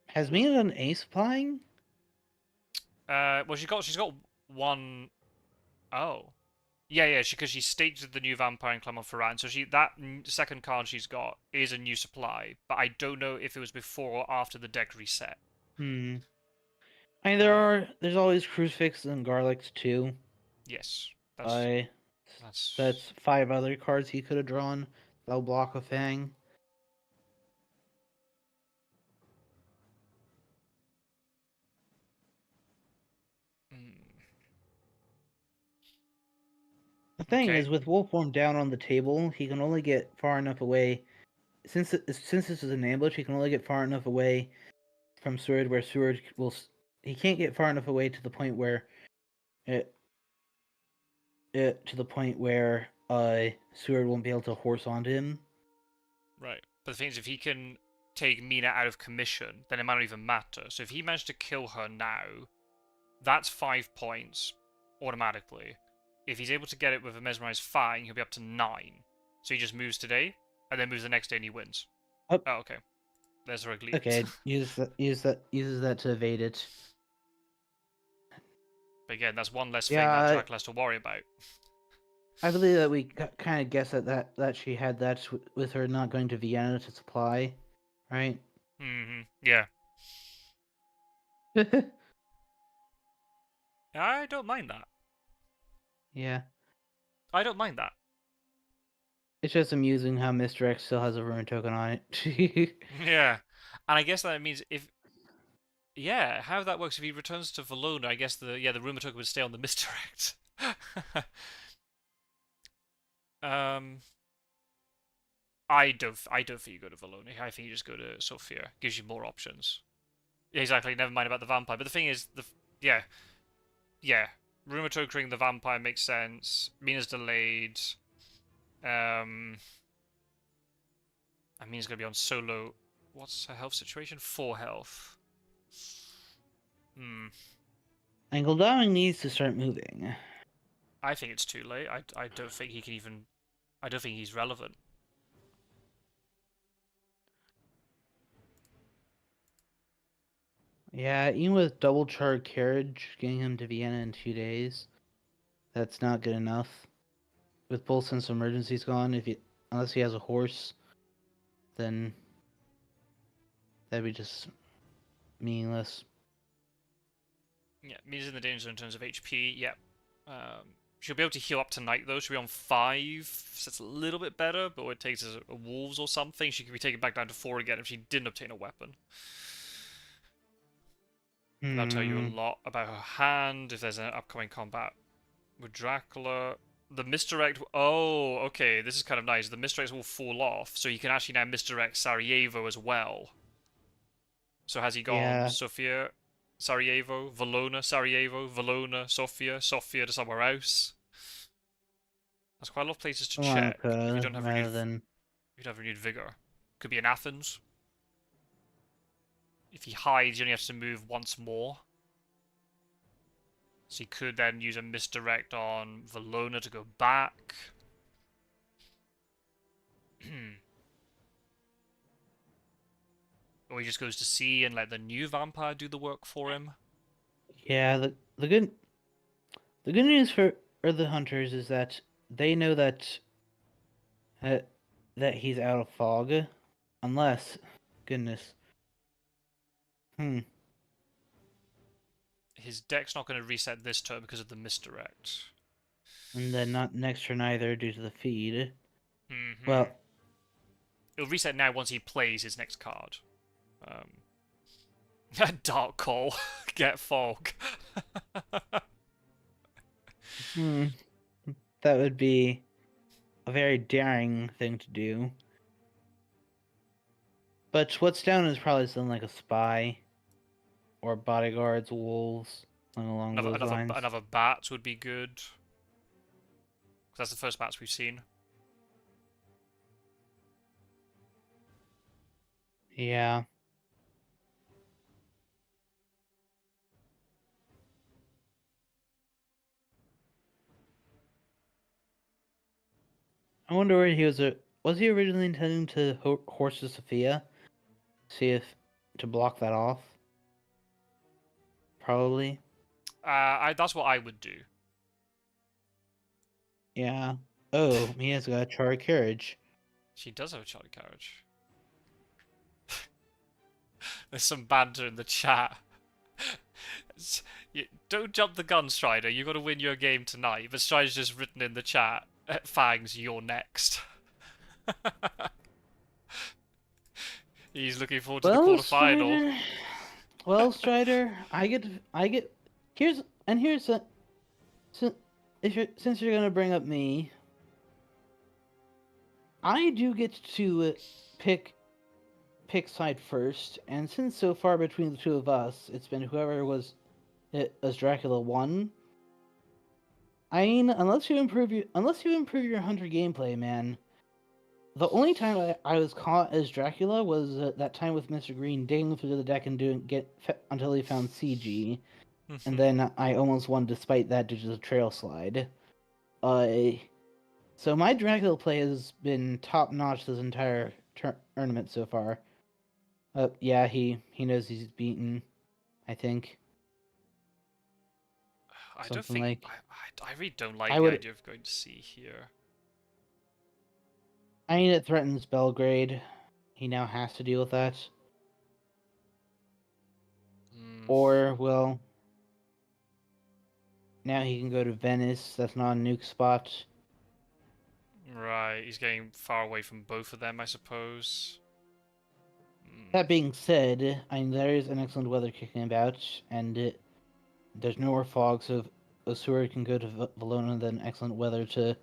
has Mina done ace flying? Well, she's got one. Oh, yeah, because she staked the new vampire in Clermont-Ferrand. So that second card she's got is a new supply, but I don't know if it was before or after the deck reset. I mean, there's always crucifix and garlics too. Yes, that's 5 other cards he could have drawn. That'll block a Fang. The thing is, with Wolfform down on the table, he can only get far enough away. Since this is an ambush, he can only get far enough away from Seward where Seward will. He can't get far enough away to the point where Seward won't be able to horse onto him. Right, but the thing is, if he can take Mina out of commission, then it might not even matter. So if he managed to kill her now, that's 5 points automatically. If he's able to get it with a mesmerized Fang, he'll be up to 9. So he just moves today, and then moves the next day, and he wins. Oh, okay. There's a relief. Okay, uses that to evade it. But again, that's one less thing that Dracula has to worry about. I believe that we kind of guessed that she had that with her not going to Vienna to supply, right? Yeah. I don't mind that. Yeah. I don't mind that. It's just amusing how Mr. X still has a ruin token on it. Yeah. And I guess that means if... Yeah, how that works, if he returns to Valona, I guess the rumor token would stay on the misdirect. I don't think you go to Valona. I think you just go to Sofia. Gives you more options. Yeah, exactly. Never mind about the vampire. But the thing is, yeah. Rumor Tokering the vampire makes sense. Mina's delayed. Mina's gonna be on solo. What's her health situation? 4 health. And Goldowing needs to start moving. I think it's too late. I don't think he can even... I don't think he's relevant. Yeah, even with double char carriage, getting him to Vienna in 2 days, that's not good enough. With both sense of emergencies gone, unless he has a horse, then that'd be just meaningless. Yeah, Mina's in the danger zone in terms of HP. Yep. She'll be able to heal up tonight though. She'll be on 5, so that's a little bit better. But what it takes is a wolves or something. She could be taken back down to 4 again if she didn't obtain a weapon. And that'll tell you a lot about her hand, if there's an upcoming combat with Dracula. The misdirect... Oh, okay, this is kind of nice. The misdirects will fall off, so you can actually now misdirect Sarajevo as well. So has he gone Sofia, Sarajevo, Valona, Sarajevo, Valona, Sofia, Sofia to somewhere else? That's quite a lot of places to check if you don't have renewed vigor. Could be in Athens. If he hides, he only has to move once more. So he could then use a misdirect on Valona to go back. Or he just goes to sea and let the new vampire do the work for him. Yeah, the good news for the hunters is that they know that that he's out of fog, unless, goodness, His deck's not going to reset this turn because of the misdirect. And then not next turn either due to the feed. Well, it'll reset now once he plays his next card. Dark Call. Get fog. That would be a very daring thing to do. But what's down is probably something like a spy, or bodyguards, wolves, along those lines. Another bat would be good. 'Cause that's the first bats we've seen. Yeah. I wonder where he was. Was he originally intending to horse to Sophia? See if to block that off. Probably. That's what I would do. Yeah. Oh, Mia's got a char carriage. She does have a charlie carriage. There's some banter in the chat. Don't jump the gun, Strider. You got to win your game tonight. But Strider's just written in the chat, Fangs, you're next. He's looking forward to the quarterfinal. Well, Strider, here's since you're gonna bring up me, I do get to pick side first, and since so far between the two of us, it's been whoever was as Dracula won. I mean, unless you improve your hunter gameplay, man. The only time I was caught as Dracula was that time with Mr. Green digging through the deck and until he found CG, and then I almost won despite that due to the trail slide. So my Dracula play has been top notch this entire tournament so far. Yeah, he knows he's beaten, I think. I don't think I really don't like the idea of going to sea here. I mean, it threatens Belgrade. He now has to deal with that. Or, well, now he can go to Venice. That's not a nuke spot. Right, he's getting far away from both of them, I suppose. That being said, I mean, there is an excellent weather kicking about, and there's no more fog, so Osura can go to Valona, then excellent weather to...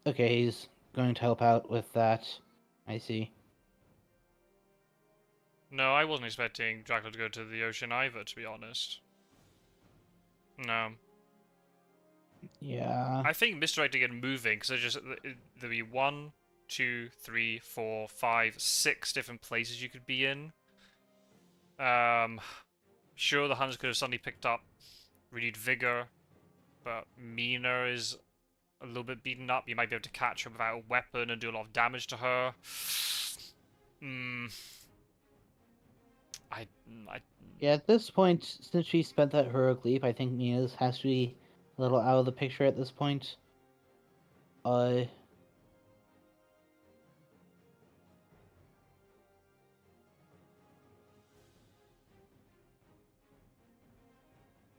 Okay, he's going to help out with that. I see. No, I wasn't expecting Dracula to go to the ocean either, to be honest. No. Yeah. I think misdirecting and moving, because there'll be 1, 2, 3, 4, 5, 6 different places you could be in. Sure, the Huns could have suddenly picked up renewed vigor, but Mina is a little bit beaten up. You might be able to catch her without a weapon and do a lot of damage to her. I, I, Yeah, at this point, since she spent that heroic leap, I think Mina's has to be a little out of the picture at this point. I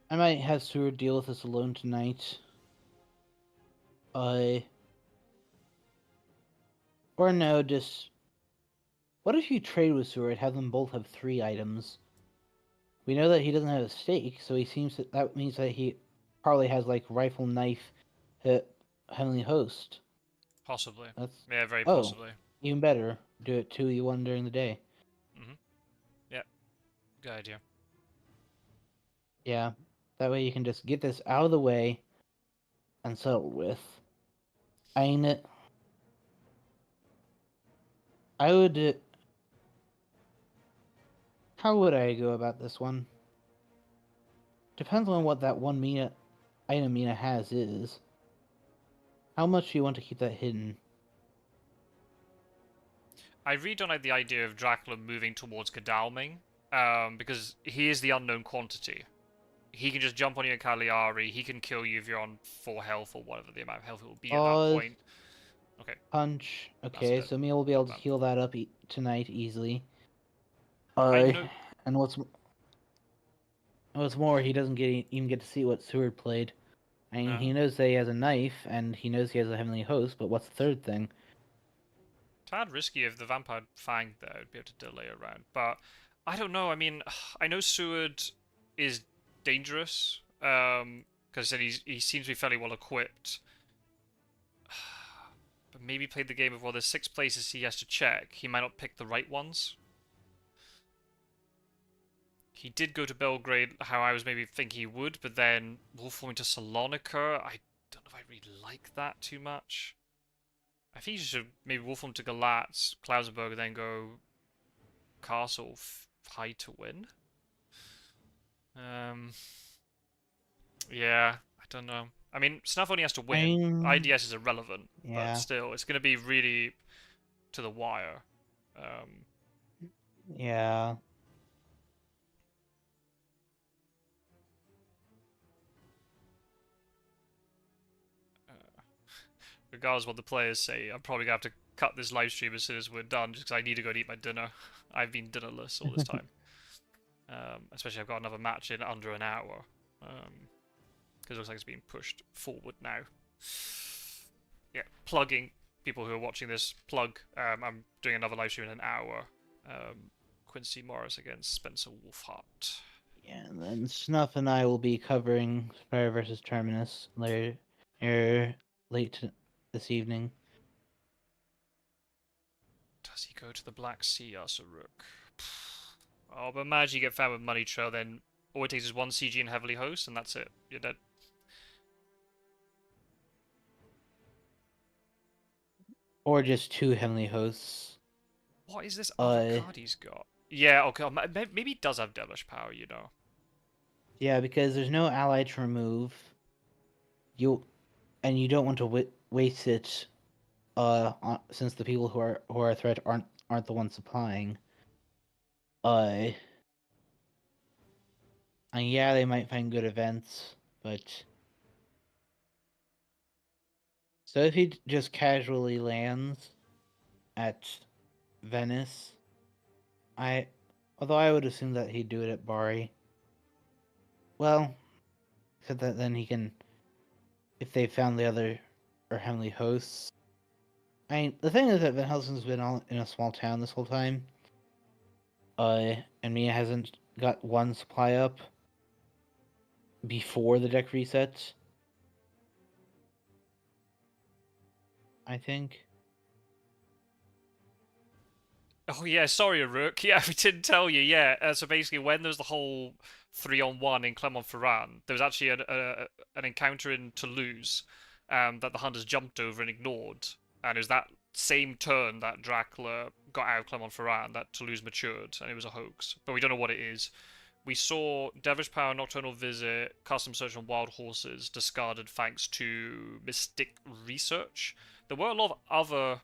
might have Seward deal with this alone tonight. Or no, just... What if you trade with Seward, have them both have 3 items? We know that he doesn't have a stake, so he seems that means that he probably has, like, rifle, knife, Heavenly Host. possibly. That's... Yeah, very Oh, possibly. even better. Do it 2E1 during the day. Yeah, good idea. Yeah, that way you can just get this out of the way and settle with. I mean, I would... How would I go about this one? Depends on what that one item Mina has is. How much do you want to keep that hidden? I really don't like the idea of Dracula moving towards Godalming, because he is the unknown quantity. He can just jump on you in Cagliari, he can kill you if you're on 4 health or whatever the amount of health it will be at that point. Okay. Punch. That's Okay, dead. so Mia will be able to Done. heal that up tonight easily. I know. And what's more, he doesn't even get to see what Seward played. I mean, he knows that he has a knife, and he knows he has a Heavenly Host, but what's the third thing? Tad risky if the Vampire Fang there would be able to delay a round, but I don't know. I mean, I know Seward is dangerous, because he seems to be fairly well equipped. But maybe played the game of, well, there's 6 places he has to check. He might not pick the right ones. He did go to Belgrade how I was maybe thinking he would, but then Wolfram to Salonika, I don't know if I really like that too much. I think you should maybe Wolfram to Galatz, Klausenberg, then go Castle High to win. Yeah, I don't know. I mean, Snuff only has to win. IDS is irrelevant, but still, it's going to be really to the wire. Yeah. Regardless of what the players say, I'm probably going to have to cut this live stream as soon as we're done, just because I need to go and eat my dinner. I've been dinnerless all this time. Especially I've got another match in under an hour. Because it looks like it's being pushed forward now. Yeah, plugging people who are watching this, plug. I'm doing another live stream in an hour. Quincy Morris against Spencer Wolfhart. Yeah, and then Snuff and I will be covering Fire vs. Terminus later, late this evening. Does he go to the Black Sea, Rook? Oh, but imagine you get found with Money Trail, then all it takes is 1 CG and Heavily Host, and that's it. You're dead. Or just 2 Heavenly Hosts. What is this other card he's got? Yeah, okay, maybe he does have Devilish Power, you know. Yeah, because there's no ally to remove. And you don't want to waste it, since the people who are a threat aren't the ones supplying. And yeah, they might find good events, but so if he just casually lands at Venice, although I would assume that he'd do it at Bari. Well, except that then he can, if they found the other or Heavenly Hosts. I mean, the thing is that Van Helsing's been all in a small town this whole time. And Mia hasn't got 1 supply up before the deck resets. I think. Oh yeah, sorry, Rook. Yeah, we didn't tell you. Yeah, so basically, when there was the whole 3-on-1 in Clermont-Ferrand, there was actually an encounter in Toulouse that the hunters jumped over and ignored, and it was that same turn that Dracula got out of Clermont-Ferrand that Toulouse matured, and it was a hoax. But we don't know what it is. We saw Devilish Power, Nocturnal Visit, Custom Search on Wild Horses discarded thanks to Mystic Research. There were a lot of other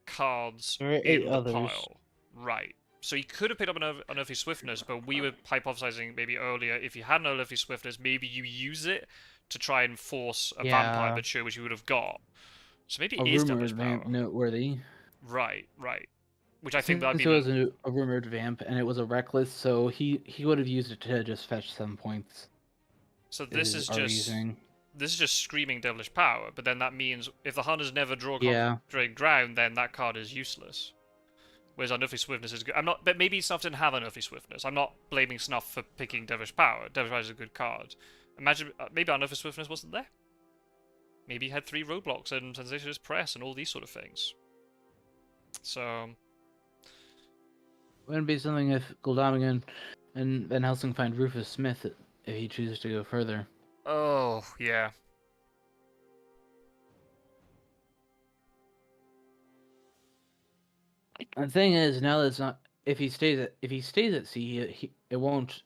cards There are 8 in the others. pile. Right. So he could have picked up an Unearthly Swiftness, but we were hypothesizing maybe earlier if he had an Unearthly Swiftness, maybe you use it to try and force a Vampire Yeah, Mature, which you would have got. So maybe a it is rumored Devilish vamp Power. noteworthy. Right, right. Which I think that'd Since be. it was a rumored vamp and it was a reckless, so he would have used it to just fetch 7 points. So this Is is our just. reasoning. This is just screaming Devilish Power, but then that means if the hunters never draw Yeah, Concentrate Ground, then that card is useless. Whereas Unearthly Swiftness is good. I'm not, but maybe Snuff didn't have Unearthly Swiftness. I'm not blaming Snuff for picking Devilish Power. Devilish Power is a good card. Imagine maybe Unearthly Swiftness wasn't there. Maybe he had 3 roadblocks and Sensationalist Press and all these sort of things. So wouldn't be something if Goldamigan and Van Helsing find Rufus Smith if he chooses to go further. oh yeah. The thing is, now that it's not, if he stays at sea, it won't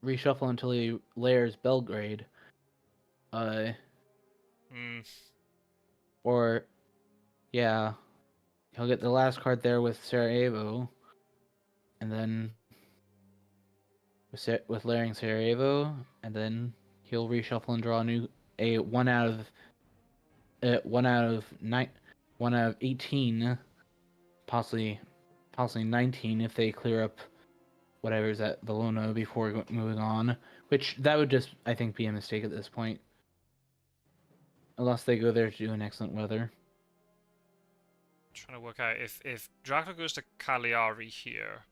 reshuffle until he layers Belgrade, uh, Mm, or yeah, he'll get the last card there with Sarajevo, and then with layering Sarajevo, and then he'll reshuffle and draw a one out of 18, possibly 19 if they clear up whatever's at Valona before moving on. Which that would just, I think, be a mistake at this point, unless they go there to do an excellent weather. trying to work out if Dracula goes to Cagliari here,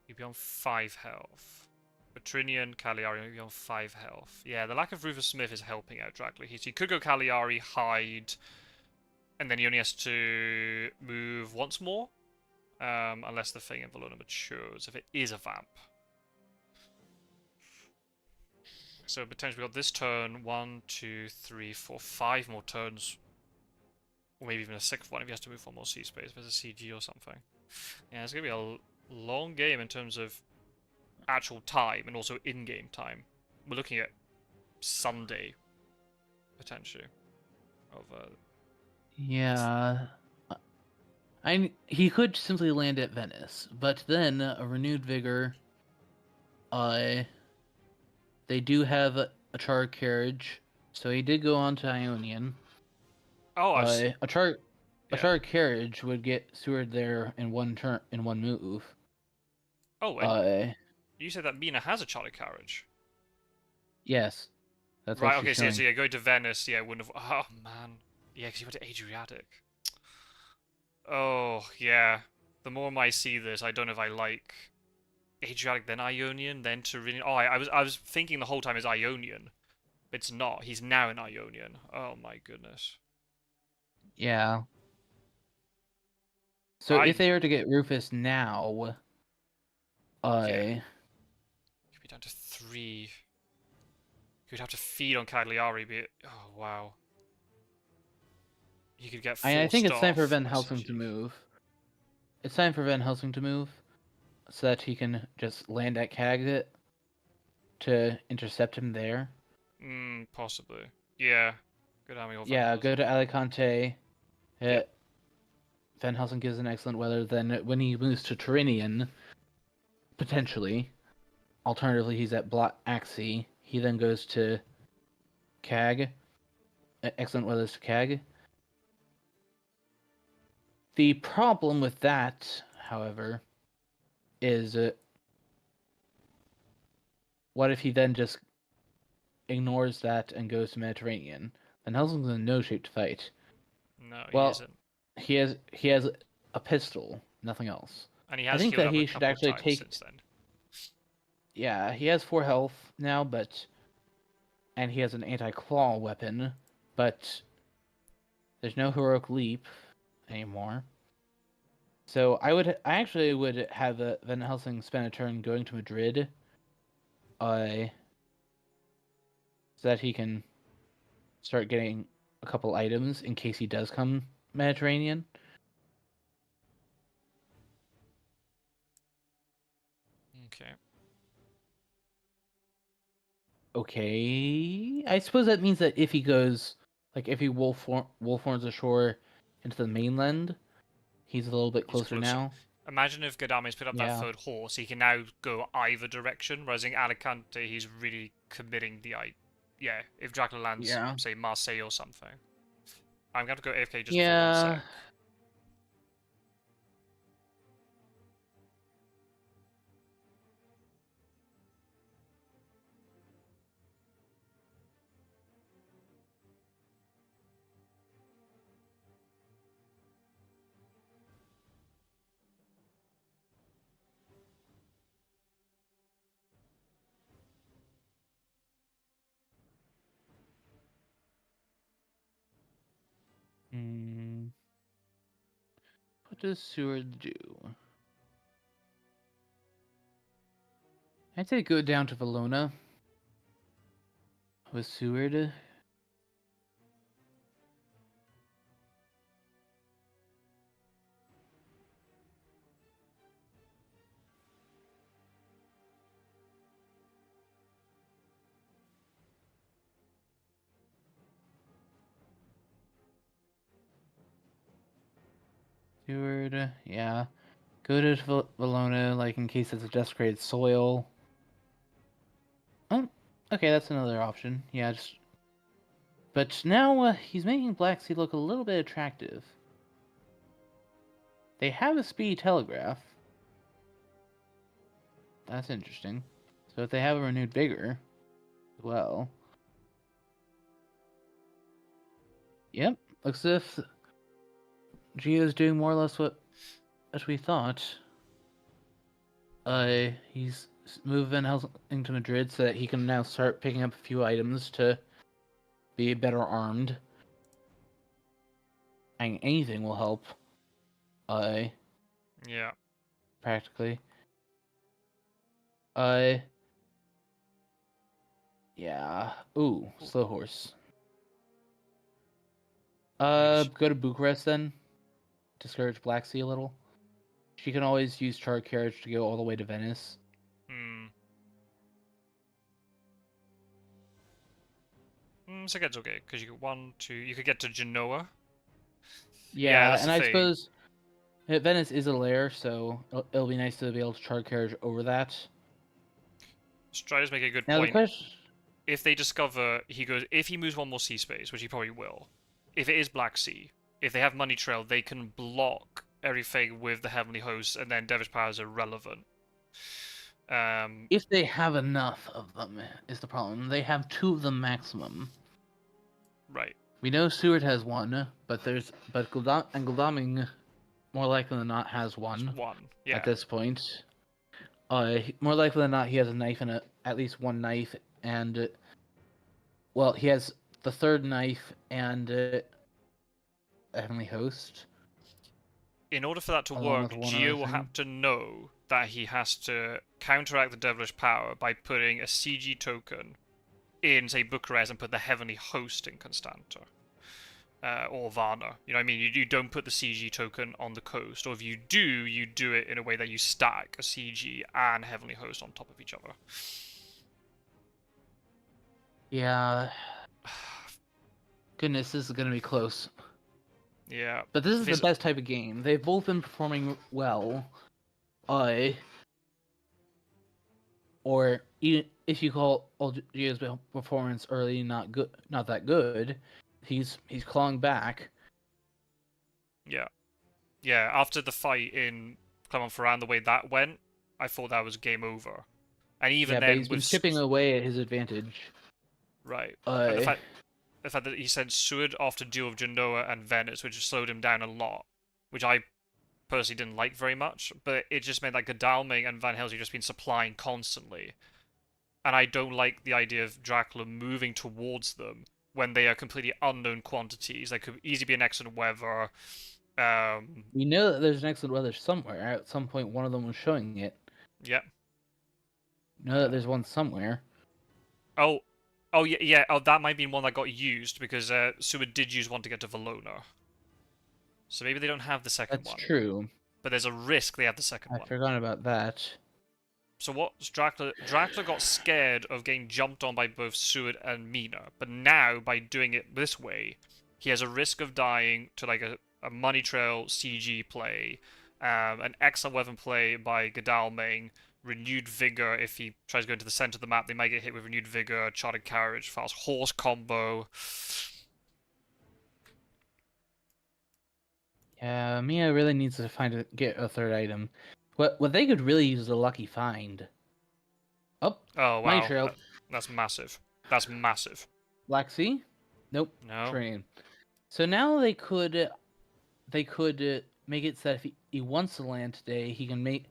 he'd be on 5 health. Petrinian, Cagliari would be on 5 health. Yeah, the lack of Rufus Smith is helping out Dracula. He could go Cagliari, hide, and then he only has to move once more, unless the thing in Valona matures, if it is a vamp. So potentially we got this turn, 1, 2, 3, 4, 5 more turns, or maybe even a 6th one if he has to move 1 more sea space, if there's a CG or something. Yeah, it's going to be a long game in terms of actual time and also in-game time. We're looking at Sunday, potentially, of Yeah, he could simply land at Venice, but then a renewed vigor. They do have a char carriage, so he did go on to Ionian. Oh, A char yeah. carriage would get Seward there in one move. Oh, and you said that Mina has a Charlie carriage. Yes, that's what Right, she's okay, so showing. yeah, going to Venice, yeah, wouldn't have. Oh, man. Yeah, because you went to Adriatic. Oh, yeah. The more I see this, I don't know if I like Adriatic, then Ionian, then Tyrrhenian. Oh, I was thinking the whole time is Ionian. But it's not. He's now an Ionian. Oh, my goodness. Yeah. So if I. they were to get Rufus now, Yeah. Could be down to 3. You'd have to feed on Cagliari, but. Oh, wow. He could get I forced think it's time for off Van by Helsing to CG. move. It's time for Van Helsing to move, so that he can just land at Caget to intercept him there. Possibly. Yeah. Good Army or Van Yeah, go Helsing. to Alicante. Yeah. Van Helsing gives an excellent weather. Then when he moves to Tyrrhenian, potentially, alternatively he's at Axie. He then goes to Cag. Excellent weathers to Cag. The problem with that, however, is what if he then just ignores that and goes to Mediterranean? Van Helsing's in no shape to fight. No, he Well, isn't. he has a pistol, nothing else. And he I has think healed that up a he should couple of actually times take. since then. Yeah, he has 4 health now, and he has an anti-claw weapon, but there's no heroic leap anymore. So I actually would have Van Helsing spend a turn going to Madrid, so that he can start getting a couple items in case he does come Mediterranean. Okay. Okay, I suppose that means that if he goes, like, if he wolf horns ashore into the mainland, he's a little bit He's closer closer. now. Imagine if Gadame's put up that Yeah. third horse, he can now go either direction, whereas in Alicante, he's really committing the... Yeah, if Dracula lands, Yeah. say, Marseille or something. I'm going to go AFK just for 1 sec. Yeah. Hmm. What does Seward do? I'd say go down to Valona with Seward. Seward, yeah. Go to Valona, like, in case it's a desecrated soil. Oh, okay, that's another option. Yeah, just... But now he's making Black Sea look a little bit attractive. They have a speedy telegraph. That's interesting. So if they have a renewed vigor, well... Yep, looks as if Gio's doing more or less what we thought. He's moved Van Helsing to Madrid so that he can now start picking up a few items to be better armed. And anything will help. Yeah. Practically. Yeah. Ooh, slow horse. Go to Bucharest then. Discourage Black Sea a little. She can always use char carriage to go all the way to Venice. So it's okay, because you could you could get to Genoa. Yeah, Yeah, that's and the I thing. suppose Venice is a lair, so it'll be nice to be able to char carriage over that. Strider's make a good Now the point. question... If they discover if he moves one more sea space, which he probably will, if it is Black Sea, if they have Money Trail, they can block everything with the Heavenly Hosts, and then Devil's Power is irrelevant. If they have enough of them, is the problem. They have 2 of them maximum. Right. We know Seward has 1, but Gladaming more likely than not has 1. One. Yeah. At this point. More likely than not, he has a knife and at least 1 knife, and well, he has the 3rd knife and a Heavenly Host. In order for that to Along work, with one Gio other will thing. have to know that he has to counteract the Devilish Power by putting a CG token in, say, Bucharest and put the Heavenly Host in Constanta. Or Varna. You know what I mean? You don't put the CG token on the coast, or if you do it in a way that you stack a CG and Heavenly Host on top of each other. Yeah. Goodness, this is gonna be close. Yeah. But this is the best type of game. They've both been performing well. Or if you call Gio's performance early not that good, he's clawing back. Yeah. Yeah, after the fight in Clermont-Ferrand, the way that went, I thought that was game over. And even But then, he's been chipping away at his advantage. Right. And the fact that he sent Seward off to deal with Genoa and Venice, which slowed him down a lot, which I personally didn't like very much, but it just meant that Godalming and Van Helsing just been supplying constantly. And I don't like the idea of Dracula moving towards them when they are completely unknown quantities. They could easily be an excellent weather, We know that there's an excellent weather somewhere. At some point, one of them was showing it. Yeah. We know that there's one somewhere. Oh, oh yeah, yeah. Oh, that might be one that got used because Seward did use one to get to Valona. So maybe they don't have the second That's one. true. But there's a risk they have the second I one. forgot about that. So what's Dracula? Dracula got scared of getting jumped on by both Seward and Mina, but now by doing it this way, he has a risk of dying to like a money trail CG play, an excellent weapon play by Godalming, renewed vigor if he tries to go into the center of the map. They might get hit with renewed vigor, charted carriage, fast horse combo. Yeah, Mia really needs to get a third item. What they could really use is a lucky find. Oh, Oh money wow, trail. that's massive. That's massive. Black Sea? Nope. No. Train. So now they could make it so that if he wants to land today, he can make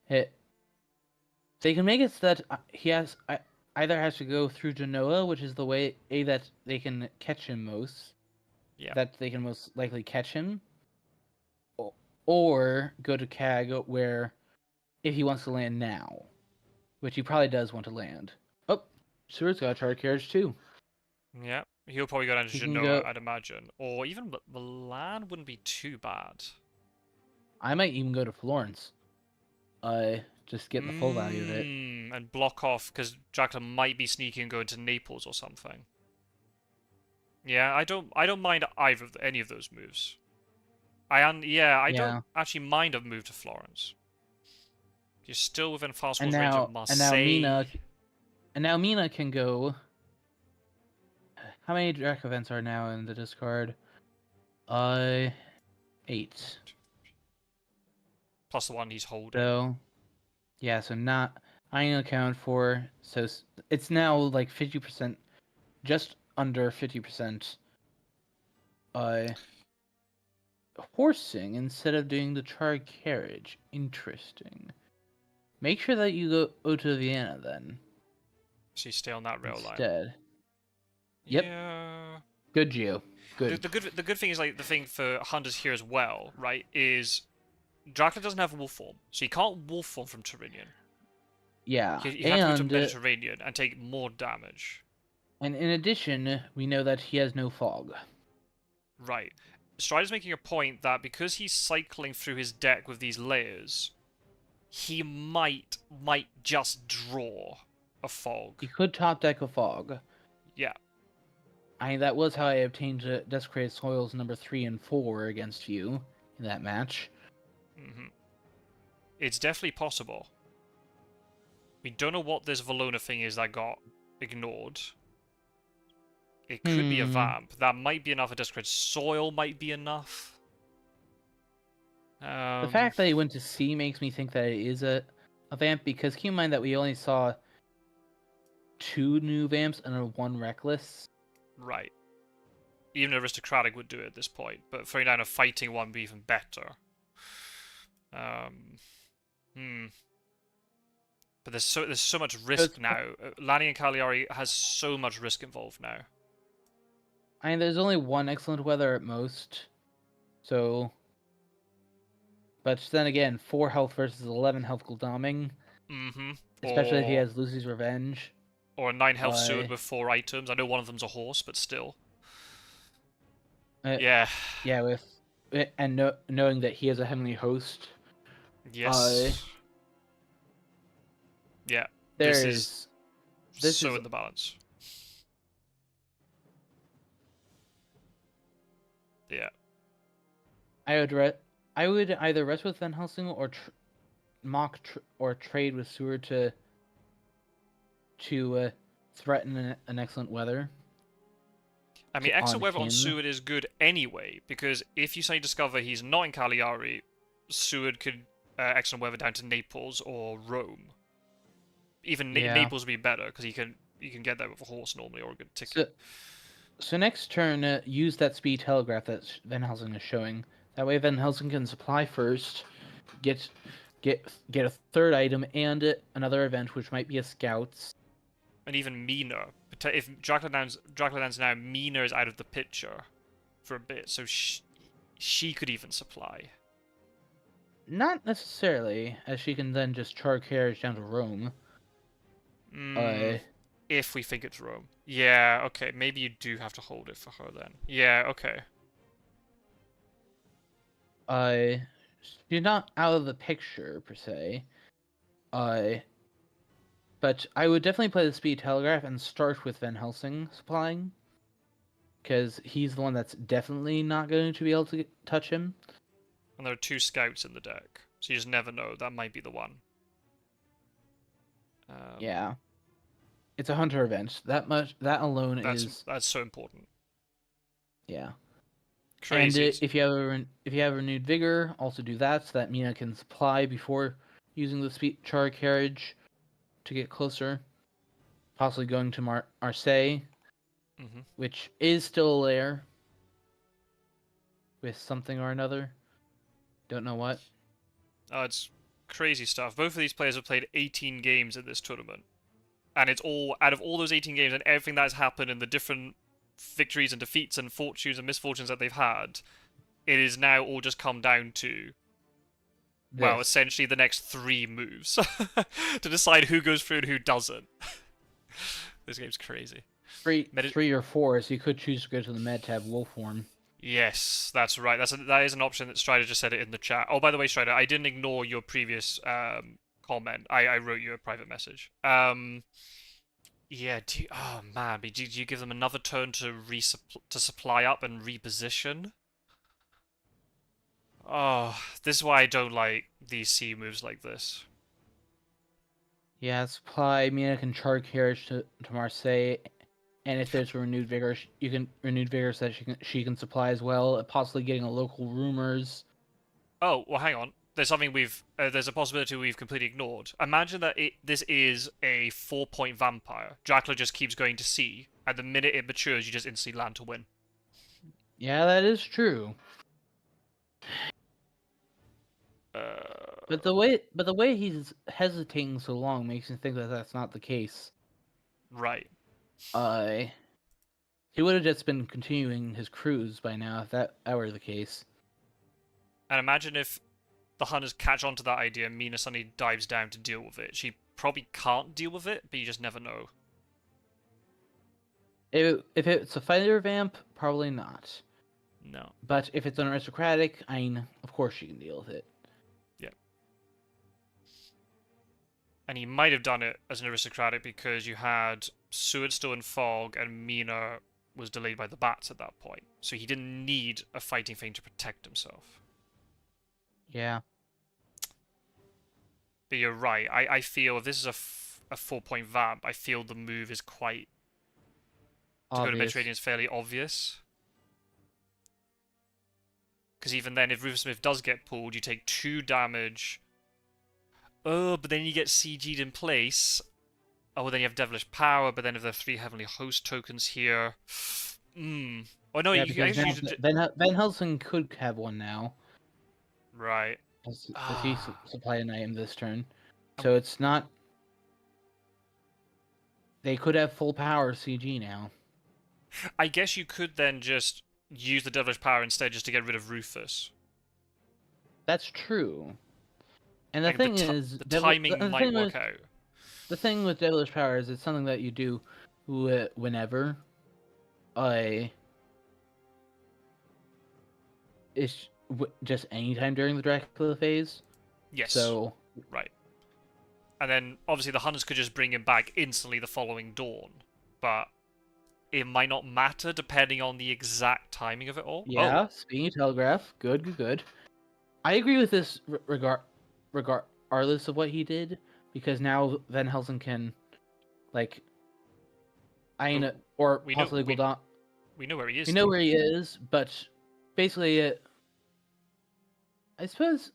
it. They can make it so that either has to go through Genoa, which is the way that they can catch him most. Yeah. That they can most likely catch him, or go to CAG, where if he wants to land now, which he probably does want to land. Oh, Seward's got a charter carriage too. Yeah, he'll probably go down to He can Genoa, go. I'd imagine. Or even Milan wouldn't be too bad. I might even go to Florence. Just get the full value of it. And block off, because Dracula might be sneaking and going to Naples or something. Yeah, I don't mind either of any of those moves. I don't actually mind a move to Florence. You're still within fast forward range of Marseille. And now Mina can go. How many Drac events are now in the discard? 8. Plus the one he's holding. So, yeah, so not I can account for. So it's now like 50%, just under 50%. Horsing instead of doing the char carriage. Interesting. Make sure that you go to Vienna then. So you stay on that rail line. Instead. Yep. Yeah. Good, Geo. Good. The good thing is, like, the thing for hunters here as well, right, is Dracula doesn't have wolf form, so he can't wolf form from Tyrrhenian. Yeah. He has to move to Mediterranean and take more damage. And in addition, we know that he has no fog. Right. Strider's making a point that because he's cycling through his deck with these layers, he might just draw a fog. He could top deck a fog. Yeah. That was how I obtained Desecrated Soils number 3 and 4 against you in that match. It's definitely possible. We don't know what this Valona thing is that got ignored. It could be a vamp. That might be enough. A Desecrated Soil might be enough. The fact that he went to C makes me think that it is a vamp, because keep in mind that we only saw 2 new vamps and 1 reckless. Right. Even Aristocratic would do it at this point, but throwing down a fighting one would be even better. But there's so much risk now. Lanny and Cagliari has so much risk involved now. I mean, there's only 1 excellent weather at most, so. But then again, 4 health versus 11 health Gul'daming. Especially if he has Lucy's Revenge. Or a 9 health Seward with 4 items. I know one of them's a horse, but still. Yeah. Yeah, knowing that he has a Heavenly Host. Yes. Yeah. This is in the balance. Yeah. I would either rest with Van Helsing or or trade with Seward to threaten an excellent weather. I mean, excellent weather on Seward is good anyway, because if you suddenly discover he's not in Cagliari, Seward could excellent weather down to Naples or Rome. Even Naples would be better, because you can get there with a horse normally, or a good ticket. So next turn, use that speed telegraph that Van Helsing is showing. That way Van Helsing can supply first, get a 3rd item and another event, which might be a Scouts. And even Mina. If Dracula Downs now, Mina is out of the picture for a bit, so she could even supply. Not necessarily, as she can then just char carriage down to Rome. Mm, if we think it's Rome. Yeah, okay. Maybe you do have to hold it for her then. Yeah, okay. She's not out of the picture per se. But I would definitely play the speed telegraph and start with Van Helsing supplying, because he's the one that's definitely not going to be able to touch him. And there are 2 scouts in the deck, so you just never know. That might be the one. Yeah, it's a hunter event. That alone is that's so important. yeah. Crazy. And if you have renewed vigor, also do that so that Mina can supply before using the speed char carriage to get closer. Possibly going to Marseille, which is still there with something or another. Don't know what. Oh, it's crazy stuff. Both of these players have played 18 games in this tournament. And it's all, out of all those 18 games and everything that's happened and the different victories and defeats and fortunes and misfortunes that they've had, it is now all just come down to, well, essentially the next 3 moves to decide who goes through and who doesn't. This game's crazy. 3 or 4, so you could choose to go to the med tab wolf form. Yes, that's right. That is an option that Strider just said it in the chat. Oh, by the way, Strider, I didn't ignore your previous comment. I wrote you a private message. Yeah. Oh man, do you give them another turn to supply up and reposition? Oh, this is why I don't like these C moves like this. Yeah, supply Mina can char carriage to Marseille, and if there's a renewed vigor, you can renewed vigor so that she can supply as well, possibly getting a local rumors. Oh, well, hang on. There's something there's a possibility we've completely ignored. Imagine that this is a 4-point vampire. Dracula just keeps going to sea. At the minute it matures, you just instantly land to win. Yeah, that is true. But the way he's hesitating so long makes me think that that's not the case. Right. He would have just been continuing his cruise by now if that were the case. And imagine if the hunters catch on to that idea and Mina suddenly dives down to deal with it. She probably can't deal with it, but you just never know. If it's a fighter vamp, probably not. No. But if it's an aristocratic, of course she can deal with it. Yeah. And he might have done it as an aristocratic because you had Swordstone Fog and Mina was delayed by the bats at that point. So he didn't need a fighting thing to protect himself. Yeah. But you're right. I feel if this is a 4-point vamp, I feel the move is quite... To go to Mediterranean is fairly obvious. Because even then, if Rufus Smith does get pulled, you take 2 damage. Oh, but then you get CG'd in place. Oh, well, then you have Devilish Power, but then if there are 3 Heavenly Host tokens here... Oh, no, yeah, you can actually... Van Helsing could have one now. Right. Does he supply an item this turn? So it's not... They could have full power CG now. I guess you could then just use the Devilish Power instead just to get rid of Rufus. That's true. And the thing is... The timing might work out. The thing with Devilish Power is it's something that you do whenever. It's just anytime during the Dracula phase. Yes. So... Right. And then, obviously, the hunters could just bring him back instantly the following dawn. But it might not matter depending on the exact timing of it all. Yeah, speaking of telegraph, good. I agree with this regardless of what he did, because now Van Helsing can, like, or possibly Gul'dan. We know where he is. We know where he is, but basically, I suppose.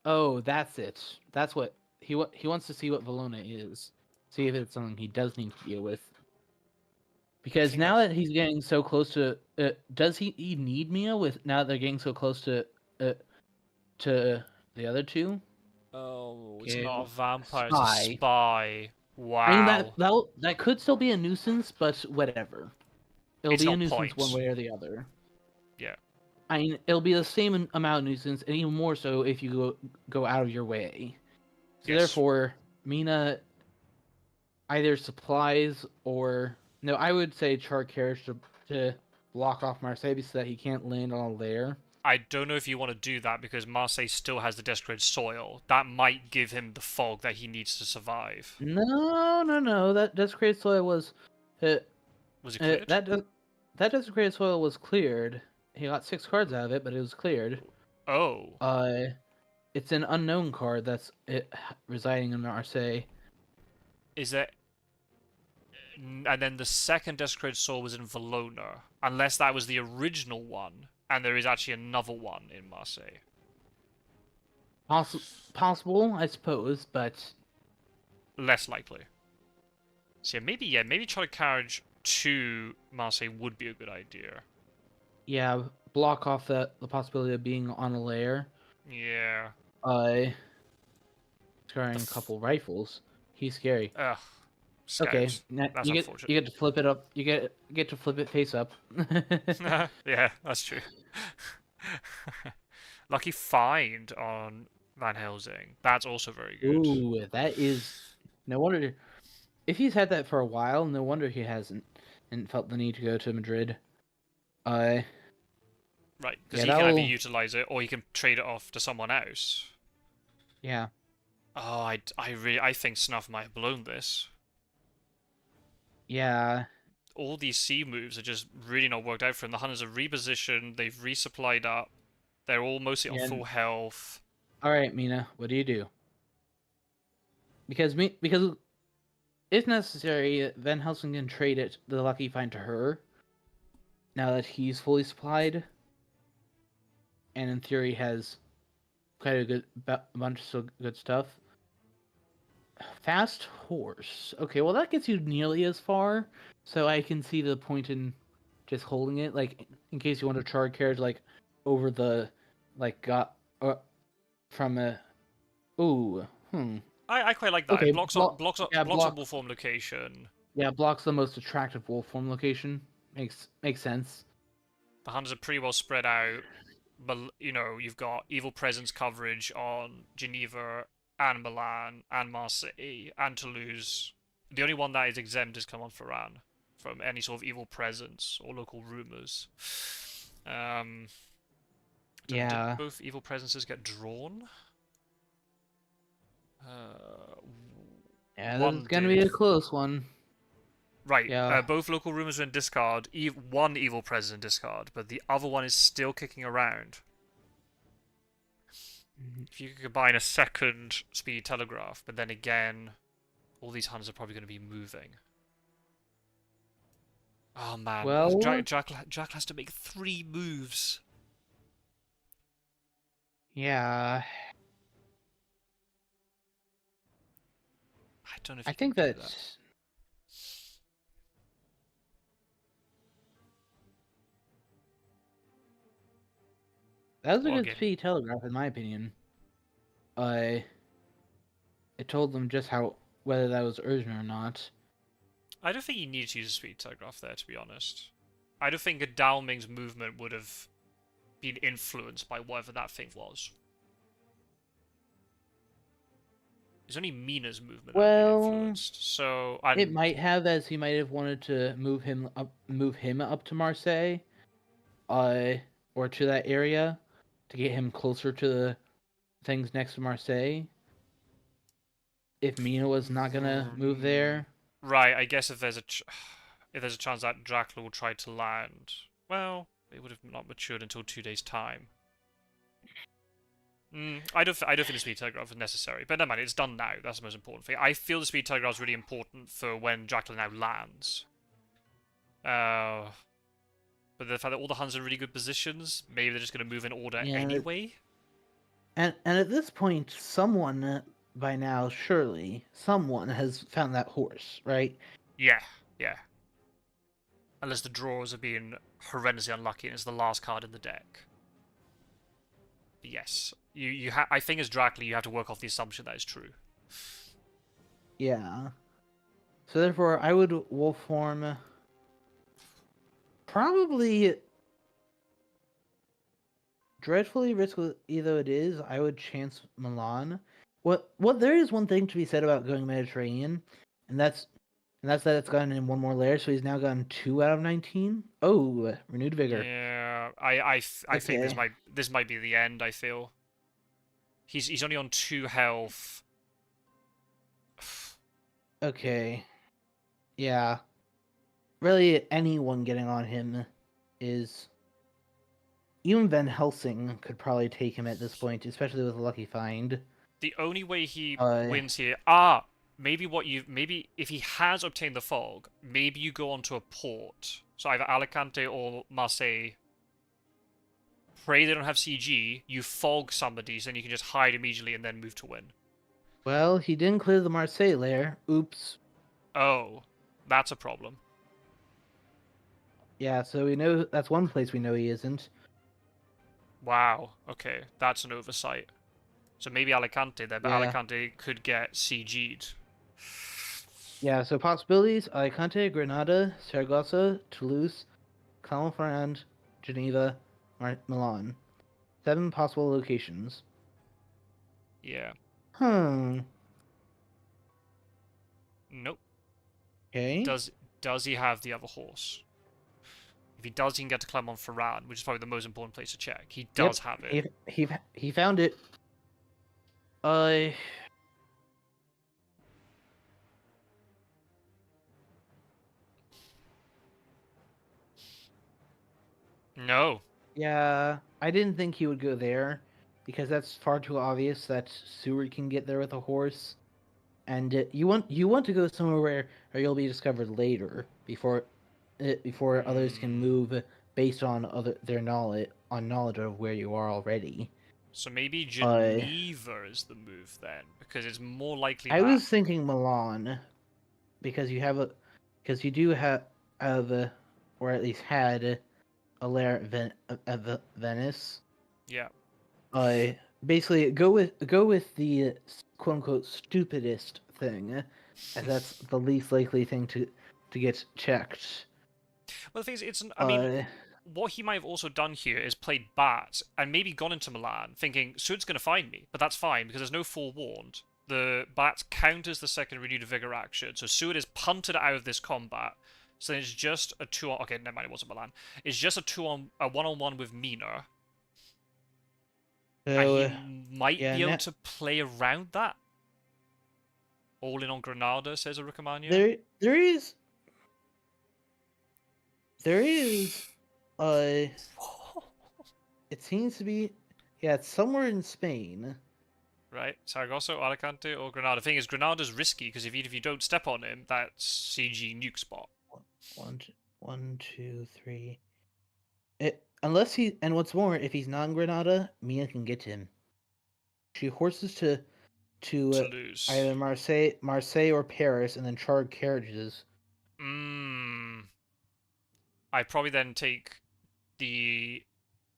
Oh, that's it. That's what he wants to see what Valona is. See if it's something he does need to deal with. Because now that he's getting so close to, does he need Mia? With now that they're getting so close to the other 2. Oh, it's not a vampire, it's a spy. Wow. I mean, that could still be a nuisance, but whatever. it'll It's be a not nuisance one points. way or the other. Yeah. I mean, it'll be the same amount of nuisance, and even more so if you go out of your way. So Yes. therefore, Mina either supplies or no, I would say char carriage to block off Marseille so that he can't land on a lair. I don't know if you want to do that because Marseille still has the Desecrated Soil. That might give him the fog that he needs to survive. No. That desecrated soil was, uh, Was it cleared? that desecrated soil was cleared. He got 6 cards out of it, but it was cleared. Oh. It's an unknown card that's residing in Marseille. Is it? And then the second Desecrated Soul was in Valona. Unless that was the original one, and there is actually another one in Marseille. Possible, I suppose, but Less likely. So maybe Charlotte Carriage to Marseille would be a good idea. yeah, block off the possibility of being on a lair. Yeah. Carrying a couple rifles. He's scary. Ugh. Okay, Scout. now That's unfortunate. you get to flip it up. You get to flip it face up. Yeah, that's true. Lucky find on Van Helsing. That's also very good. Ooh, that is no wonder. If he's had that for a while, no wonder he hasn't and felt the need to go to Madrid. Right, because yeah, he can either utilize it or he can trade it off to someone else. Yeah. Oh, I think Snuff might have blown this. Yeah. All these C moves are just really not worked out for him. The Hunters are repositioned, they've resupplied up, they're all mostly on full health. Alright, Mina, what do you do? Because if necessary, Van Helsing can trade it the lucky find to her. Now that he's fully supplied. And in theory has quite a bunch of good stuff. Fast horse. Okay, well that gets you nearly as far, so I can see the point in just holding it, like in case you want to charge carriage, like over the, like got from a. Ooh, I quite like that. Okay, It blocks up wolf form location. Yeah, blocks the most attractive wolf form location. Makes sense. The Hunters are pretty well spread out, but you know you've got evil presence coverage on Geneva and Milan and Marseille and Toulouse. The only one that is exempt is Clermont-Ferrand from any sort of evil presence or local rumors. Yeah. Did both evil presences get drawn? Yeah, this is gonna be a close one. Right. Yeah. Both local rumors are in discard. One evil presence in discard, but the other one is still kicking around. If you could combine a second speed telegraph, but then again, all these hunters are probably going to be moving. Oh man, well, Jack has to make 3 moves. Yeah. I don't know if I think that. That was a good speed telegraph, in my opinion. It told them just whether that was urgent or not. I don't think you need to use a speed telegraph there, to be honest. I don't think a Dowling's movement would have been influenced by whatever that thing was. It's only Mina's movement that had been influenced. So it might have, as he might have wanted to move him up to Marseille, or to that area, to get him closer to the things next to Marseille. If Mina was not gonna move there, right? I guess if there's a chance that Dracula will try to land, well, it would have not matured until 2 days' time. I don't think the speed telegraph is necessary, but never mind, it's done now. That's the most important thing. I feel the speed telegraph is really important for when Dracula now lands. But the fact that all the Huns are in really good positions, maybe they're just going to move in order anyway. And at this point, someone by now, surely, someone has found that horse, right? Yeah. Unless the drawers are being horrendously unlucky and it's the last card in the deck. Yes. I think as Dracula, you have to work off the assumption that is true. Yeah. So therefore, I would wolf form. Probably dreadfully risky though it is, I would chance Milan. What there is one thing to be said about going Mediterranean, and that's that it's gotten in one more layer, so he's now gotten 2 out of 19. Oh, renewed vigor. Yeah, I think Okay. this might be the end. I feel he's only on 2 health. Okay. Yeah. Really, anyone getting on him is. Even Van Helsing could probably take him at this point, especially with a lucky find. The only way he Uh, wins here, maybe if he has obtained the fog, maybe you go onto a port. So either Alicante or Marseille. Pray they don't have CG. You fog somebody, so then you can just hide immediately and then move to win. well, he didn't clear the Marseille lair. Oops. Oh, that's a problem. Yeah, so we know that's one place we know he isn't. Wow. Okay, that's an oversight. So maybe Alicante there, but Yeah. Alicante could get CG'd. Yeah, so possibilities: Alicante, Granada, Saragossa, Toulouse, Clermont-Ferrand, Geneva, Milan. 7 possible locations. Yeah. Hmm. Nope. Okay. Does he have the other horse? If he does, he can get to Clermont-Ferrand, which is probably the most important place to check. He does Yep. have it. He found it. Uh. No. Yeah, I didn't think he would go there because that's far too obvious that Seward can get there with a horse, and you want to go somewhere where you'll be discovered later before others can Hmm. move based on their knowledge of where you are already. So maybe Uh, Geneva is the move then, because it's more likely I that. was thinking Milan because because you do have or at least had a lair at Venice. Yeah. Uh, Basically go with the quote unquote stupidest thing, as that's the least likely thing to get checked. Well, the thing is, I mean, Uh, what he might have also done here is played Bat and maybe gone into Milan thinking Sud's going to find me, but that's fine because there's no forewarned. The Bat counters the second renewed vigor action, so Sud is punted out of this combat. So then it's just a 2-on. Okay, never mind, it wasn't Milan. It's just a 1-on-1 with Mina, and he so might yeah, be able to play around that. All in on Granada, says a Rickamania. there is there is uh it seems to be, yeah, it's somewhere in Spain. Right, Saragossa, Alicante, or Granada. The thing is, Granada's risky because if you don't step on him, that's CG nuke spot. One, two, three. Unless and what's more, if he's not in Granada, Mia can get to him. She horses to Toulouse. either Marseille or Paris, and then chartered carriages. Mmm. I probably then take the.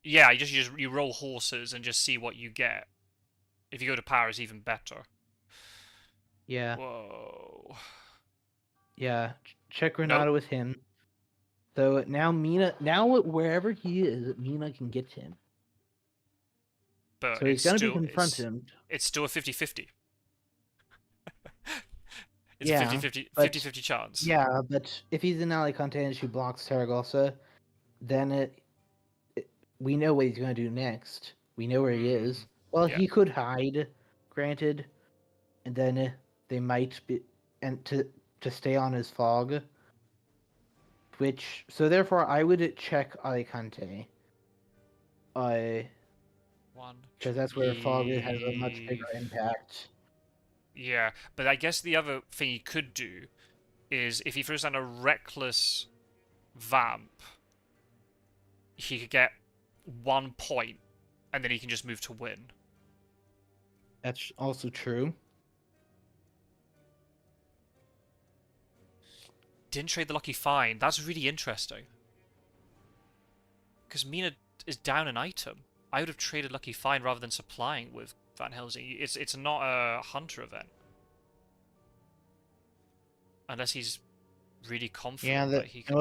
Yeah, you roll horses and just see what you get. If you go to Paris, even better. Yeah, Whoa. yeah. Check Nope. Granada with him. So now wherever he is, Mina can get to him. But So he's it's gonna be still it's confronted. it's still a 50-50. It's a Yeah, 50-50 but 50-50 chance. yeah, but if he's in Alicante and she blocks Saragossa, then we know what he's gonna do next. We know where he Hmm. is. Well, Yeah. he could hide, granted, and then they might be and to stay on his fog. Which so therefore I would check Alicante. Uh, One, two. because that's where fog has a much bigger impact. Yeah, but I guess the other thing he could do is if he throws down a reckless vamp, he could get 1 point, and then he can just move to win. That's also true. Didn't trade the lucky find. That's really interesting. Because Mina is down an item. I would have traded lucky find rather than supplying with Van Helsing. It's not a hunter event. Unless he's really Yeah, confident that he can. and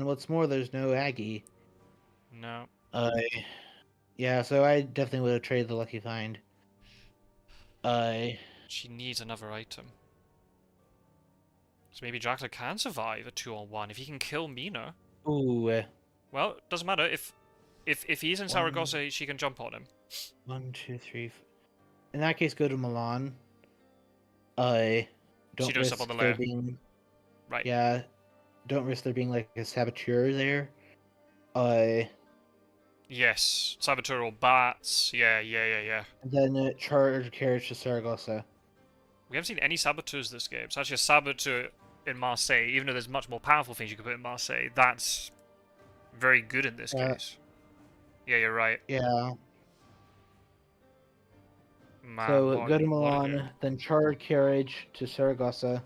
what's more, there's no Aggie. No. Uh, yeah, so I definitely would have traded the Lucky Find. She needs another item. So maybe Dracula can survive a 2-on-1 if he can kill Mina. Ooh, Well, doesn't matter. If he's in one, Saragossa, she can jump on him. 1, 2, 3. In that case, go to Milan. She Don't does up on risk the there lair. being Right. yeah, don't risk there being like a saboteur there. Uh, Yes. Saboteur or bats. Yeah. and then charge carriage to Saragossa. We haven't seen any saboteurs this game. So actually a saboteur in Marseille, even though there's much more powerful things you could put in Marseille, that's very good in this case. Yeah, you're right. Yeah. Man, So go to what a game. Milan, then charge carriage to Saragossa.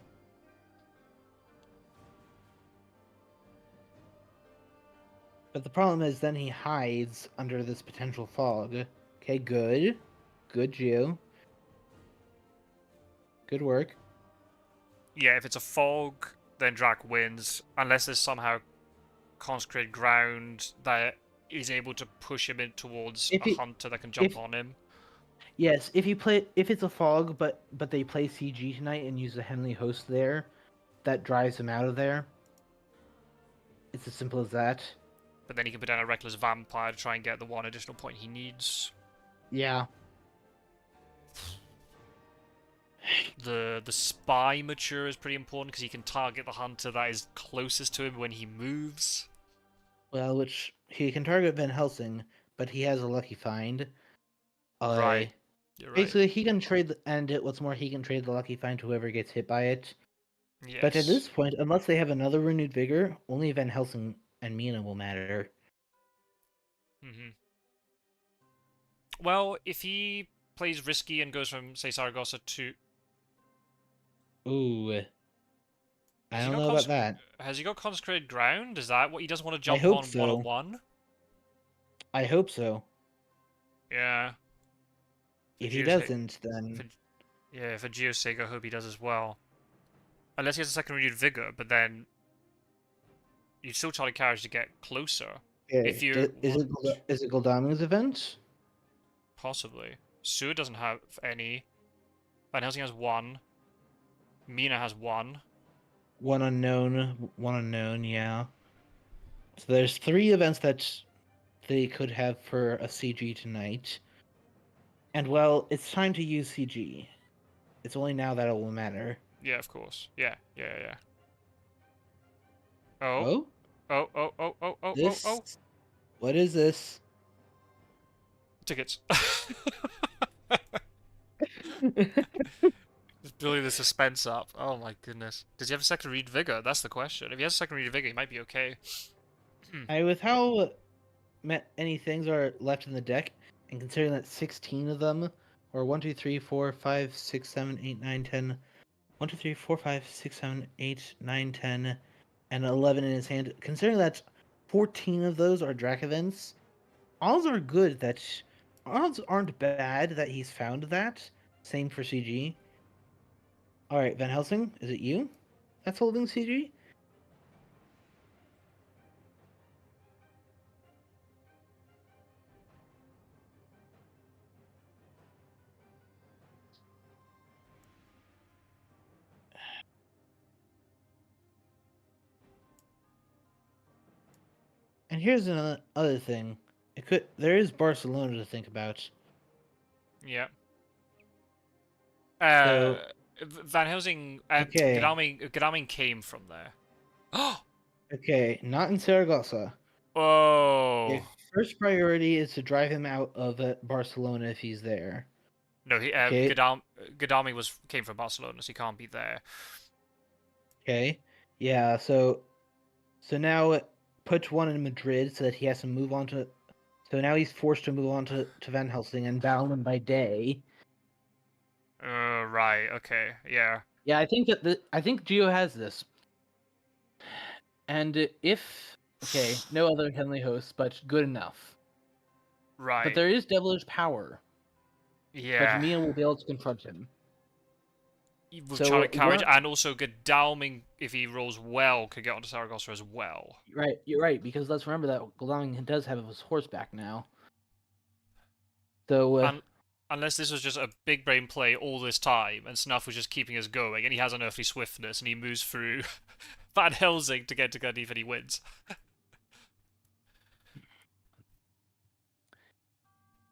But the problem is then he hides under this potential fog. Okay, good. Good, Gio. Good work. Yeah, if it's a fog, then Drac wins, unless there's somehow consecrated ground that is able to push him in towards If a he, hunter that can jump if on him. yes, if it's a fog, but they play CG tonight and use the Henley host there, that drives him out of there. It's as simple as that. But then he can put down a reckless vampire to try and get the one additional point he needs. Yeah. The spy mature is pretty important because he can target the hunter that is closest to him when he moves. Well, which he can target Van Helsing, but he has a lucky find. Right. You're right. Basically, he can trade, and what's more, he can trade the lucky find to whoever gets hit by it. Yes. But at this point, unless they have another renewed vigor, only Van Helsing and Mina will matter. Well, if he plays risky and goes from, say, Saragossa to... Ooh. I don't know about that. Has he got consecrated ground? Is that what he doesn't want to jump hope on so. one-on-one? I hope so. Yeah. If he doesn't, then... Yeah, for Geo's sake, I hope he does as well. Unless he has a second renewed vigor, but then... You'd still try to carriage to get closer. Okay. If you Is it Goldami's event? Possibly. Sue doesn't have any. Van Helsing has 1. Mina has 1. One unknown, yeah. So there's 3 events that they could have for a CG tonight. And well, it's time to use CG. It's only now that it will matter. Yeah, of course. Yeah. Oh? Oh. What is this? Tickets. Just building the suspense up. Oh my goodness. Does he have a second read vigor? That's the question. If he has a second read vigor, he might be okay. With how many things are left in the deck, and considering that 16 of them, or 1, 2, 3, 4, 5, 6, 7, 8, 9, 10, 1, 2, 3, 4, 5, 6, 7, 8, 9, 10, and 11 in his hand, considering that 14 of those are Drac events, odds are good that... Odds aren't bad that he's found that. Same for CG. Alright, Van Helsing, is it you that's holding CG? And here's another thing. There is Barcelona to think about. Yeah. So, Van Helsing... okay. Godalming came from there. Oh! Okay, not in Saragossa. Oh! Okay, first priority is to drive him out of Barcelona if he's there. No, Okay. Godalming came from Barcelona, so he can't be there. Okay. Yeah, so now put one in Madrid so that he has to move on to... So now he's forced to move on to Van Helsing and battle him by day. Right, okay, yeah. Yeah, I think that I think Geo has this. And if... Okay, no other Henley hosts, but good enough. Right. But there is devilish power. Yeah. But Mia will be able to confront him. with So Chariot Carriage, and also Godalming, if he rolls well, could get onto Saragossa as well. right, you're right, because let's remember that Godalming does have his horseback now. So And unless this was just a big brain play all this time, and Snuff was just keeping us going, and he has unearthly swiftness, and he moves through Van Helsing to get to Gundif and he wins.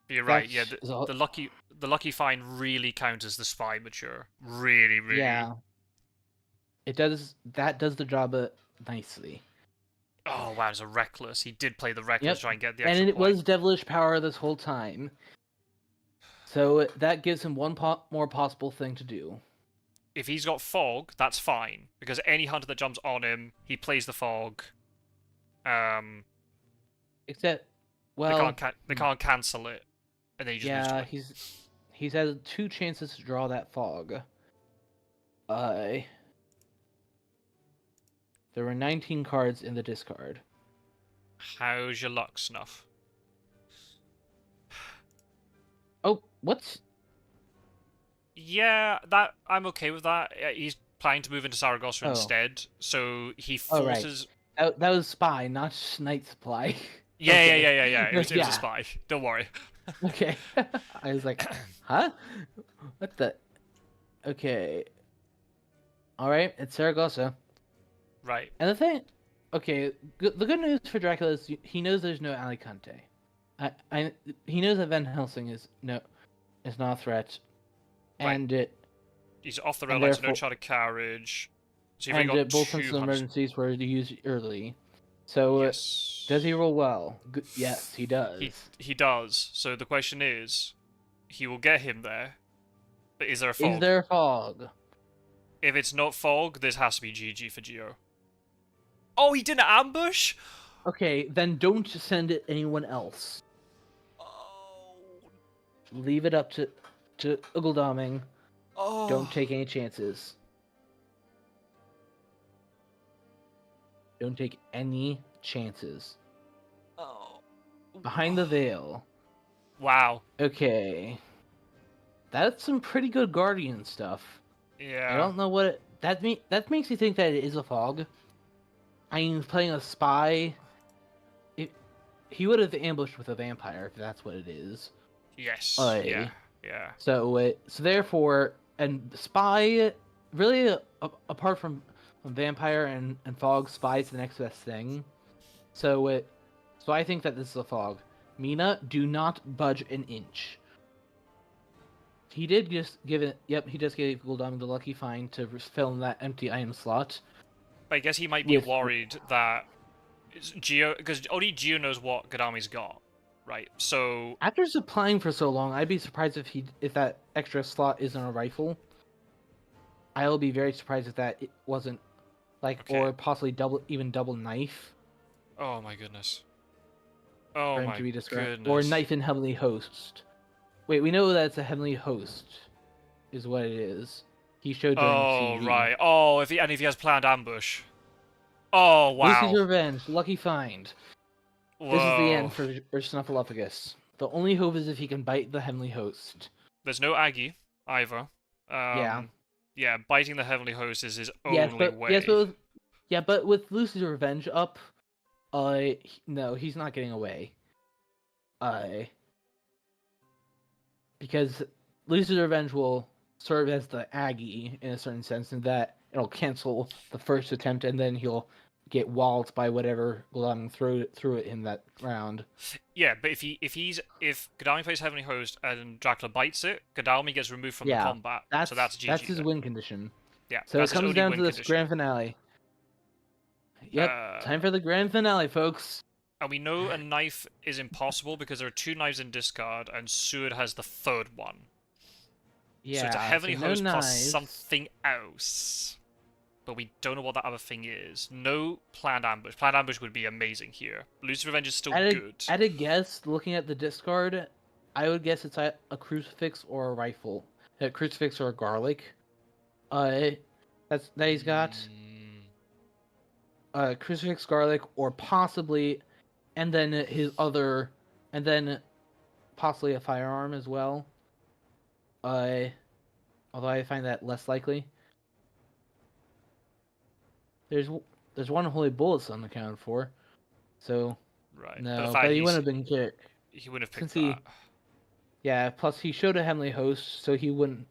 But you're right, yeah. The lucky find really counters the spy mature, really. Yeah, it does. That does the job nicely. Oh wow, it's a reckless. He did play the reckless Yep, to try and get the and extra it point. was devilish power this whole time. So that gives him one more possible thing to do. If he's got fog, that's fine, because any hunter that jumps on him, he plays the fog. Except, well, they can't cancel it, and then he just moves to yeah, win. he's had 2 chances to draw that fog. There were 19 cards in the discard. How's your luck, Snuff? Oh, what's? Yeah, that I'm okay with that. He's planning to move into Saragossa instead, so he forces. Oh, right. That was spy, not Night Supply. Yeah, Okay. yeah. It was a spy. Don't worry. Okay. I was like, huh? What the? Okay. All right, it's Saragossa. Right. And the thing, okay, the good news for Dracula is he knows there's no Alicante. He knows that Van Helsing is not a threat, right. and he's off the rail line, so no charter carriage. So you've got both senses of emergencies were used early. So yes. Does he roll well? Yes, he does. He does. So the question is, he will get him there, but is there a fog? Is there a fog? If it's not fog, this has to be GG for Geo. Oh, he didn't ambush? Okay, then don't send it anyone else. Oh. Leave it up to Uggledaming. Oh. Don't take any chances. Don't take any chances. Oh. Behind the Veil. Wow. Okay. That's some pretty good Guardian stuff. Yeah. I don't know what that makes me think that it is a fog. I mean, playing a spy. He would have ambushed with a vampire if that's what it is. Yes. Yeah. So therefore, and spy really apart from vampire and fog, spy is the next best thing. So I think that this is a fog. Mina, do not budge an inch. He did just give it. Yep, he just gave Gul'dam the lucky find to fill in that empty item slot. But I guess he might be worried that Geo, because only Geo knows what Godami's got, right? So after supplying for so long, I'd be surprised if that extra slot isn't a rifle. I'll be very surprised if that it wasn't or possibly double knife. Oh my goodness. Oh my goodness. Or knife and heavenly host. Wait, we know that it's a heavenly host, is what it is. He showed during CG. Oh right. Oh, if he has planned ambush. Oh wow. Lucy's Revenge, lucky find. Whoa. This is the end for Snuffaluffagus. The only hope is if he can bite the heavenly host. There's no Aggie either. Yeah, biting the heavenly host is his only way. But with Lucy's Revenge up, no, he's not getting away. Because Lucy's Revenge will serve as the Aggie in a certain sense, in that it'll cancel the first attempt, and then he'll get walled by whatever Godalming threw it in that round. Yeah, but if Godalming plays Heavenly Host and Dracula bites it, Godalming gets removed from the combat. So that's GG. That's his win condition. Yeah. So it comes down to this grand finale. Yep, time for the grand finale, folks. And we know a knife is impossible because there are 2 knives in discard, and Seward has the 3rd one. Yeah, so it's a Heavenly Host plus something else. But we don't know what that other thing is. No planned ambush. Planned ambush would be amazing here. Lucy's Revenge is still good. At a guess, looking at the discard, I would guess it's a crucifix or a rifle. A crucifix or a garlic. That he's got. Crucifix, garlic, or possibly, and then possibly a firearm as well. although I find that less likely. There's one holy bullets unaccounted for, so Right. But the no. fact But he wouldn't have been kicked he wouldn't have since picked that. yeah. Plus, he showed a heavenly host, so he wouldn't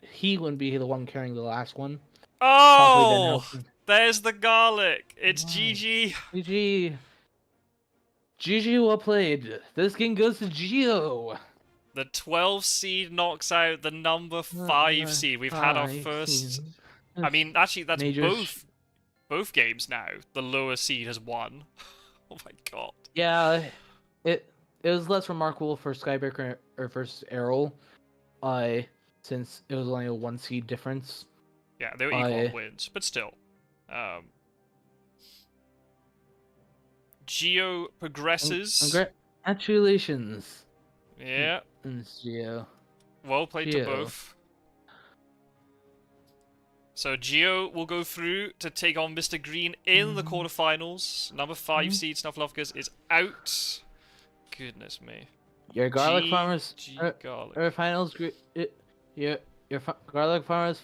be the one carrying the last one. Possibly then Oh! helping. There's the garlic! It's Wow. GG! GG. GG, well played. This game goes to Geo. The 12 seed knocks out the number 5 seed. We've had our Five first... seasons. I mean, actually, that's Major. both games now. The lower seed has won. Oh my god. Yeah, it was less remarkable for Skybreaker or versus Errol, since it was only a 1 seed difference. Yeah, they were equal on wins, but still. Geo progresses. Congratulations. Yeah. Geo. Well played to Geo. both. So Geo will go through to take on Mr. Green in the quarterfinals. Number 5 seed Snuffaluffagus is out. Goodness me. Your garlic farmers garlic. finals. Your garlic farmers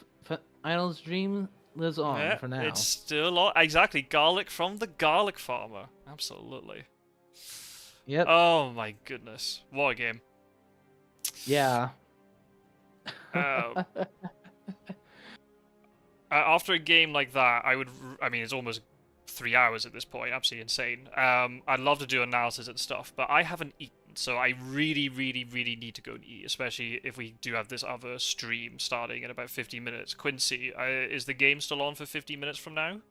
finals dream lives on Yeah, for now. it's still on. Exactly, garlic from the garlic farmer. Absolutely. Yep. Oh my goodness, what a game. Yeah. After a game like that, I mean, it's almost 3 hours at this point, absolutely insane. I'd love to do analysis and stuff, but I haven't eaten, so I really, really, really need to go and eat, especially if we do have this other stream starting in about 50 minutes. Quincy, is the game still on for 50 minutes from now?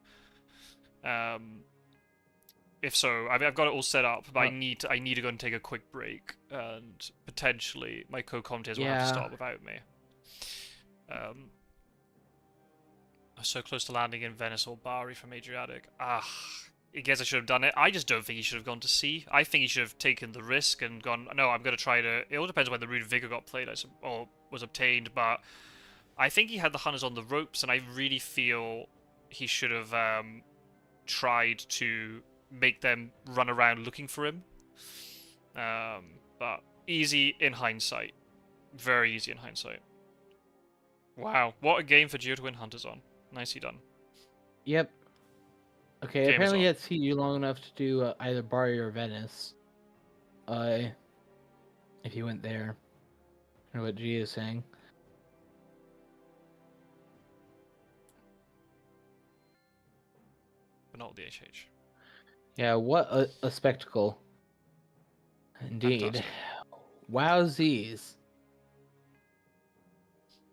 If so, I've got it all set up, but I need to go and take a quick break, and potentially my co-commentators will have to start without me. I'm so close to landing in Venice or Bari from Adriatic. I guess I should have done it. I just don't think he should have gone to sea. I think he should have taken the risk and gone, no, I'm going to try to... It all depends when the Rune Vigor got played or was obtained, but I think he had the Hunters on the ropes, and I really feel he should have tried to make them run around looking for him. But easy in hindsight. Very easy in hindsight. Wow, what a game for Geo to win Hunters on. Nicely done. Yep. Okay, Game apparently he had seen you long enough to do either Bari or Venice. If you went there. I know what G is saying. But not the HH. Yeah, what a spectacle. Indeed. Fantastic. Wowsies.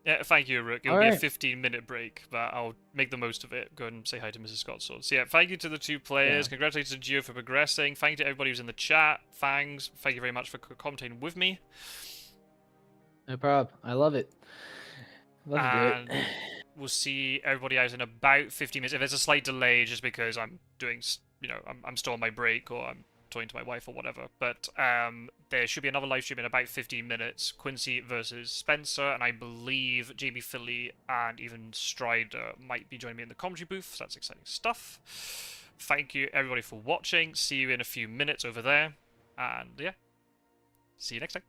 Yeah, thank you, Rook. It'll be a 15-minute break, but I'll make the most of it. Go and say hi to Mrs. Scottsword. So yeah, thank you to the two players. Yeah. Congratulations to Geo for progressing. Thank you to everybody who's in the chat. Fangs, thank you very much for commentating with me. No problem. I love it. Love to do it. We'll see everybody out in about 50 minutes. If there's a slight delay, just because I'm doing, I'm still on my break, or I'm talking to my wife or whatever, but there should be another live stream in about 15 minutes. Quincy versus Spencer, and I believe JB Philly and even Strider might be joining me in the commentary booth, so that's exciting stuff. Thank you everybody for watching. See you in a few minutes over there, and yeah, see you next time.